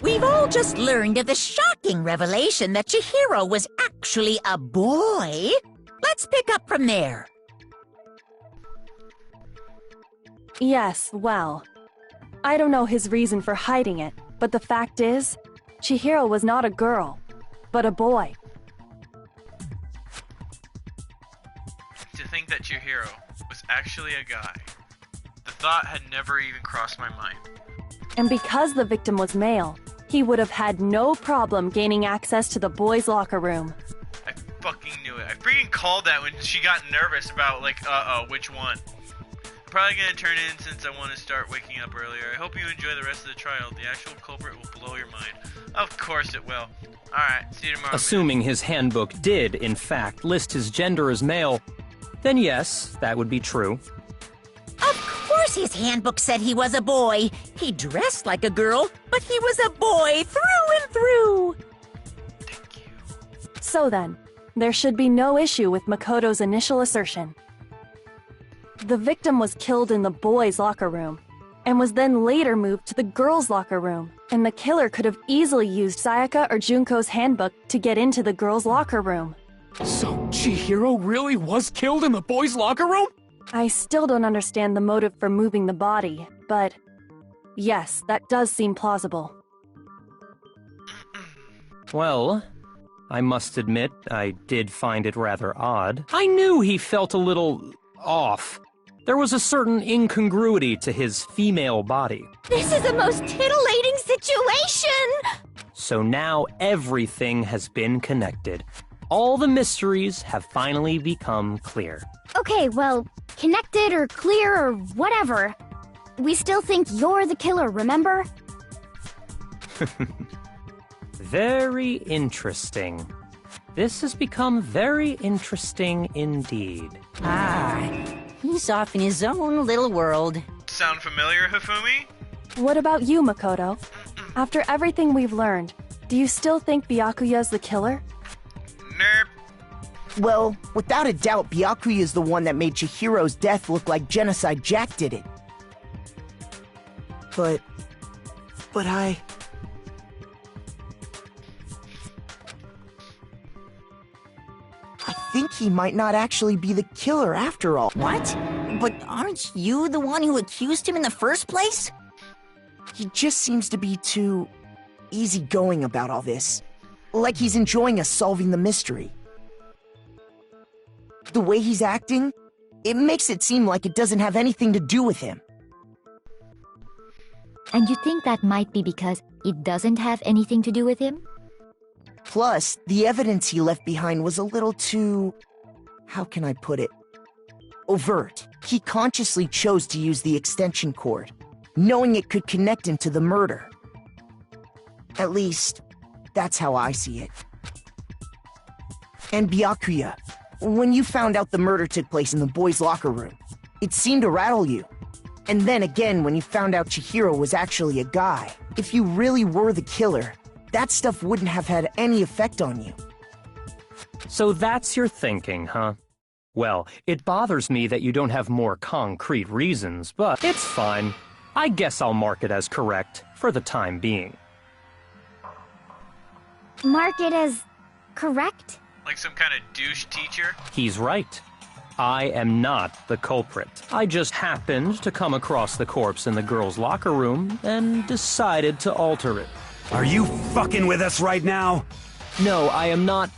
We've all just learned of the shocking revelation that Chihiro was actually a boy. Let's pick up from there. Yes, well, I don't know his reason for hiding it, but the fact is, Chihiro was not a girl, but a boy. To think that Chihiro was actually a guy. The thought had never even crossed my mind. And because the victim was male, he would have had no problem gaining access to the boys' locker room. I fucking knew it. I freaking called that when she got nervous about, like, which one. I'm probably gonna turn in since I want to start waking up earlier. I hope you enjoy the rest of the trial. The actual culprit will blow your mind. Of course it will. Alright, see you tomorrow. Assuming his handbook did, in fact, list his gender as male, then yes, that would be true. Of course his handbook said he was a boy. He dressed like a girl, but he was a boy through and through. Thank you. So then, there should be no issue with Makoto's initial assertion. The victim was killed in the boys' locker room, and was then later moved to the girls' locker room, and the killer could have easily used Sayaka or Junko's handbook to get into the girls' locker room. So Chihiro really was killed in the boys' locker room? I still don't understand the motive for moving the body, but yes, that does seem plausible. Well, I must admit, I did find it rather odd. I knew he felt a little off. There was a certain incongruity to his female body. This is the most titillating situation! So now everything has been connected. All the mysteries have finally become clear. Okay, well, connected or clear or whatever. We still think you're the killer, remember? Very interesting. This has become very interesting indeed. Ah, he's off in his own little world. Sound familiar, Hifumi? What about you, Makoto? After everything we've learned, do you still think Byakuya's the killer? Nerp. Well, without a doubt, Byakuya is the one that made Chihiro's death look like Genocide Jack did it. But I think he might not actually be the killer after all. What? But aren't you the one who accused him in the first place? He just seems to be too easygoing about all this. Like he's enjoying us solving the mystery. The way he's acting, it makes it seem like it doesn't have anything to do with him. And you think that might be because it doesn't have anything to do with him? Plus, the evidence he left behind was a little too... how can I put it? Overt. He consciously chose to use the extension cord, knowing it could connect him to the murder. At least, that's how I see it. And Byakuya, when you found out the murder took place in the boys' locker room, it seemed to rattle you. And then again when you found out Chihiro was actually a guy. If you really were the killer, that stuff wouldn't have had any effect on you. So that's your thinking, huh? Well, it bothers me that you don't have more concrete reasons, but it's fine. I guess I'll mark it as correct for the time being. Mark it as correct? Like some kind of douche teacher? He's right. I am not the culprit. I just happened to come across the corpse in the girls' locker room and decided to alter it. Are you fucking with us right now? No, I am not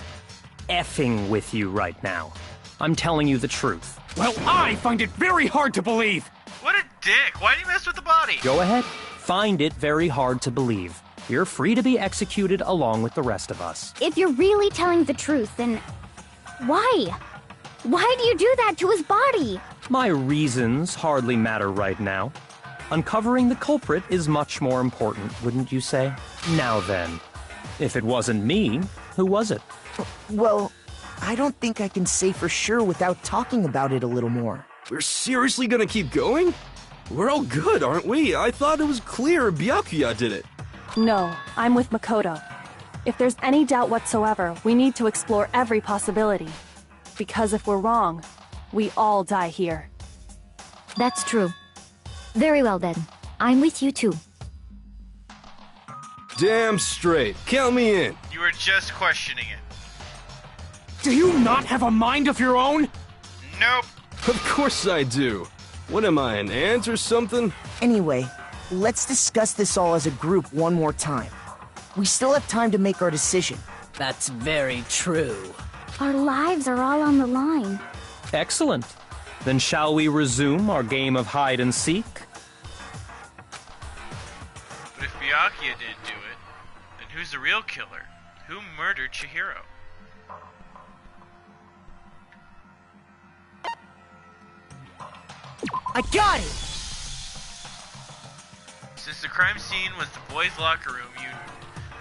effing with you right now. I'm telling you the truth. Well, I find it very hard to believe. What a dick! Why'd you mess with the body? Go ahead. Find it very hard to believe. You're free to be executed along with the rest of us. If you're really telling the truth, then why? Why do you do that to his body? My reasons hardly matter right now. Uncovering the culprit is much more important, wouldn't you say? Now then, if it wasn't me, who was it? Well, I don't think I can say for sure without talking about it a little more. We're seriously gonna keep going? We're all good, aren't we? I thought it was clear Byakuya did it. No, I'm with Makoto. If there's any doubt whatsoever, we need to explore every possibility. Because if we're wrong, we all die here. That's true. Very well then. I'm with you too. Damn straight. Count me in. You were just questioning it. Do you not have a mind of your own? Nope. Of course I do. What am I, an ant or something? Anyway, let's discuss this all as a group one more time. We still have time to make our decision. That's very true. Our lives are all on the line. Excellent. Then shall we resume our game of hide and seek? But if Byakuya didn't do it, then who's the real killer? Who murdered Chihiro? I got it! Since the crime scene was the boys' locker room,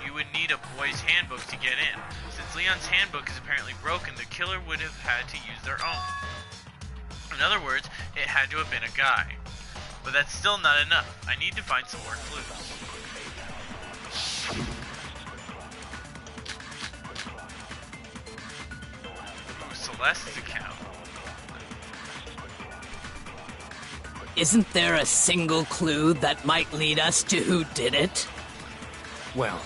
you would need a boys' handbook to get in. Since Leon's handbook is apparently broken, the killer would have had to use their own. In other words, it had to have been a guy. But that's still not enough. I need to find some more clues. Ooh, Celeste's account. Isn't there a single clue that might lead us to who did it? Well,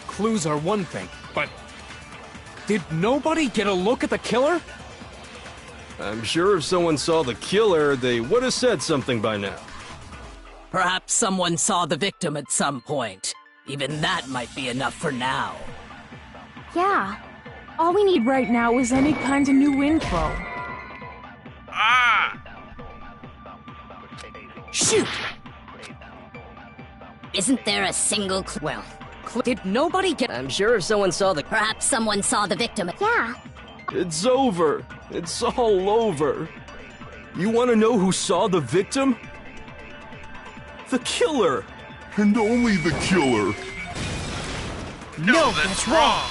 clues are one thing, but did nobody get a look at the killer? I'm sure if someone saw the killer, they would have said something by now. Perhaps someone saw the victim at some point. Even that might be enough for now. Yeah. All we need right now is any kind of new info. Ah! Shoot! Isn't there a single clue? Well, did nobody get... I'm sure if someone saw the... Perhaps someone saw the victim. Yeah. It's over. It's all over. You want to know who saw the victim? The killer. And only the killer. No, that's wrong.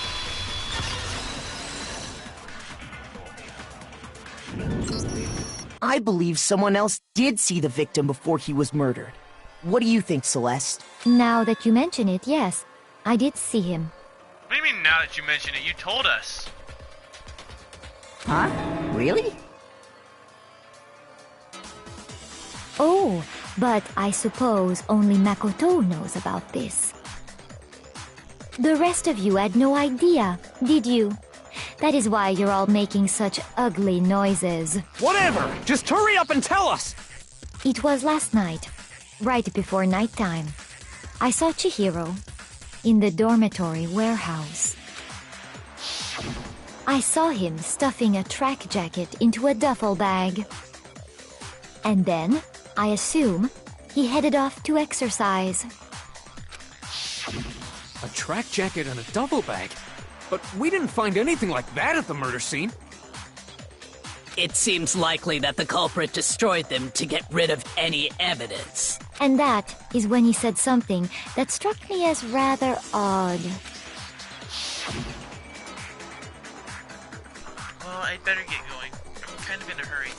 I believe someone else did see the victim before he was murdered. What do you think, Celeste? Now that you mention it, yes. I did see him. What do you mean now that you mention it? You told us. Huh? Really? Oh, but I suppose only Makoto knows about this. The rest of you had no idea, did you? That is why you're all making such ugly noises. Whatever! Just hurry up and tell us! It was last night, right before nighttime. I saw Chihiro in the dormitory warehouse. I saw him stuffing a track jacket into a duffel bag. And then, I assume, he headed off to exercise. A track jacket and a duffel bag? But we didn't find anything like that at the murder scene. It seems likely that the culprit destroyed them to get rid of any evidence. And that is when he said something that struck me as rather odd. Well, I'd better get going. I'm kind of in a hurry.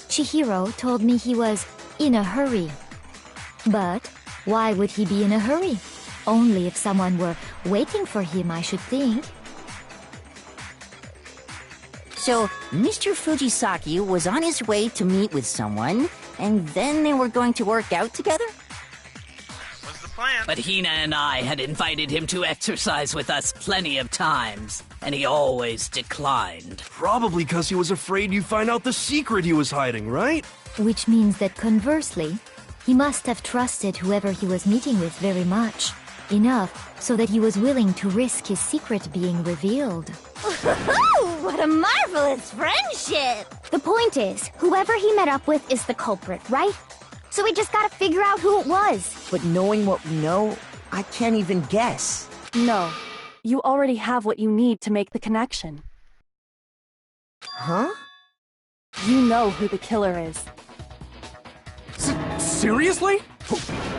Chihiro told me he was in a hurry. But why would he be in a hurry? Only if someone were waiting for him, I should think. So, Mr. Fujisaki was on his way to meet with someone, and then they were going to work out together? What's the plan? But Hina and I had invited him to exercise with us plenty of times, and he always declined. Probably because he was afraid you'd find out the secret he was hiding, right? Which means that conversely, he must have trusted whoever he was meeting with very much. Enough so that he was willing to risk his secret being revealed. What a marvelous friendship! The point is, whoever he met up with is the culprit, right? So we just gotta figure out who it was. But knowing what we know, I can't even guess. No. You already have what you need to make the connection. Huh? You know who the killer is. Seriously?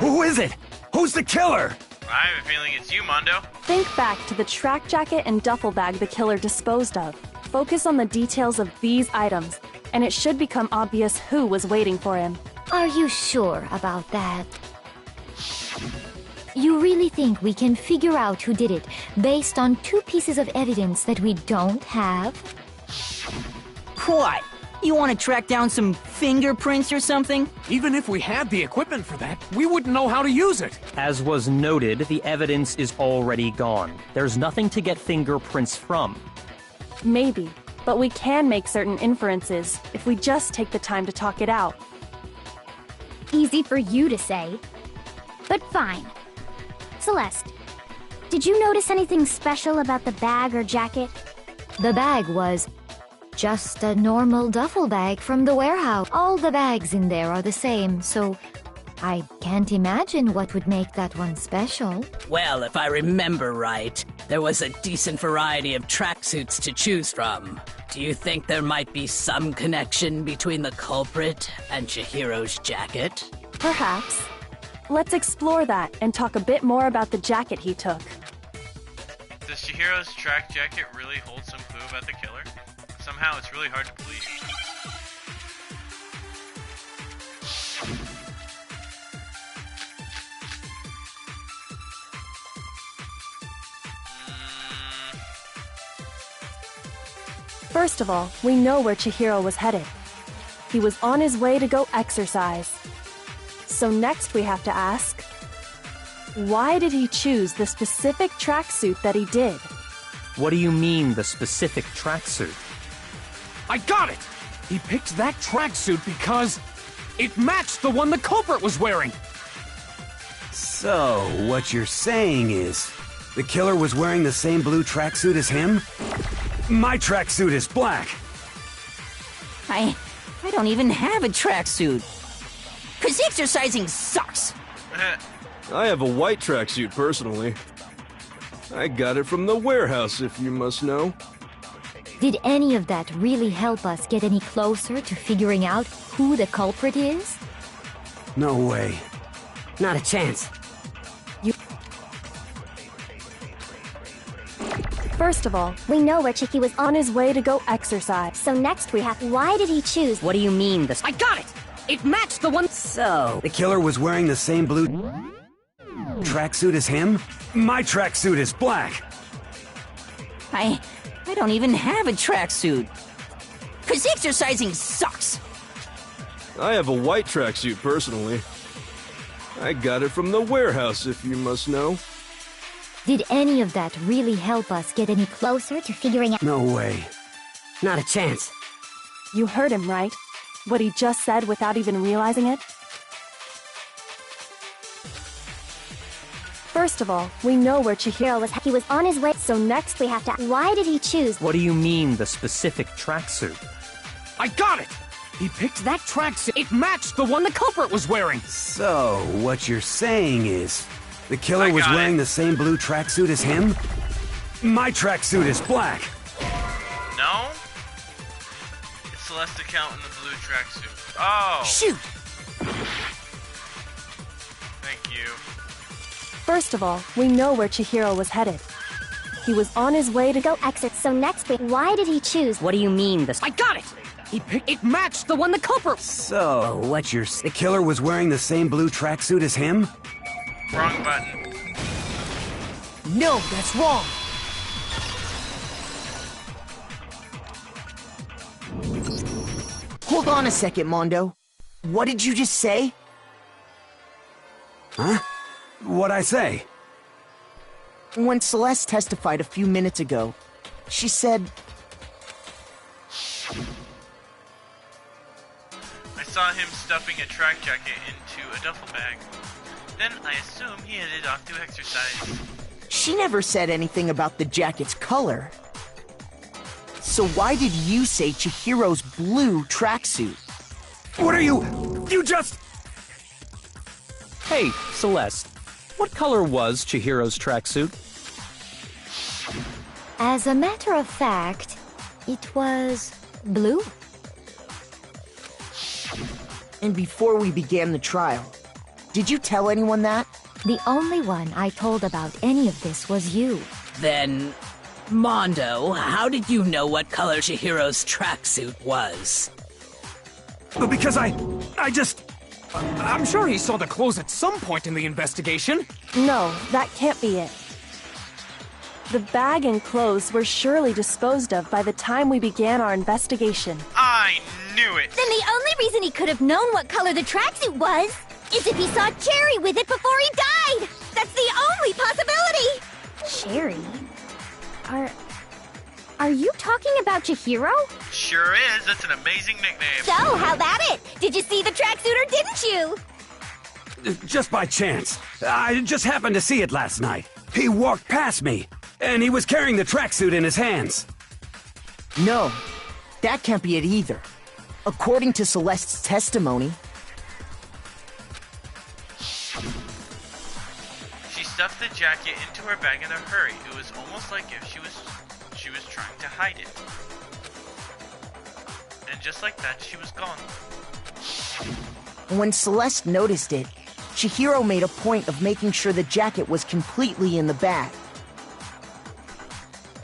Who is it? Who's the killer? I have a feeling it's you, Mondo. Think back to the track jacket and duffel bag the killer disposed of. Focus on the details of these items, and it should become obvious who was waiting for him. Are you sure about that? You really think we can figure out who did it based on 2 pieces of evidence that we don't have? What? You want to track down some fingerprints or something? Even if we had the equipment for that, we wouldn't know how to use it. As was noted, the evidence is already gone. There's nothing to get fingerprints from. Maybe, but we can make certain inferences if we just take the time to talk it out. Easy for you to say. But fine. Celeste, did you notice anything special about the bag or jacket? The bag was just a normal duffel bag from the warehouse. All the bags in there are the same, so I can't imagine what would make that one special. Well, if I remember right, there was a decent variety of tracksuits to choose from. Do you think there might be some connection between the culprit and Chihiro's jacket? Perhaps. Let's explore that and talk a bit more about the jacket he took. Does Chihiro's track jacket really hold some clue about the killer? Somehow it's really hard to believe. First of all, we know where Chihiro was headed. He was on his way to go exercise. So next we have to ask, why did he choose the specific tracksuit that he did? What do you mean, the specific tracksuit? I got it! He picked that tracksuit because it matched the one the culprit was wearing! So, what you're saying is, the killer was wearing the same blue tracksuit as him? My tracksuit is black! I don't even have a tracksuit. 'Cause exercising sucks! I have a white tracksuit, personally. I got it from the warehouse, if you must know. Did any of that really help us get any closer to figuring out who the culprit is? No way. Not a chance. First of all, We know where Chiki was on his way to go exercise. So next we have, why did he choose? What do you mean, the... I got it! It matched the one... So... The killer was wearing the same blue tracksuit as him? My tracksuit is black! I I don't even have a tracksuit. 'Cause exercising sucks. I have a white tracksuit personally. I got it from the warehouse, if you must know. Did any of that really help us get any closer to figuring out? No way. Not a chance. You heard him, right? What he just said without even realizing it? First of all, we know where Chihiro was. He was on his way, So next we have to... why did he choose? What do you mean, the specific tracksuit? I got it! He picked that tracksuit. It matched the one the culprit was wearing. So, what you're saying is, the killer was got wearing it. the same blue tracksuit as him? My tracksuit is black. No? It's Celeste account in the blue tracksuit. Oh! Shoot! Thank you. First of all, we know where Chihiro was headed. He was on his way to Go exit. So next why did he choose? What do you mean, I got it! He picked. It matched the one the culprit. So, what you're the killer was wearing the same blue tracksuit as him? Wrong button. No, that's wrong. Hold on a second, Mondo. What did you just say? Huh? What'd I say? When Celeste testified a few minutes ago, she said... I saw him stuffing a track jacket into a duffel bag. Then I assume he headed off to exercise. She never said anything about the jacket's color. So why did you say Chihiro's blue tracksuit? What are you... You just... Hey, Celeste. What color was Chihiro's tracksuit? As a matter of fact, it was blue. And before we began the trial, did you tell anyone that? The only one I told about any of this was you. Then, Mondo, how did you know what color Chihiro's tracksuit was? But because I just... I'm sure he saw the clothes at some point in the investigation. No, that can't be it. The bag and clothes were surely disposed of by the time we began our investigation. I knew it! Then the only reason he could have known what color the tracksuit was is if he saw Cherry with it before he died! That's the only possibility! Cherry? Are you talking about Chihiro? Sure is. That's an amazing nickname. So, how about it? Did you see the tracksuit or didn't you? Just by chance. I just happened to see it last night. He walked past me, and he was carrying the tracksuit in his hands. No, that can't be it either. According to Celeste's testimony, She stuffed the jacket into her bag in a hurry. It was almost like if she was trying to hide it. And just like that, she was gone. when Celeste noticed it, Chihiro made a point of making sure the jacket was completely in the bag.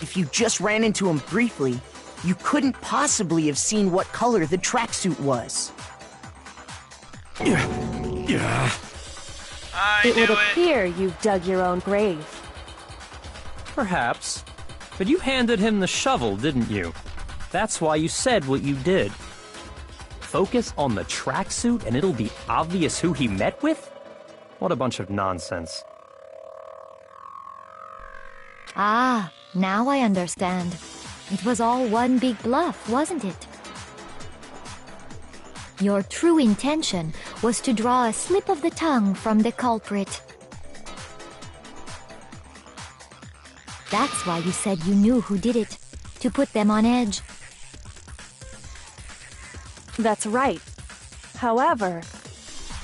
If you just ran into him briefly, you couldn't possibly have seen what color the tracksuit was. Yeah. It would appear you've dug your own grave. Perhaps. But you handed him the shovel, didn't you? That's why you said what you did. Focus on the tracksuit and it'll be obvious who he met with? What a bunch of nonsense. Ah, now I understand. It was all one big bluff, wasn't it? Your true intention was to draw a slip of the tongue from the culprit. That's why you said you knew who did it, to put them on edge. That's right. However,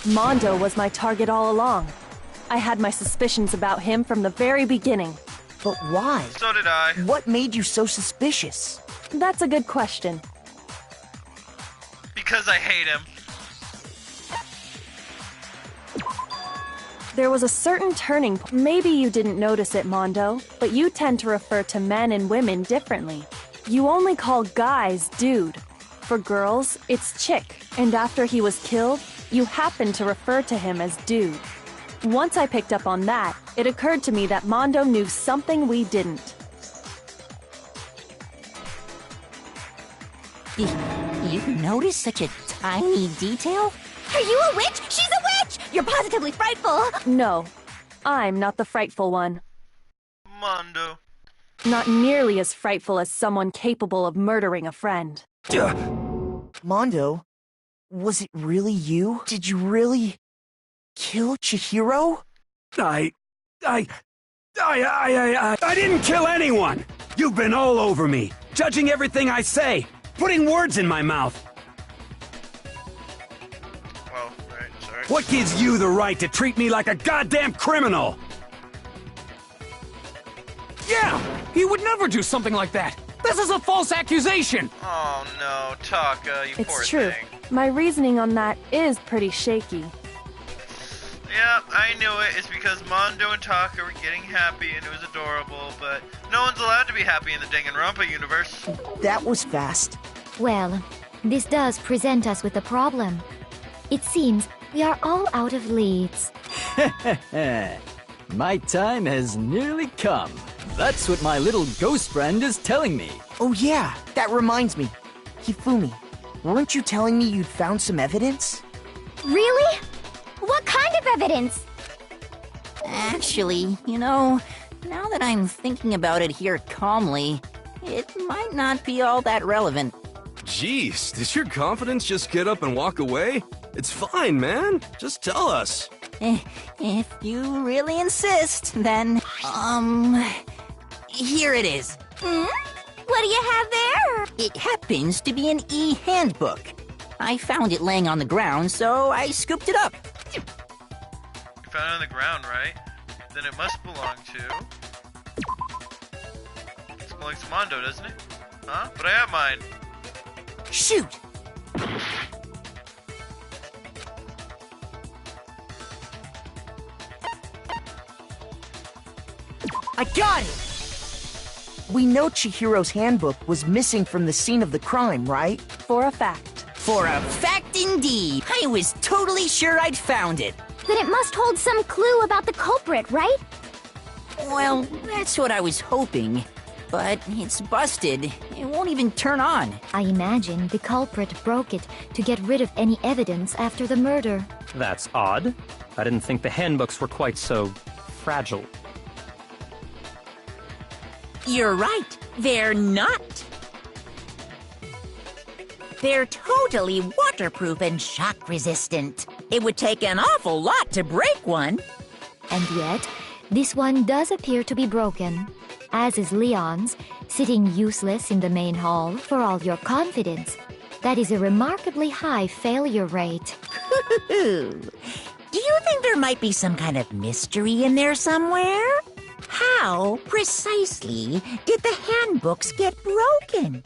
Mondo was my target all along. I had my suspicions about him from the very beginning. But why? So did I. What made you so suspicious? That's a good question. Because I hate him. There was a certain turning point. Maybe you didn't notice it, Mondo, but you tend to refer to men and women differently. You only call guys dude. For girls, it's chick. And after he was killed, you happened to refer to him as dude. Once I picked up on that, it occurred to me that Mondo knew something we didn't. You noticed such a tiny detail? Are you a witch? She's a witch! You're positively frightful! No, I'm not the frightful one. Mondo. Not nearly as frightful as someone capable of murdering a friend. Mondo, was it really you? Did you really kill Chihiro? I didn't kill anyone! You've been all over me, judging everything I say, putting words in my mouth. Well, right, sorry. What gives you the right to treat me like a goddamn criminal? Yeah! He would never do something like that! This is a false accusation! Oh no, Taka, you poor It's true. thing. My reasoning on that is pretty shaky. Yeah, I knew it. It's because Mondo and Taka were getting happy and it was adorable, but no one's allowed to be happy in the Danganronpa universe. That was fast. Well, this does present us with a problem. It seems we are all out of leads. My time has nearly come. That's what my little ghost friend is telling me. Oh yeah, that reminds me. Hifumi, weren't you telling me you'd found some evidence? Really? What kind of evidence? Actually, now that I'm thinking about it here calmly, it might not be all that relevant. Jeez, does your confidence just get up and walk away? It's fine, man. Just tell us. If you really insist, then, here it is. What do you have there? It happens to be an e-handbook. I found it laying on the ground, so I scooped it up. You found it on the ground, right? Then it must belong to... It belongs to Mondo, doesn't it? Huh? But I have mine. Shoot! I got it! We know Chihiro's handbook was missing from the scene of the crime, right? For a fact. For a fact indeed. I was totally sure I'd found it. Then it must hold some clue about the culprit, right? Well, that's what I was hoping. But it's busted. It won't even turn on. I imagine the culprit broke it to get rid of any evidence after the murder. That's odd. I didn't think the handbooks were quite so fragile. You're right. They're not. They're totally waterproof and shock resistant. It would take an awful lot to break one. And yet, this one does appear to be broken, as is Leon's, sitting useless in the main hall for all your confidence. That is a remarkably high failure rate. Do you think there might be some kind of mystery in there somewhere? How, precisely, did the handbooks get broken?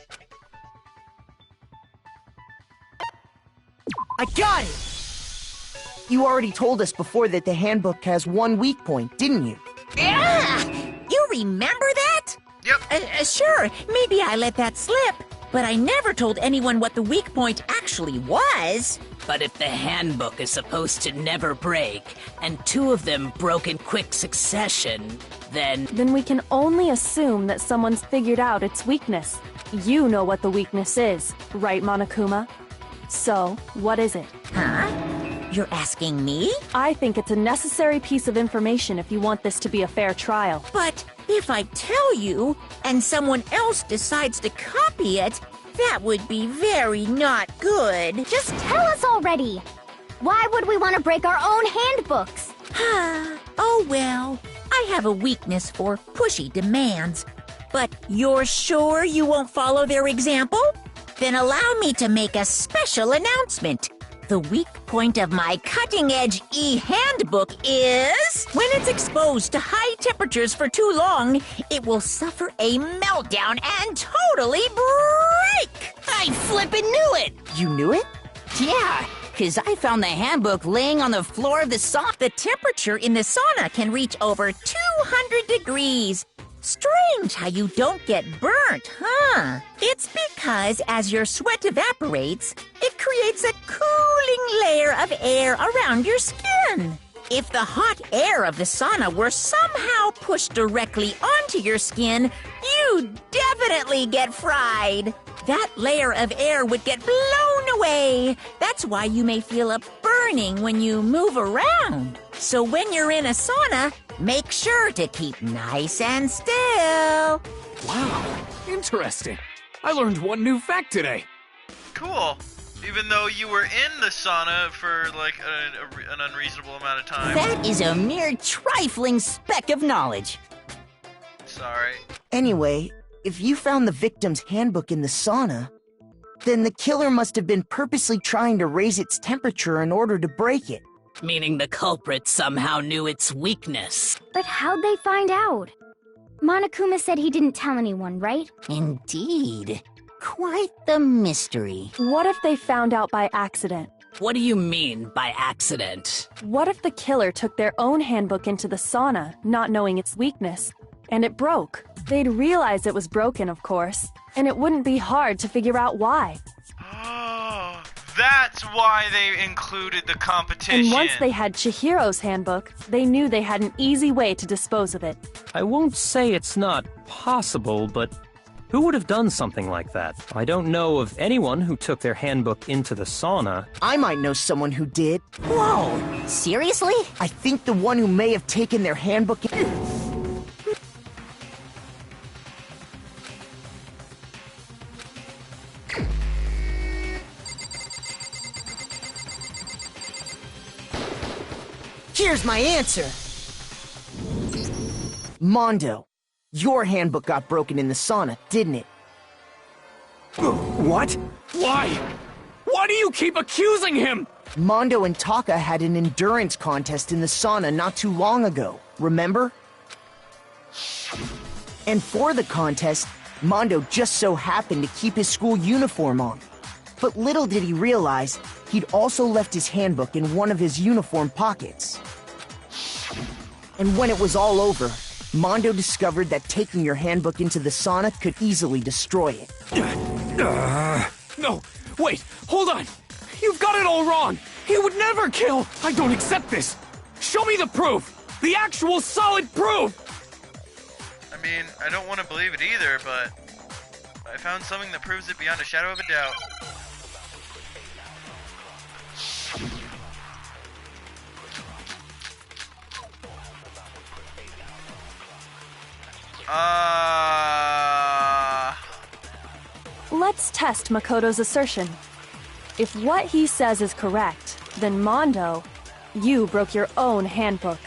I got it! You already told us before that the handbook has one weak point, didn't you? Yeah! You remember that? Yep. Sure, maybe I let that slip, but I never told anyone what the weak point actually was. But if the handbook is supposed to never break, and two of them broke in quick succession, then... Then we can only assume that someone's figured out its weakness. You know what the weakness is, right, Monokuma? So, what is it? Huh? You're asking me? I think it's a necessary piece of information if you want this to be a fair trial. But if I tell you, and someone else decides to copy it, that would be very not good. Just tell us already! Why would we want to break our own handbooks? Oh well, I have a weakness for pushy demands. But you're sure you won't follow their example? Then allow me to make a special announcement. The weak point of my cutting-edge e-handbook is... when it's exposed to high temperatures for too long, it will suffer a meltdown and totally break! I flippin' knew it! You knew it? Yeah, 'cause I found the handbook laying on the floor of the sauna. The temperature in the sauna can reach over 200 degrees. Strange how you don't get burnt, huh? It's because as your sweat evaporates, it creates a cooling layer of air around your skin. If the hot air of the sauna were somehow pushed directly onto your skin, you'd definitely get fried. that layer of air would get blown away. That's why you may feel a burning when you move around. So when you're in a sauna, make sure to keep nice and still. Wow, interesting. I learned one new fact today. Cool. Even though you were in the sauna for like an unreasonable amount of time. That is a mere trifling speck of knowledge. Sorry. Anyway, if you found the victim's handbook in the sauna, then the killer must have been purposely trying to raise its temperature in order to break it. Meaning the culprit somehow knew its weakness. But how'd they find out? Monokuma said he didn't tell anyone, right? Indeed. Quite the mystery. What if they found out by accident? What do you mean by accident? What if the killer took their own handbook into the sauna, not knowing its weakness, and it broke? They'd realize it was broken, of course, and it wouldn't be hard to figure out why. Oh, that's why they included the competition. And once they had Chihiro's handbook, they knew they had an easy way to dispose of it. I won't say it's not possible, but who would have done something like that? I don't know of anyone who took their handbook into the sauna. I might know someone who did. Whoa, seriously? I think the one who may have taken their handbook Here's my answer. Mondo, your handbook got broken in the sauna, didn't it? What? Why? Why do you keep accusing him? Mondo and Taka had an endurance contest in the sauna not too long ago, remember? And for the contest, Mondo just so happened to keep his school uniform on. But little did he realize, he'd also left his handbook in one of his uniform pockets. And when it was all over, Mondo discovered that taking your handbook into the sauna could easily destroy it. No, wait, hold on. You've got it all wrong. He would never kill. I don't accept this. Show me the proof. The actual solid proof. I mean, I don't want to believe it either, but I found something that proves it beyond a shadow of a doubt. Let's test Makoto's assertion. If what he says is correct, then Mondo, you broke your own handbook.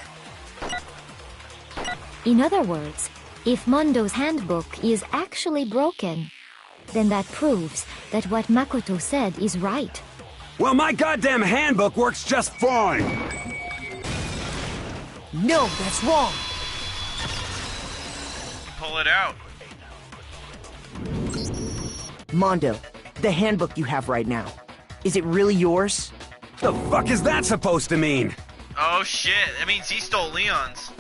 In other words, if Mondo's handbook is actually broken, then that proves that what Makoto said is right. Well, my goddamn handbook works just fine! No, that's wrong! Pull it out. Mondo, the handbook you have right now, is it really yours? The fuck is that supposed to mean? Oh shit, that means he stole Leon's.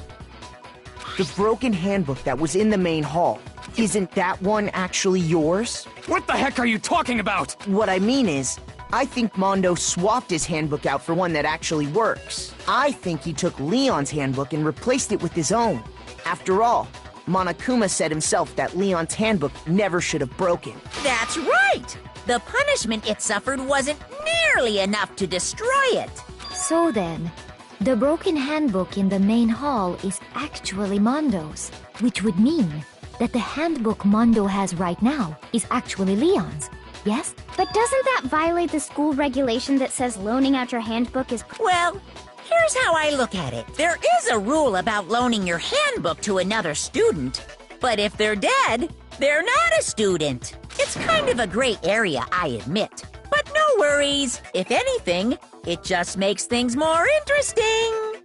The broken handbook that was in the main hall, isn't that one actually yours? What the heck are you talking about? What I mean is, I think Mondo swapped his handbook out for one that actually works. I think he took Leon's handbook and replaced it with his own. After all, Monokuma said himself that Leon's handbook never should have broken. That's right! The punishment it suffered wasn't nearly enough to destroy it. So then, the broken handbook in the main hall is actually Mondo's, which would mean that the handbook Mondo has right now is actually Leon's, yes? But doesn't that violate the school regulation that says loaning out your handbook is... Well, here's how I look at it. There is a rule about loaning your handbook to another student, but if they're dead, they're not a student. It's kind of a gray area, I admit. But no worries. If anything, it just makes things more interesting.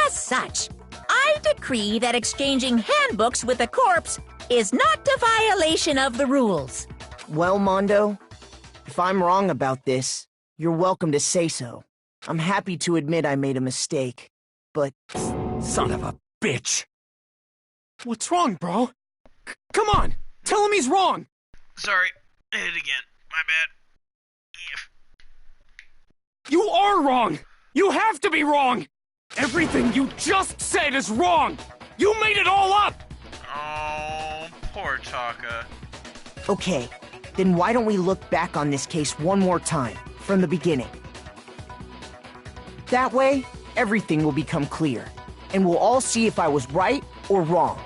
As such, I decree that exchanging handbooks with a corpse is not a violation of the rules. Well, Mondo, if I'm wrong about this, you're welcome to say so. I'm happy to admit I made a mistake, but... Son of a bitch! What's wrong, bro? Come on! Tell him he's wrong! Sorry, I hit it again. My bad. You are wrong! You have to be wrong! Everything you just said is wrong! You made it all up! Oh, poor Taka. Okay, Then why don't we look back on this case one more time, from the beginning? That way, everything will become clear, and we'll all see if I was right or wrong.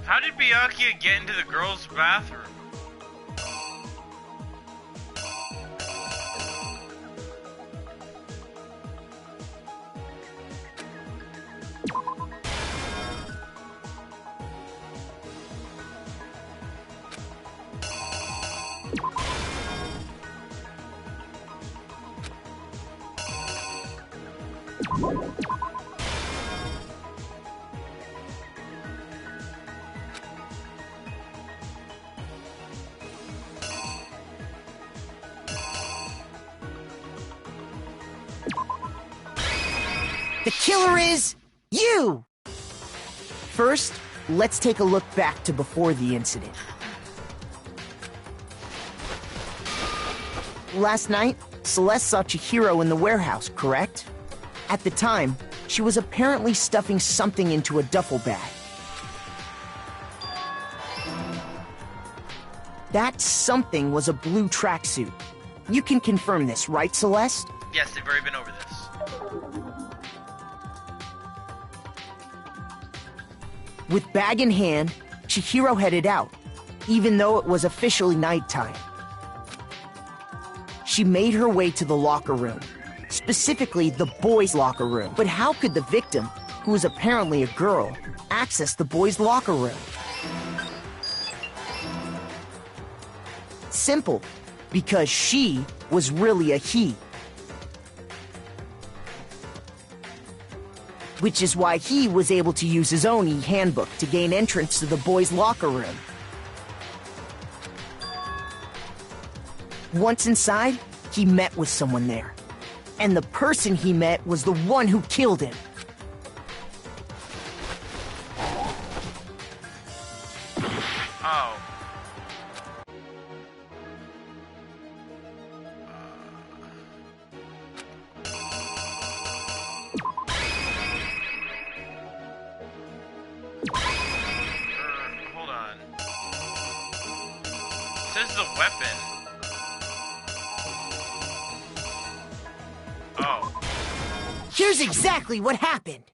How did Byakuya get into the girls' bathroom? The killer is you! First, let's take a look back to before the incident. Last night, Celeste saw Chihiro in the warehouse, correct? At the time, she was apparently stuffing something into a duffel bag. That something was a blue tracksuit. You can confirm this, right, Celeste? Yes, they've already been over this. With bag in hand, Chihiro headed out, even though it was officially nighttime. She made her way to the locker room, specifically the boys' locker room. But how could the victim, who was apparently a girl, access the boys' locker room? Simple, because she was really a he. Which is why he was able to use his own e-handbook to gain entrance to the boys' locker room. Once inside, he met with someone there. And the person he met was the one who killed him. Oh. This is a weapon. Oh. Here's exactly what happened.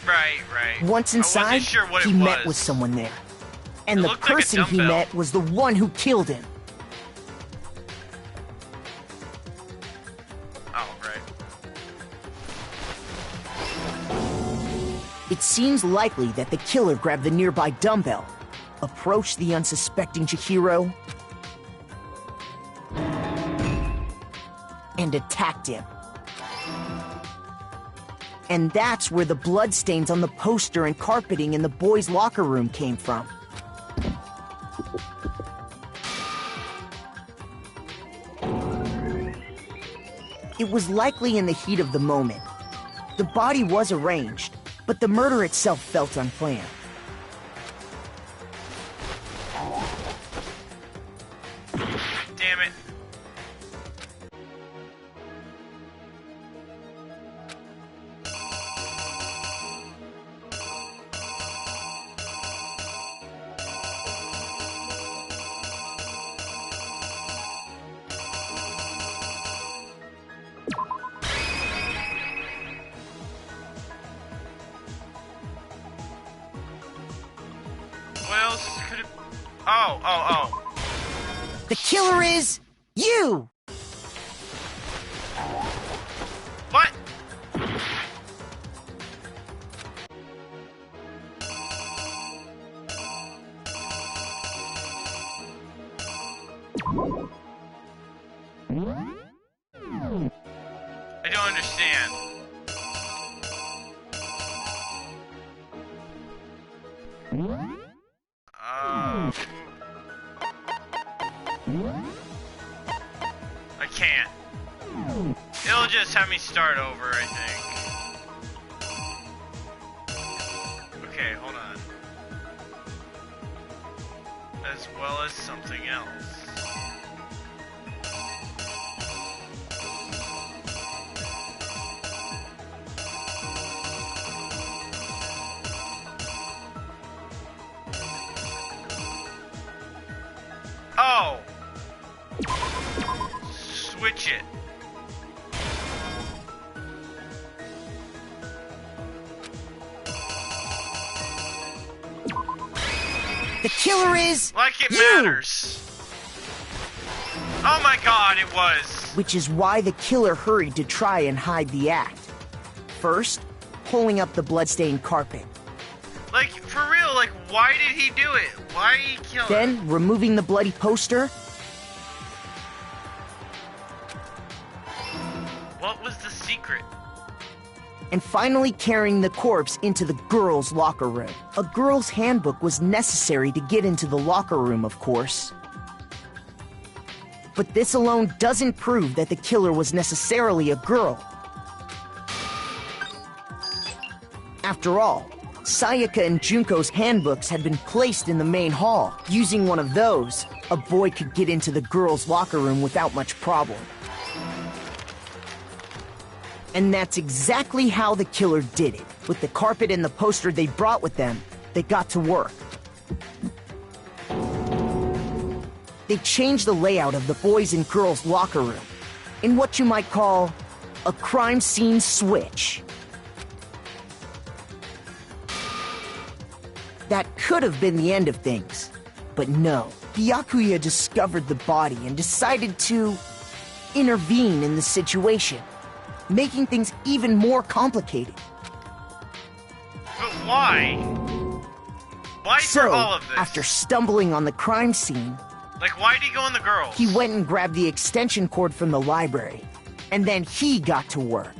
Right, right. Once inside, I wasn't sure what he it met was. with someone there. And It the looked like a person he dumbbell. met was the one who killed him. Oh, right. It seems likely that the killer grabbed the nearby dumbbell, approached the unsuspecting Chihiro, and attacked him. And that's where the bloodstains on the poster and carpeting in the boys' locker room came from. It was likely in the heat of the moment. The body was arranged, but the murder itself felt unplanned. Damn it. What else could it... Oh. The killer is you! What? I don't understand. I can't. It'll just have me start over, I think. Okay, hold on. As well as something else. Oh! Switch it. The killer is like it you! matters. Oh my god, it was. Which is why the killer hurried to try and hide the act. First, pulling up the bloodstained carpet. Like, for real, like, why did he do it? Why did he kill her? Then, removing the bloody poster. What was the secret? And finally carrying the corpse into the girls' locker room. A girl's handbook was necessary to get into the locker room, of course. But this alone doesn't prove that the killer was necessarily a girl. After all, Sayaka and Junko's handbooks had been placed in the main hall. Using one of those, a boy could get into the girls' locker room without much problem. And that's exactly how the killer did it. With the carpet and the poster they brought with them, they got to work. They changed the layout of the boys' and girls' locker room in what you might call a crime scene switch. That could have been the end of things, but no. Byakuya discovered the body and decided to intervene in the situation, making things even more complicated. But why? Why So, for all of this? after stumbling on the crime scene, Like, why did he go in the girls? he went and grabbed the extension cord from the library, and then he got to work.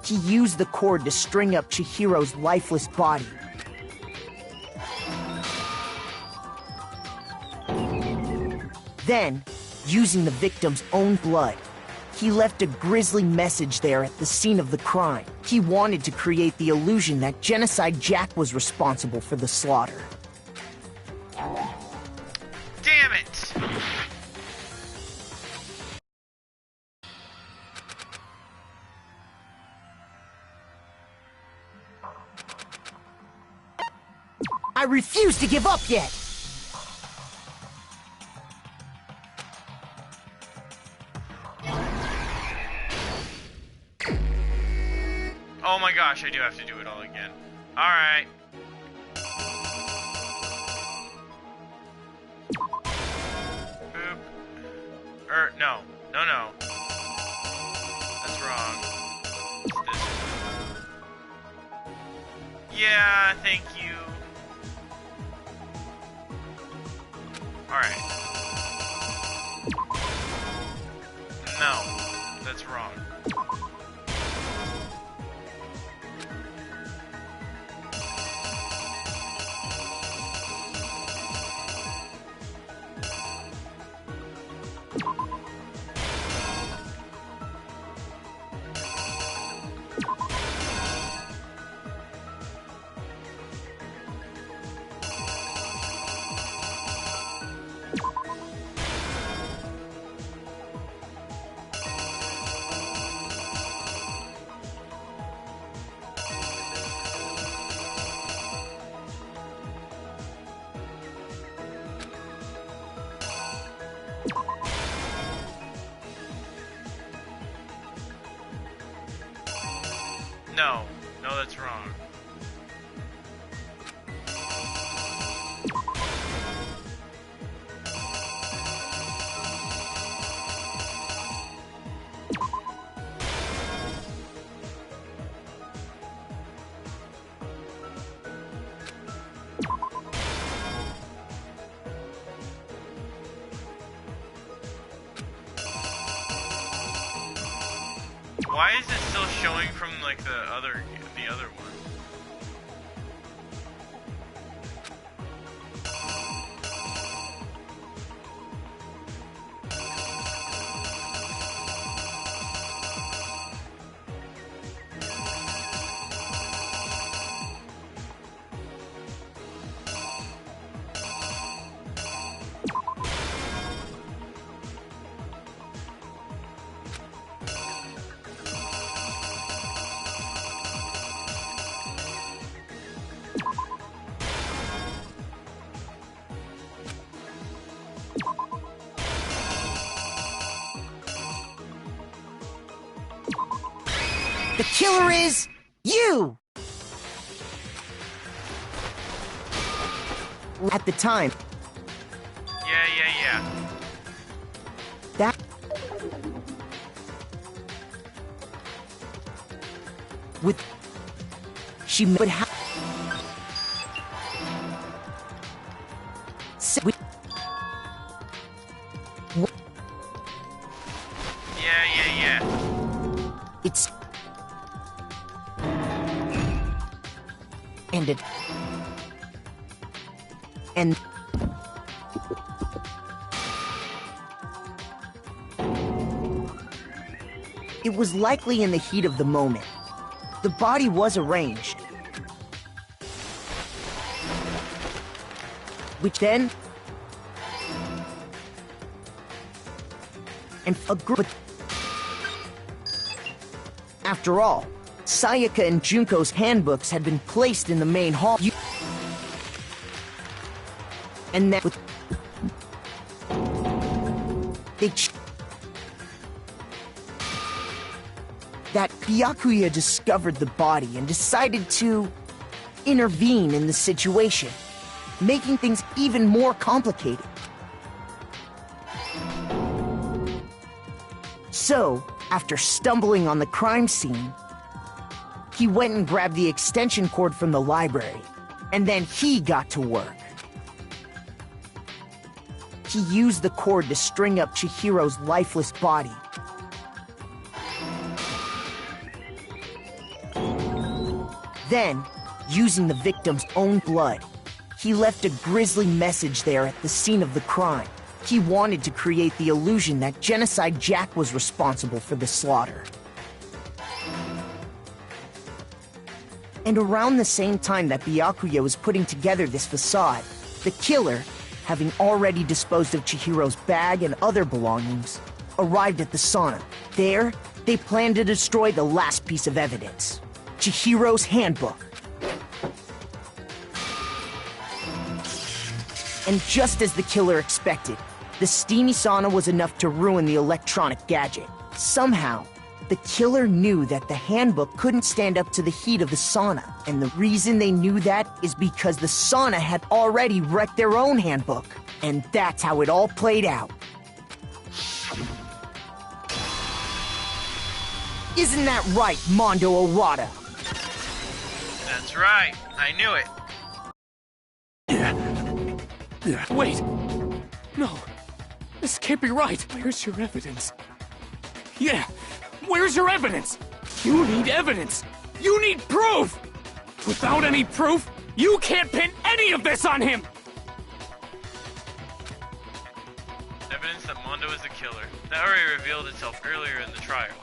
He used the cord to string up Chihiro's lifeless body. Then, using the victim's own blood, he left a grisly message there at the scene of the crime. He wanted to create the illusion that Genocide Jack was responsible for the slaughter. Damn it! I refuse to give up yet! Oh my gosh, I do have to do it all again. Alright. Boop. No. No. That's wrong. It's this one. Yeah, thank you. Alright. No, that's wrong. No, that's wrong. Why is it still showing from like the other one? The killer is you! At the time. Yeah. That... With... She would have... Yeah. It's... ended. And... It was likely in the heat of the moment. The body was arranged. Which then... And a group... After all, Sayaka and Junko's handbooks had been placed in the main hall. And that with... That Byakuya discovered the body and decided to intervene in the situation, making things even more complicated. So, after stumbling on the crime scene, he went and grabbed the extension cord from the library, and then he got to work. He used the cord to string up Chihiro's lifeless body. Then, using the victim's own blood, he left a grisly message there at the scene of the crime. He wanted to create the illusion that Genocide Jack was responsible for the slaughter. And around the same time that Byakuya was putting together this facade, the killer, having already disposed of Chihiro's bag and other belongings, arrived at the sauna. There, they planned to destroy the last piece of evidence, Chihiro's handbook. And just as the killer expected, the steamy sauna was enough to ruin the electronic gadget. Somehow, the killer knew that the handbook couldn't stand up to the heat of the sauna. And the reason they knew that is because the sauna had already wrecked their own handbook. And that's how it all played out. Isn't that right, Mondo Owada? That's right. I knew it. Wait! No! This can't be right! Where's your evidence? Yeah! Where's your evidence? You need evidence! You need proof! Without any proof, you can't pin any of this on him! Evidence that Mondo is the killer. That already revealed itself earlier in the trial.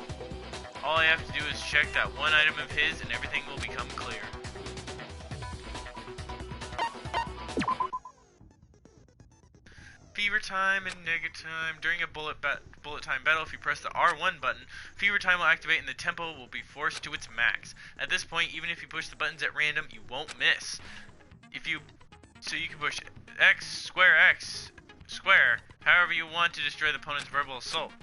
All I have to do is check that one item of his and everything will become clear. Fever time and nega time. During a bullet time battle, if you press the R1 button, fever time will activate and the tempo will be forced to its max. At this point, even if you push the buttons at random, you won't miss. So you can push X, square, however you want to destroy the opponent's verbal assault.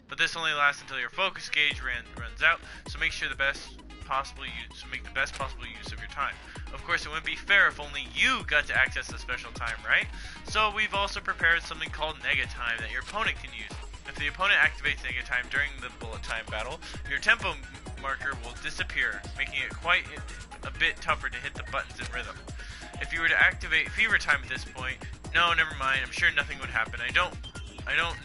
But this only lasts until your focus gauge runs out, so make the best possible use of your time. Of course, it wouldn't be fair if only you got to access the special time, right? So we've also prepared something called nega time that your opponent can use. If the opponent activates nega time during the bullet time battle, your tempo marker will disappear, making it quite a bit tougher to hit the buttons in rhythm. If you were to activate fever time at this point, no, never mind, I'm sure nothing would happen. I don't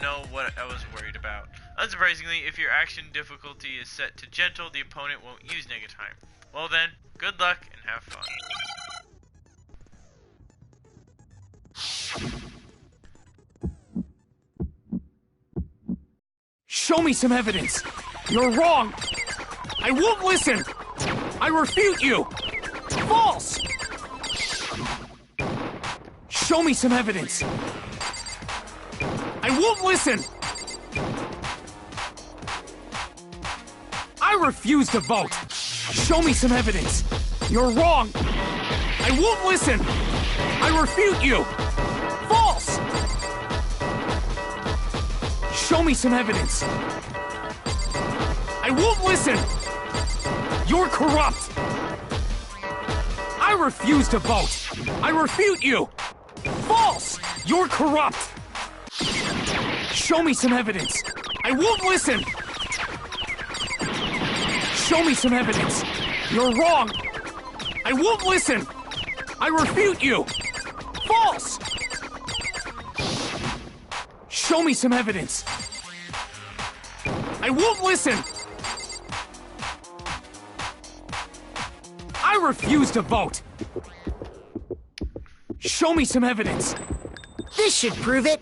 know what I was worried about. Unsurprisingly, if your action difficulty is set to gentle, the opponent won't use nega time. Well then, good luck and have fun. Show me some evidence! You're wrong! I won't listen! I refute you! False! Show me some evidence! I won't listen! I refuse to vote! Show me some evidence! You're wrong! I won't listen! I refute you! False! Show me some evidence! I won't listen! You're corrupt! I refuse to vote! I refute you! False! You're corrupt! Show me some evidence! I won't listen! Show me some evidence! You're wrong! I won't listen! I refute you! False! Show me some evidence! I won't listen! I refuse to vote! Show me some evidence! This should prove it.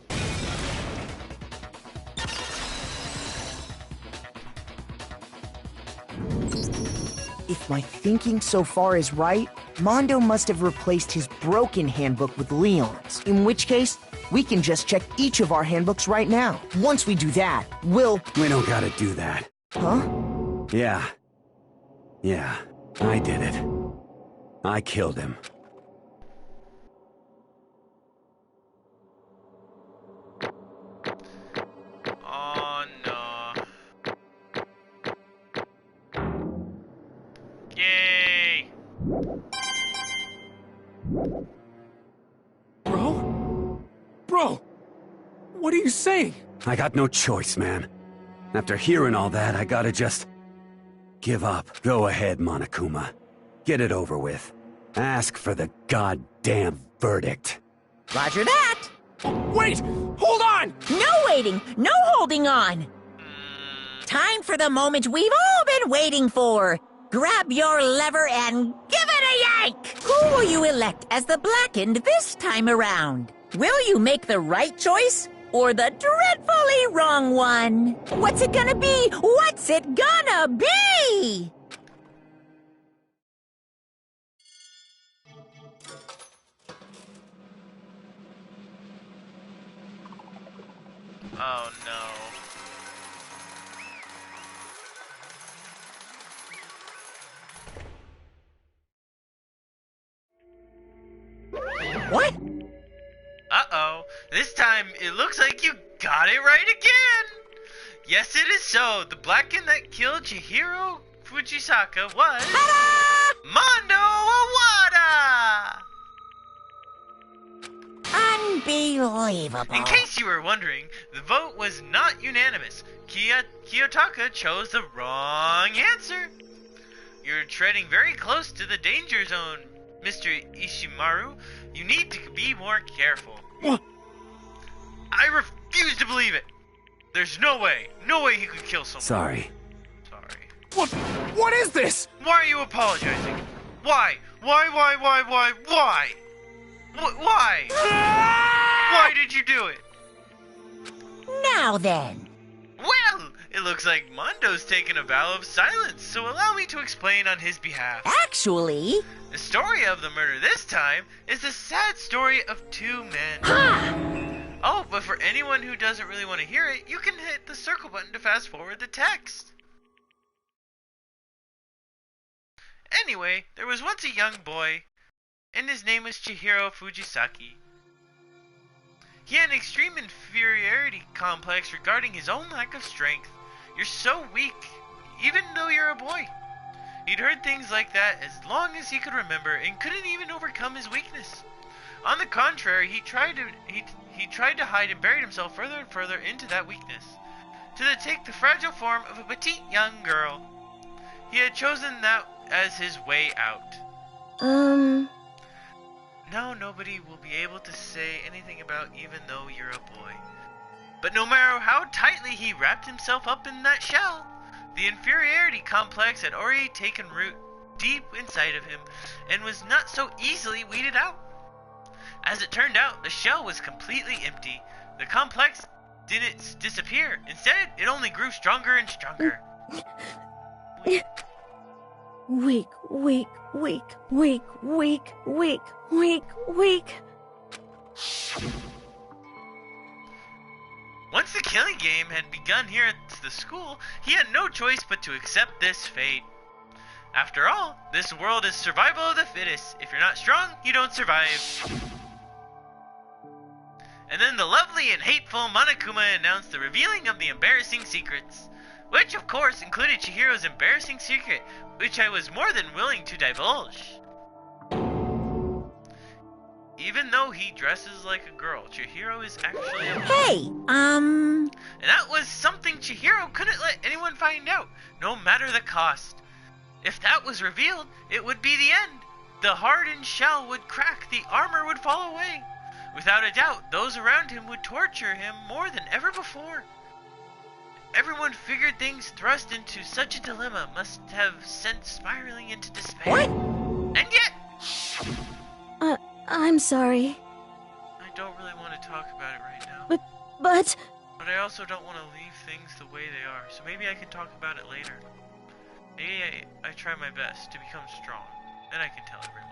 If my thinking so far is right, Mondo must have replaced his broken handbook with Leon's. In which case, we can just check each of our handbooks right now. Once we do that, we'll... We don't gotta do that. Huh? Yeah, I did it. I killed him. Oh no. Yay! Bro! What are you saying? I got no choice, man. After hearing all that, I gotta just... give up. Go ahead, Monokuma. Get it over with. Ask for the goddamn verdict. Roger that! Wait! Hold on! No waiting! No holding on! Time for the moment we've all been waiting for! Grab your lever and give it a yank! Who will you elect as the Blackened this time around? Will you make the right choice or the dreadfully wrong one? What's it gonna be? What's it gonna be? Oh no. What? Uh-oh. This time, it looks like you got it right again. Yes, it is so. The Blacken that killed Chihiro Fujisaka was... Mondo Awada! Unbelievable. In case you were wondering, the vote was not unanimous. Kiyotaka chose the wrong answer. You're treading very close to the danger zone, Mr. Ishimaru. You need to be more careful. What? I refuse to believe it. There's no way he could kill someone. Sorry. What is this? Why are you apologizing? Why? Why? Why did you do it? Now then. Well, it looks like Mondo's taken a vow of silence, so allow me to explain on his behalf. Actually... The story of the murder this time is the sad story of two men. Ha! Oh, but for anyone who doesn't really want to hear it, you can hit the circle button to fast forward the text. Anyway, there was once a young boy, and his name was Chihiro Fujisaki. He had an extreme inferiority complex regarding his own lack of strength. You're so weak, even though you're a boy. He'd heard things like that as long as he could remember and couldn't even overcome his weakness. On the contrary, he tried to hide and buried himself further and further into that weakness, to take the fragile form of a petite young girl. He had chosen that as his way out. Now nobody will be able to say anything about even though you're a boy. But no matter how tightly he wrapped himself up in that shell, the inferiority complex had already taken root deep inside of him and was not so easily weeded out. As it turned out, the shell was completely empty. The complex didn't disappear. Instead, it only grew stronger and stronger. Weak. Once the killing game had begun here at the school, he had no choice but to accept this fate. After all, this world is survival of the fittest. If you're not strong, you don't survive. And then the lovely and hateful Monokuma announced the revealing of the embarrassing secrets, which of course included Chihiro's embarrassing secret, which I was more than willing to divulge. Even though he dresses like a girl, Chihiro is actually a boy. Hey, And that was something Chihiro couldn't let anyone find out, no matter the cost. If that was revealed, it would be the end. The hardened shell would crack, the armor would fall away. Without a doubt, those around him would torture him more than ever before. Everyone figured things thrust into such a dilemma must have sent spiraling into despair. What? And yet... I'm sorry. I don't really want to talk about it right now. But... But I also don't want to leave things the way they are, so maybe I can talk about it later. Maybe I try my best to become strong, then I can tell everyone.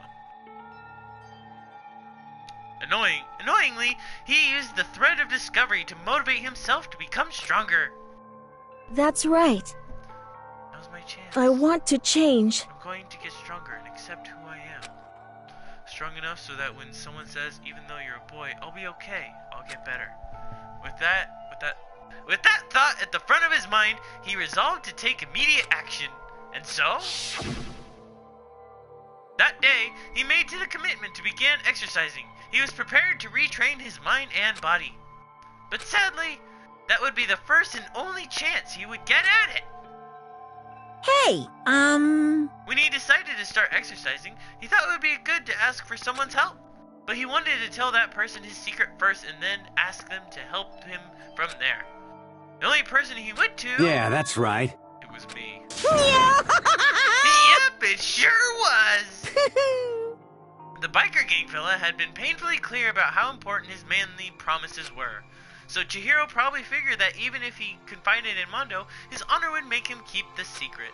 Annoyingly, he used the thread of discovery to motivate himself to become stronger. That's right. Now's my chance. I want to change. I'm going to get stronger and accept who I am. Strong enough so that when someone says, even though you're a boy, I'll be okay. I'll get better. With that thought at the front of his mind, he resolved to take immediate action. And so... That day, he made to the commitment to begin exercising. He was prepared to retrain his mind and body. But sadly, that would be the first and only chance he would get at it. Hey, When he decided to start exercising, he thought it would be good to ask for someone's help. But he wanted to tell that person his secret first and then ask them to help him from there. The only person he went to... Yeah, that's right. It was me. Yep, it sure was. The biker gang fella had been painfully clear about how important his manly promises were. So Chihiro probably figured that even if he confided in Mondo, his honor would make him keep the secret.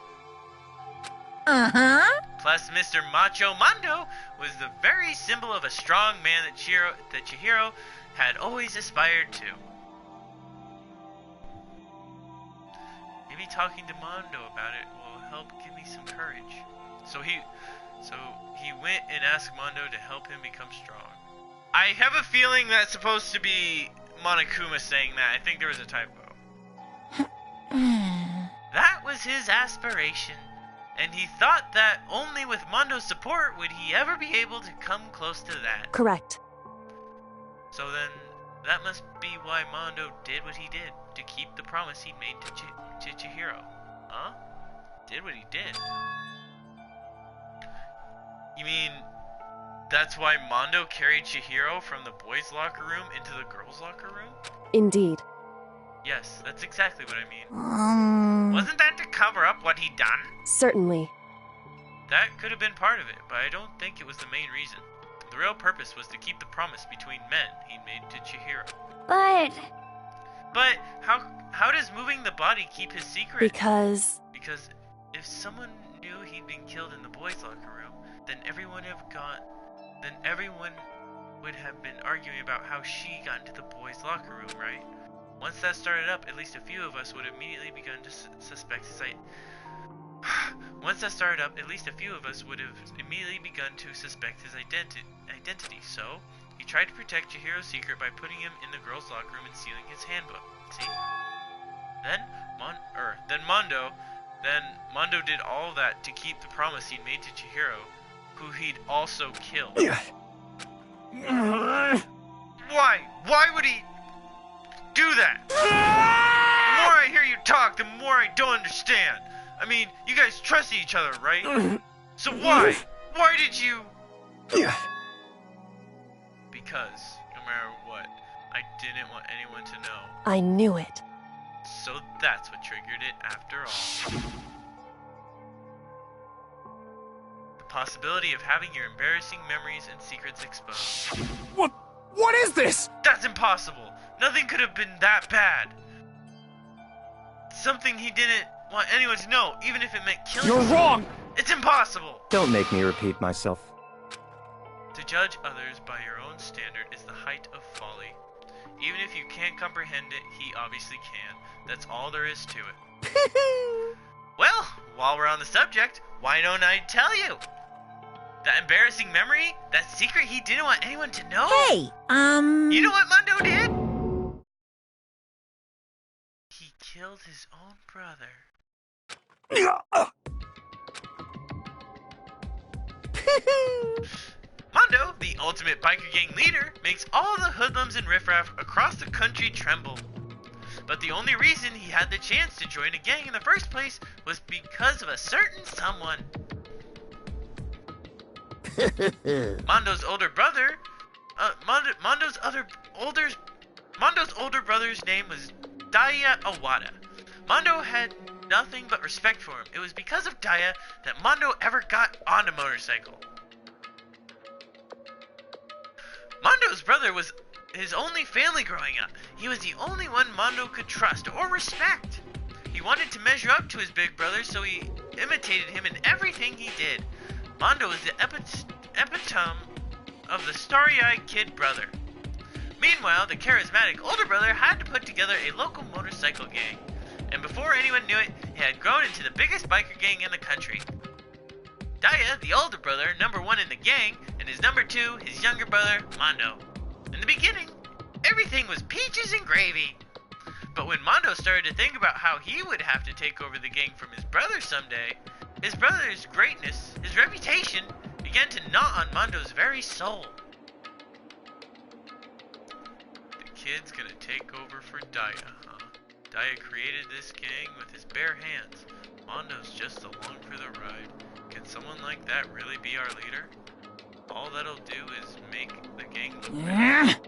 Uh-huh. Plus, Mr. Macho Mondo was the very symbol of a strong man that Chihiro had always aspired to. Maybe talking to Mondo about it will help give me some courage. So he went and asked Mondo to help him become strong. I have a feeling that's supposed to be Monokuma saying that. I think there was a typo. That was his aspiration, and he thought that only with Mondo's support would he ever be able to come close to that. Correct. So then, that must be why Mondo did what he did, to keep the promise he'd made to Chihiro. Huh? Did what he did? You mean, that's why Mondo carried Chihiro from the boys' locker room into the girls' locker room? Indeed. Yes, that's exactly what I mean. Wasn't that to cover up what he'd done? Certainly. That could have been part of it, but I don't think it was the main reason. The real purpose was to keep the promise between men he'd made to Chihiro. But how does moving the body keep his secret? Because if someone knew he'd been killed in the boys' locker room, then everyone would have been arguing about how she got into the boys' locker room, right? Once that started up, at least a few of us would have immediately begun to suspect his identity. So he tried to protect Chihiro's secret by putting him in the girls' locker room and sealing his handbook. See? Then Mondo did all that to keep the promise he'd made to Chihiro, who he'd also killed. Why? Why would he do that? The more I hear you talk, the more I don't understand. I mean, you guys trusted each other, right? So why? Why did you? Because, no matter what, I didn't want anyone to know. I knew it. So that's what triggered it after all. The possibility of having your embarrassing memories and secrets exposed. What is this? That's impossible. Nothing could have been that bad. Something he didn't want anyone to know, even if it meant killing You're someone. wrong! It's impossible! Don't make me repeat myself. To judge others by your own standard is the height of folly. Even if you can't comprehend it, he obviously can. That's all there is to it. Well, while we're on the subject, why don't I tell you? That embarrassing memory? That secret he didn't want anyone to know? Hey, You know what Mondo did? He killed his own brother. Mondo, the ultimate biker gang leader, makes all the hoodlums and riffraff across the country tremble. But the only reason he had the chance to join a gang in the first place was because of a certain someone. Mondo's older brother, Mondo's older brother's name was Daya Awada. Mondo had nothing but respect for him. It was because of Daya that Mondo ever got on a motorcycle. Mondo's brother was his only family growing up. He was the only one Mondo could trust or respect. He wanted to measure up to his big brother, so he imitated him in everything he did. Mondo was the epitome of the starry-eyed kid brother. Meanwhile, the charismatic older brother had to put together a local motorcycle gang. And before anyone knew it, he had grown into the biggest biker gang in the country. Daya, the older brother, number one in the gang, and his number two, his younger brother, Mondo. In the beginning, everything was peaches and gravy. But when Mondo started to think about how he would have to take over the gang from his brother someday, his brother's greatness, his reputation, began to gnaw on Mondo's very soul. The kid's gonna take over for Daya, huh? Daya created this gang with his bare hands. Mondo's just along for the ride. Can someone like that really be our leader? All that'll do is make the gang look bad.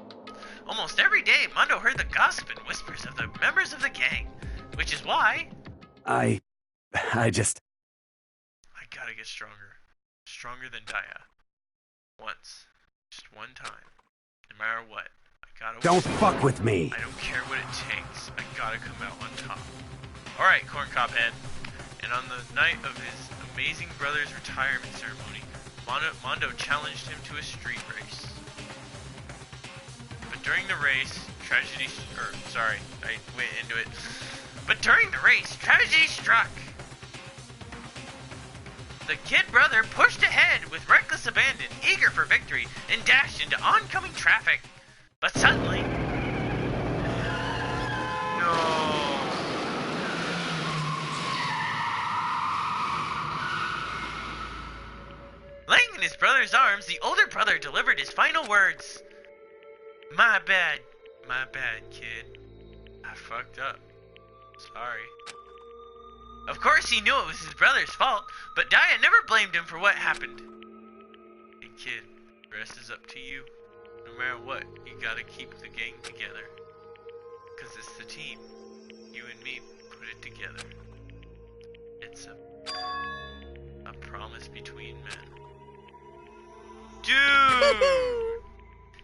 Almost every day, Mondo heard the gossip and whispers of the members of the gang, which is why... I gotta get stronger. Stronger than Daya. Once. Just one time. No matter what. I gotta... Don't fuck with me! I don't care what it takes. I gotta come out on top. Alright, Corncob Head. And on the night of his amazing brother's retirement ceremony, Mondo challenged him to a street race. But during the race, tragedy struck. The kid brother pushed ahead with reckless abandon, eager for victory and dashed into oncoming traffic. But suddenly... No. Laying in his brother's arms, the older brother delivered his final words. My bad, kid. I fucked up. Sorry. Of course he knew it was his brother's fault, but Daya never blamed him for what happened. Hey kid, the rest is up to you. No matter what, you gotta keep the gang together. Cause it's the team. You and me put it together. It's a promise between men. Dude!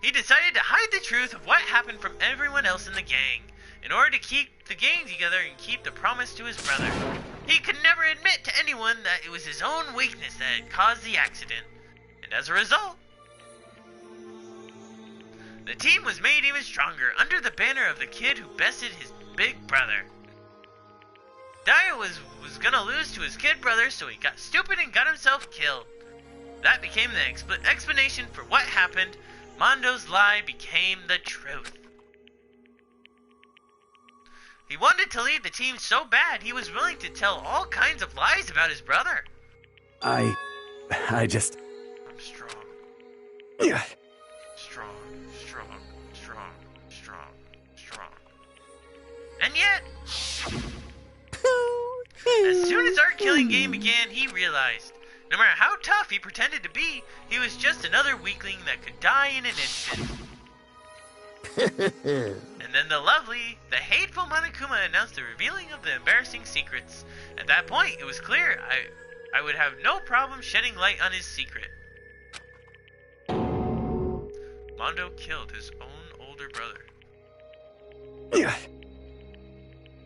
He decided to hide the truth of what happened from everyone else in the gang, in order to keep the gang together and keep the promise to his brother. He could never admit to anyone that it was his own weakness that had caused the accident, and as a result, the team was made even stronger under the banner of the kid who bested his big brother. Daya was gonna lose to his kid brother, so he got stupid and got himself killed. That became the explanation for what happened. Mondo's lie became the truth. He wanted to lead the team so bad, he was willing to tell all kinds of lies about his brother. I just... I'm strong. Yeah. Strong. And yet... as soon as our killing game began, he realized, no matter how tough he pretended to be, he was just another weakling that could die in an instant. And then the hateful Monokuma announced the revealing of the embarrassing secrets. At that point, it was clear I would have no problem shedding light on his secret. Mondo killed his own older brother. Yeah.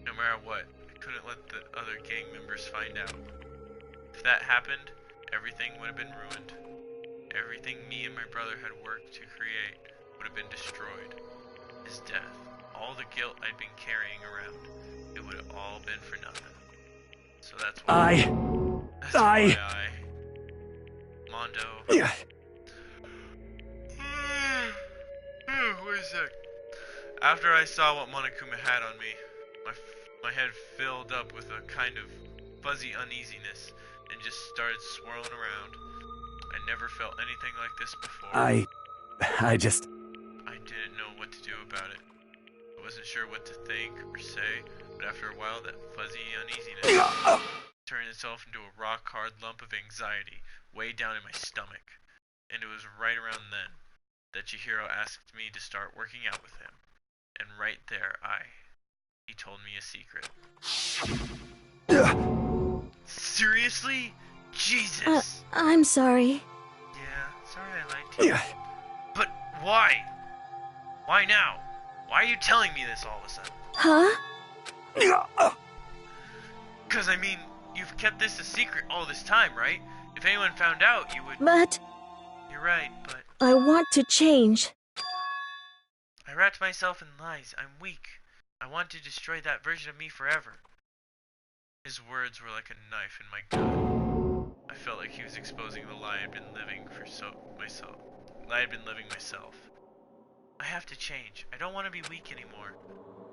No matter what, I couldn't let the other gang members find out. If that happened, everything would have been ruined. Everything me and my brother had worked to create would have been destroyed. His death, all the guilt I'd been carrying around, it would have all been for nothing. So that's why Mondo. Yeah. Wait a sec. After I saw what Monokuma had on me, my head filled up with a kind of fuzzy uneasiness and just started swirling around. I never felt anything like this before. I didn't know what to do about it. I wasn't sure what to think or say, but after a while that fuzzy uneasiness turned itself into a rock-hard lump of anxiety way down in my stomach. And it was right around then that Chihiro asked me to start working out with him. And right there, he told me a secret. Seriously? Jesus! I'm sorry. Yeah, sorry I lied to you. But why? Why now? Why are you telling me this all of a sudden? Huh? Because, I mean, you've kept this a secret all this time, right? If anyone found out, you would... But... You're right, but... I want to change. I wrapped myself in lies. I'm weak. I want to destroy that version of me forever. His words were like a knife in my gut. I felt like he was exposing the lie I'd been living myself. I have to change. I don't want to be weak anymore.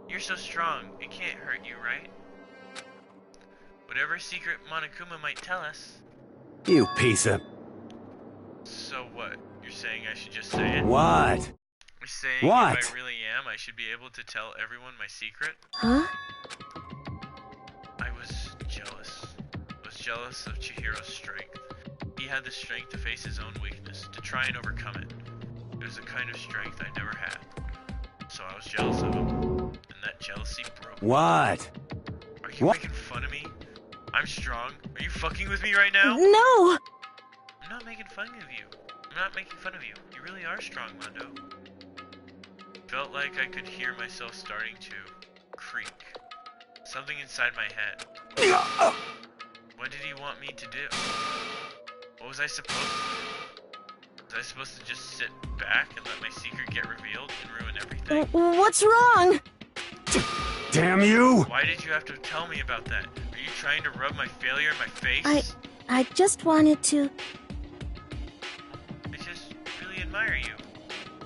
You're so strong, it can't hurt you, right? Whatever secret Monokuma might tell us. You piece of... So what? You're saying I should just say it? What? You're saying what? If I really am, I should be able to tell everyone my secret? Huh? I was jealous. I was jealous of Chihiro's strength. He had the strength to face his own weakness, to try and overcome it. It was a kind of strength I never had. So I was jealous of him, and that jealousy broke me. What? Are you making fun of me? I'm strong. Are you fucking with me right now? No! I'm not making fun of you. I'm not making fun of you. You really are strong, Mondo. Felt like I could hear myself starting to creak. Something inside my head. What did he want me to do? What was I supposed to do? Was I supposed to just sit back and let my secret get revealed and ruin everything? What's wrong? Damn you! Why did you have to tell me about that? Are you trying to rub my failure in my face? I just wanted to... actually admire you.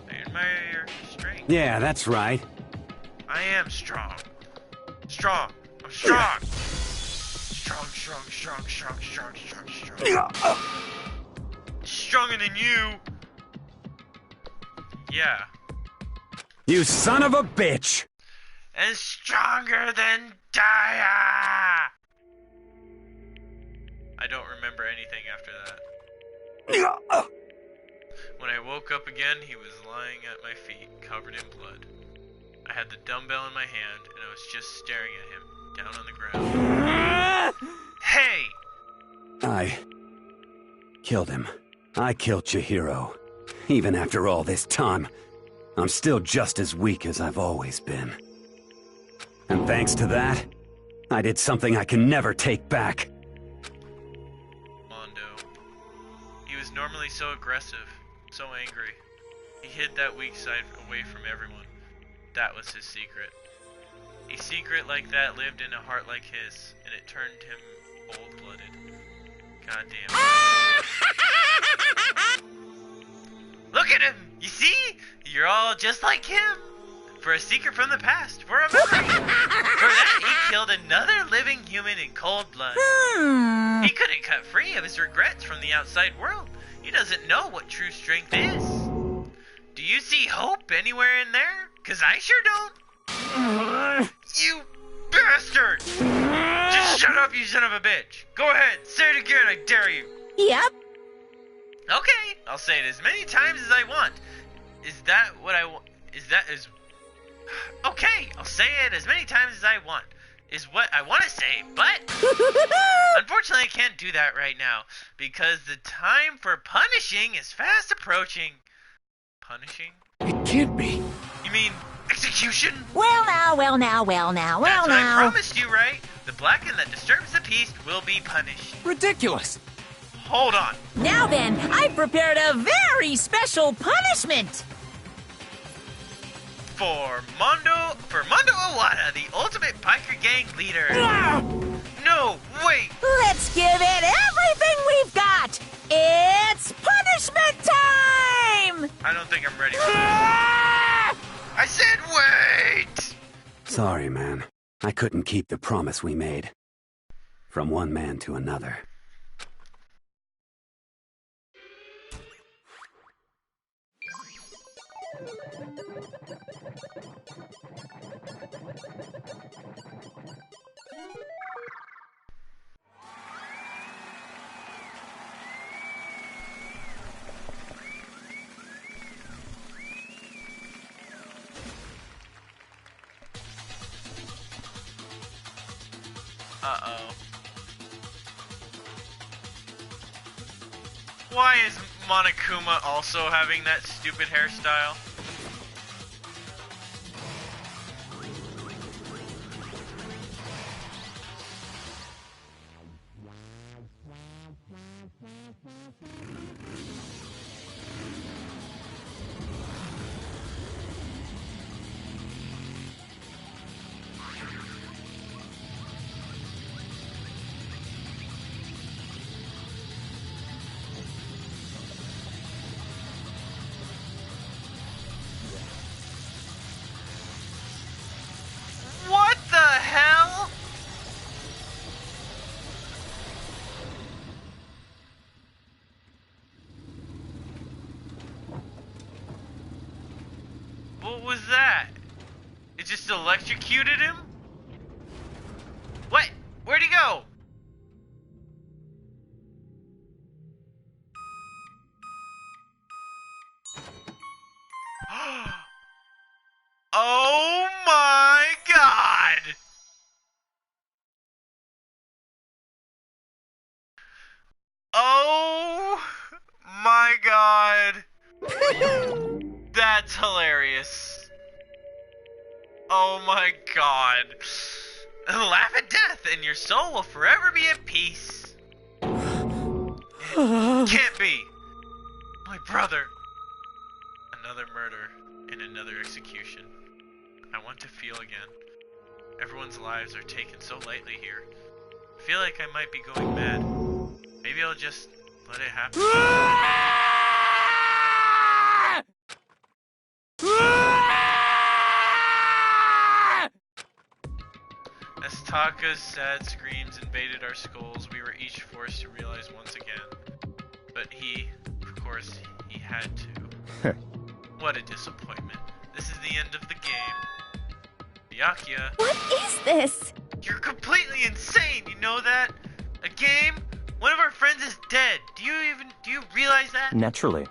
I admire your strength. Yeah, that's right. I am strong. Strong. I'm strong. Strong. Stronger than you. Yeah. You son of a bitch! And stronger than Daya! I don't remember anything after that. When I woke up again, he was lying at my feet, covered in blood. I had the dumbbell in my hand, and I was just staring at him, down on the ground. Hey! I killed him. I killed Chihiro. Even after all this time, I'm still just as weak as I've always been. And thanks to that, I did something I can never take back. Mondo. He was normally so aggressive, so angry. He hid that weak side away from everyone. That was his secret. A secret like that lived in a heart like his, and it turned him cold-blooded. God damn it. Look at him! You see? You're all just like him. For a secret from the past, for a memory. For that, he killed another living human in cold blood. He couldn't cut free of his regrets from the outside world. He doesn't know what true strength is. Do you see hope anywhere in there? 'Cause I sure don't. You bastard! Just shut up, you son of a bitch. Go ahead, say it again, I dare you. Yep. Okay, I'll say it as many times as I want. Is that what I want? Okay, I'll say it as many times as I want. Is what I want to say, but unfortunately I can't do that right now because the time for punishing is fast approaching. Punishing? It can't be. You mean execution? Well now. That's what I promised you, right? The Blacken that disturbs the peace will be punished. Ridiculous. Hold on. Now then, I've prepared a very special punishment. For Mondo Owada, the ultimate biker gang leader. No, wait. Let's give it everything we've got. It's punishment time! I don't think I'm ready for this. I said wait! Sorry, man. I couldn't keep the promise we made. From one man to another. Uh-oh. Why is Monokuma also having that stupid hairstyle? What the hell? What was that? It just electrocuted him? What? Where'd he go? Oh my god! Oh my god! That's hilarious. Oh my god. Laugh at death and your soul will forever be at peace. It can't be. My brother. Another murder and another execution. I want to feel again. Everyone's lives are taken so lightly here. I feel like I might be going mad. Maybe I'll just let it happen. Sokka's sad screams invaded our skulls. We were each forced to realize once again. But he, of course, he had to. What a disappointment. This is the end of the game. Byakuya. What is this? You're completely insane, you know that? A game? One of our friends is dead. Do you realize that? Naturally.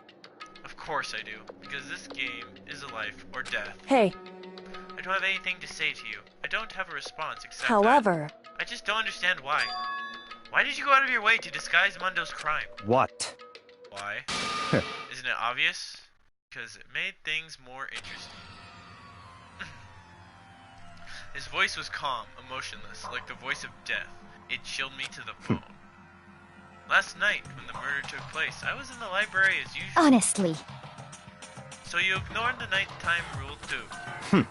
Of course I do, because this game is a life or death. Hey. I don't have anything to say to you. I don't have a response except However, that. I just don't understand why. Why did you go out of your way to disguise Mundo's crime? What? Why? Isn't it obvious? Because it made things more interesting. His voice was calm, emotionless, like the voice of death. It chilled me to the bone. Last night, when the murder took place, I was in the library as usual. Honestly. So you ignored the nighttime rule too.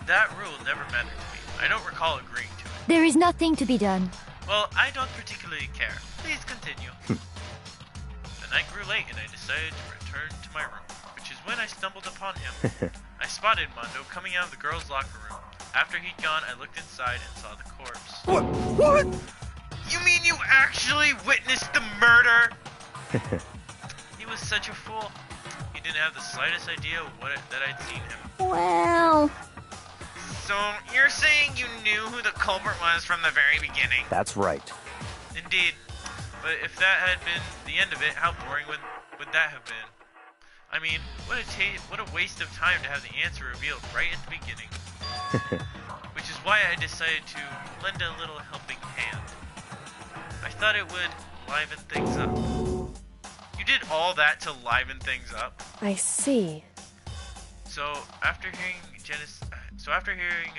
That rule never mattered to me. I don't recall agreeing to it. There is nothing to be done. Well, I don't particularly care. Please continue. The night grew late and I decided to return to my room, which is when I stumbled upon him. I spotted Mondo coming out of the girls' locker room. After he'd gone, I looked inside and saw the corpse. What? You mean you actually witnessed the murder? He was such a fool. He didn't have the slightest idea that I'd seen him. Well... So, you're saying you knew who the culprit was from the very beginning? That's right. Indeed. But if that had been the end of it, how boring would that have been? I mean, what a waste of time to have the answer revealed right at the beginning. Which is why I decided to lend a little helping hand. I thought it would liven things up. You did all that to liven things up? I see. So after hearing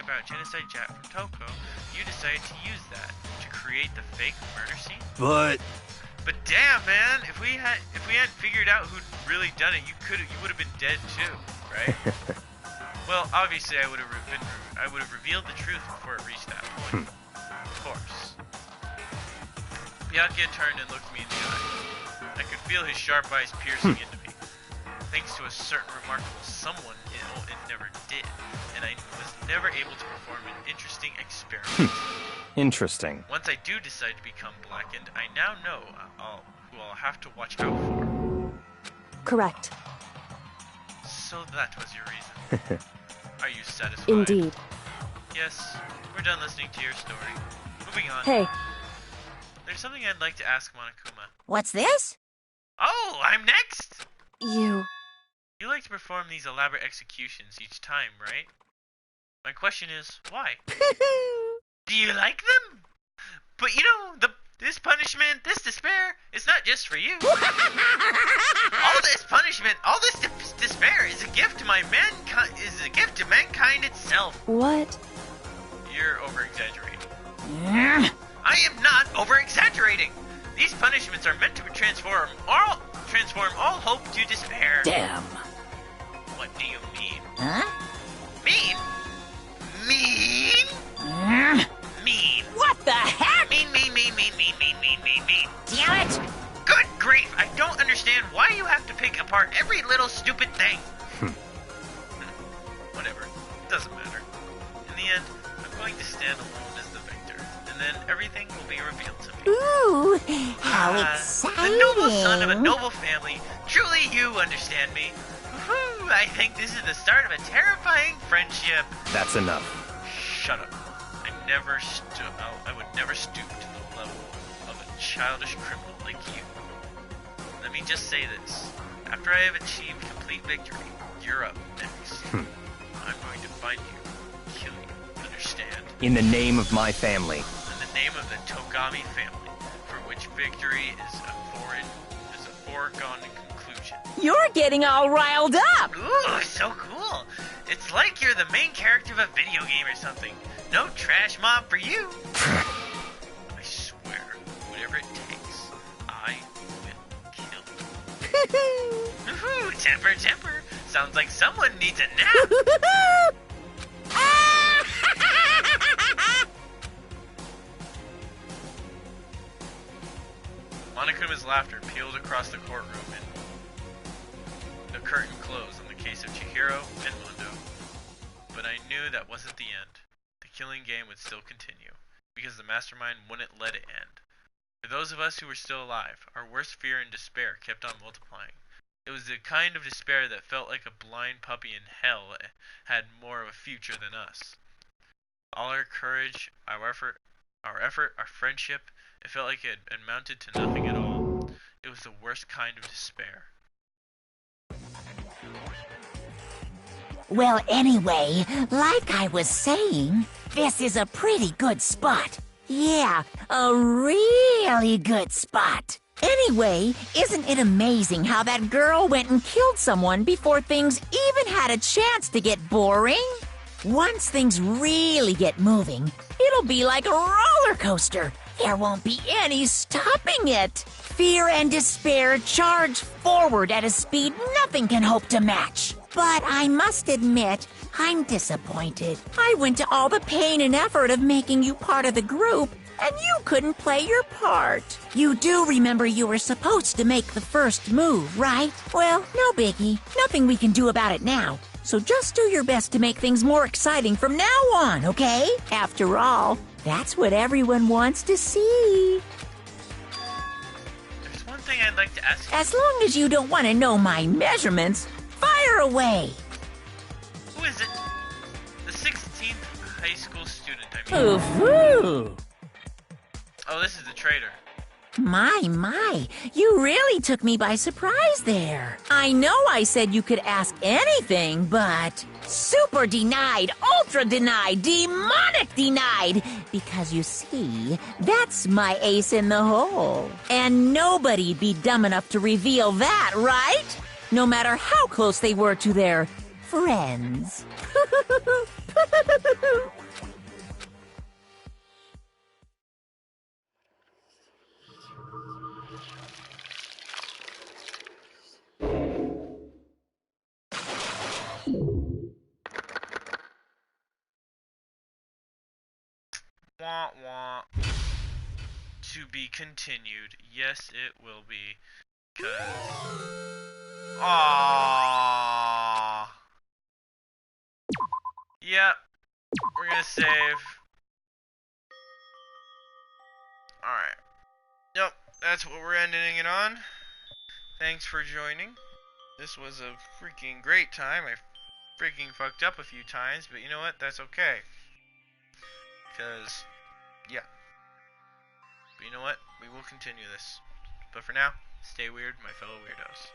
about Genocide Jack from Toko, you decided to use that to create the fake murder scene? But damn, man, if we hadn't figured out who'd really done it, you would have been dead too, right? Well, obviously I would have been rude. I would have revealed the truth before it reached that point. Of course. Byakuya turned and looked me in the eye. I could feel his sharp eyes piercing into me. Thanks to a certain remarkable someone, it never did, and I was never able to perform an interesting experiment. Interesting. Once I do decide to become blackened, I now know who I'll have to watch out for. Correct. So that was your reason. Are you satisfied? Indeed. Yes, we're done listening to your story. Moving on. Hey. There's something I'd like to ask Monokuma. What's this? Oh, I'm next! You like to perform these elaborate executions each time, right? My question is, why? Do you like them? But you know, this punishment, this despair, it's not just for you. All this punishment, all this despair is a gift to mankind itself. What? You're over-exaggerating. I am not over-exaggerating. These punishments are meant to transform all hope to despair. Damn. What do you mean? Huh? Mean? Mean. What the heck? Mean. Damn it! Good grief! I don't understand why you have to pick apart every little stupid thing. Whatever. It doesn't matter. In the end, I'm going to stand alone as the victor, and then everything will be revealed to me. Ooh, how exciting! The noble son of a noble family. Truly, you understand me. Woohoo! I think this is the start of a terrifying friendship. That's enough. Shut up. I would never stoop to the level of a childish criminal like you. Let me just say this. After I have achieved complete victory, you're up next. I'm going to find you, kill you, understand? In the name of my family. In the name of the Togami family, for which victory is a foregone conclusion. You're getting all riled up! Ooh, so cool! It's like you're the main character of a video game or something. No trash mob for you! I swear, whatever it takes, I will kill you. Woohoo! Temper! Sounds like someone needs a nap! Monokuma's laughter peeled across the courtroom and the curtain closed on the case of Chihiro and Mundo. But I knew that wasn't the end. The killing game would still continue, because the mastermind wouldn't let it end. For those of us who were still alive, our worst fear and despair kept on multiplying. It was the kind of despair that felt like a blind puppy in hell had more of a future than us. All our courage, our effort, our friendship, it felt like it amounted to nothing at all. It was the worst kind of despair. Well, anyway, like I was saying, this is a pretty good spot. Yeah, a really good spot. Anyway, isn't it amazing how that girl went and killed someone before things even had a chance to get boring? Once things really get moving, it'll be like a roller coaster. There won't be any stopping it. Fear and despair charge forward at a speed nothing can hope to match. But I must admit, I'm disappointed. I went to all the pain and effort of making you part of the group, and you couldn't play your part. You do remember you were supposed to make the first move, right? Well, no biggie. Nothing we can do about it now. So just do your best to make things more exciting from now on, okay? After all, that's what everyone wants to see. There's one thing I'd like to ask you. As long as you don't want to know my measurements, fire away. Who is it? The 16th high school student, I mean. Ooh-hoo. Oh, this is the traitor. My, you really took me by surprise there. I know I said you could ask anything, but super denied, ultra denied, demonic denied. Because you see, that's my ace in the hole. And nobody'd be dumb enough to reveal that, right? No matter how close they were to their friends. Wah wah. To be continued. Yes, it will be. Cause. Aww. Yep. We're gonna save. Alright. Yep, that's what we're ending it on. Thanks for joining. This was a freaking great time. I freaking fucked up a few times, but you know what? That's okay. Because, yeah. But you know what? We will continue this. But for now, stay weird, my fellow weirdos.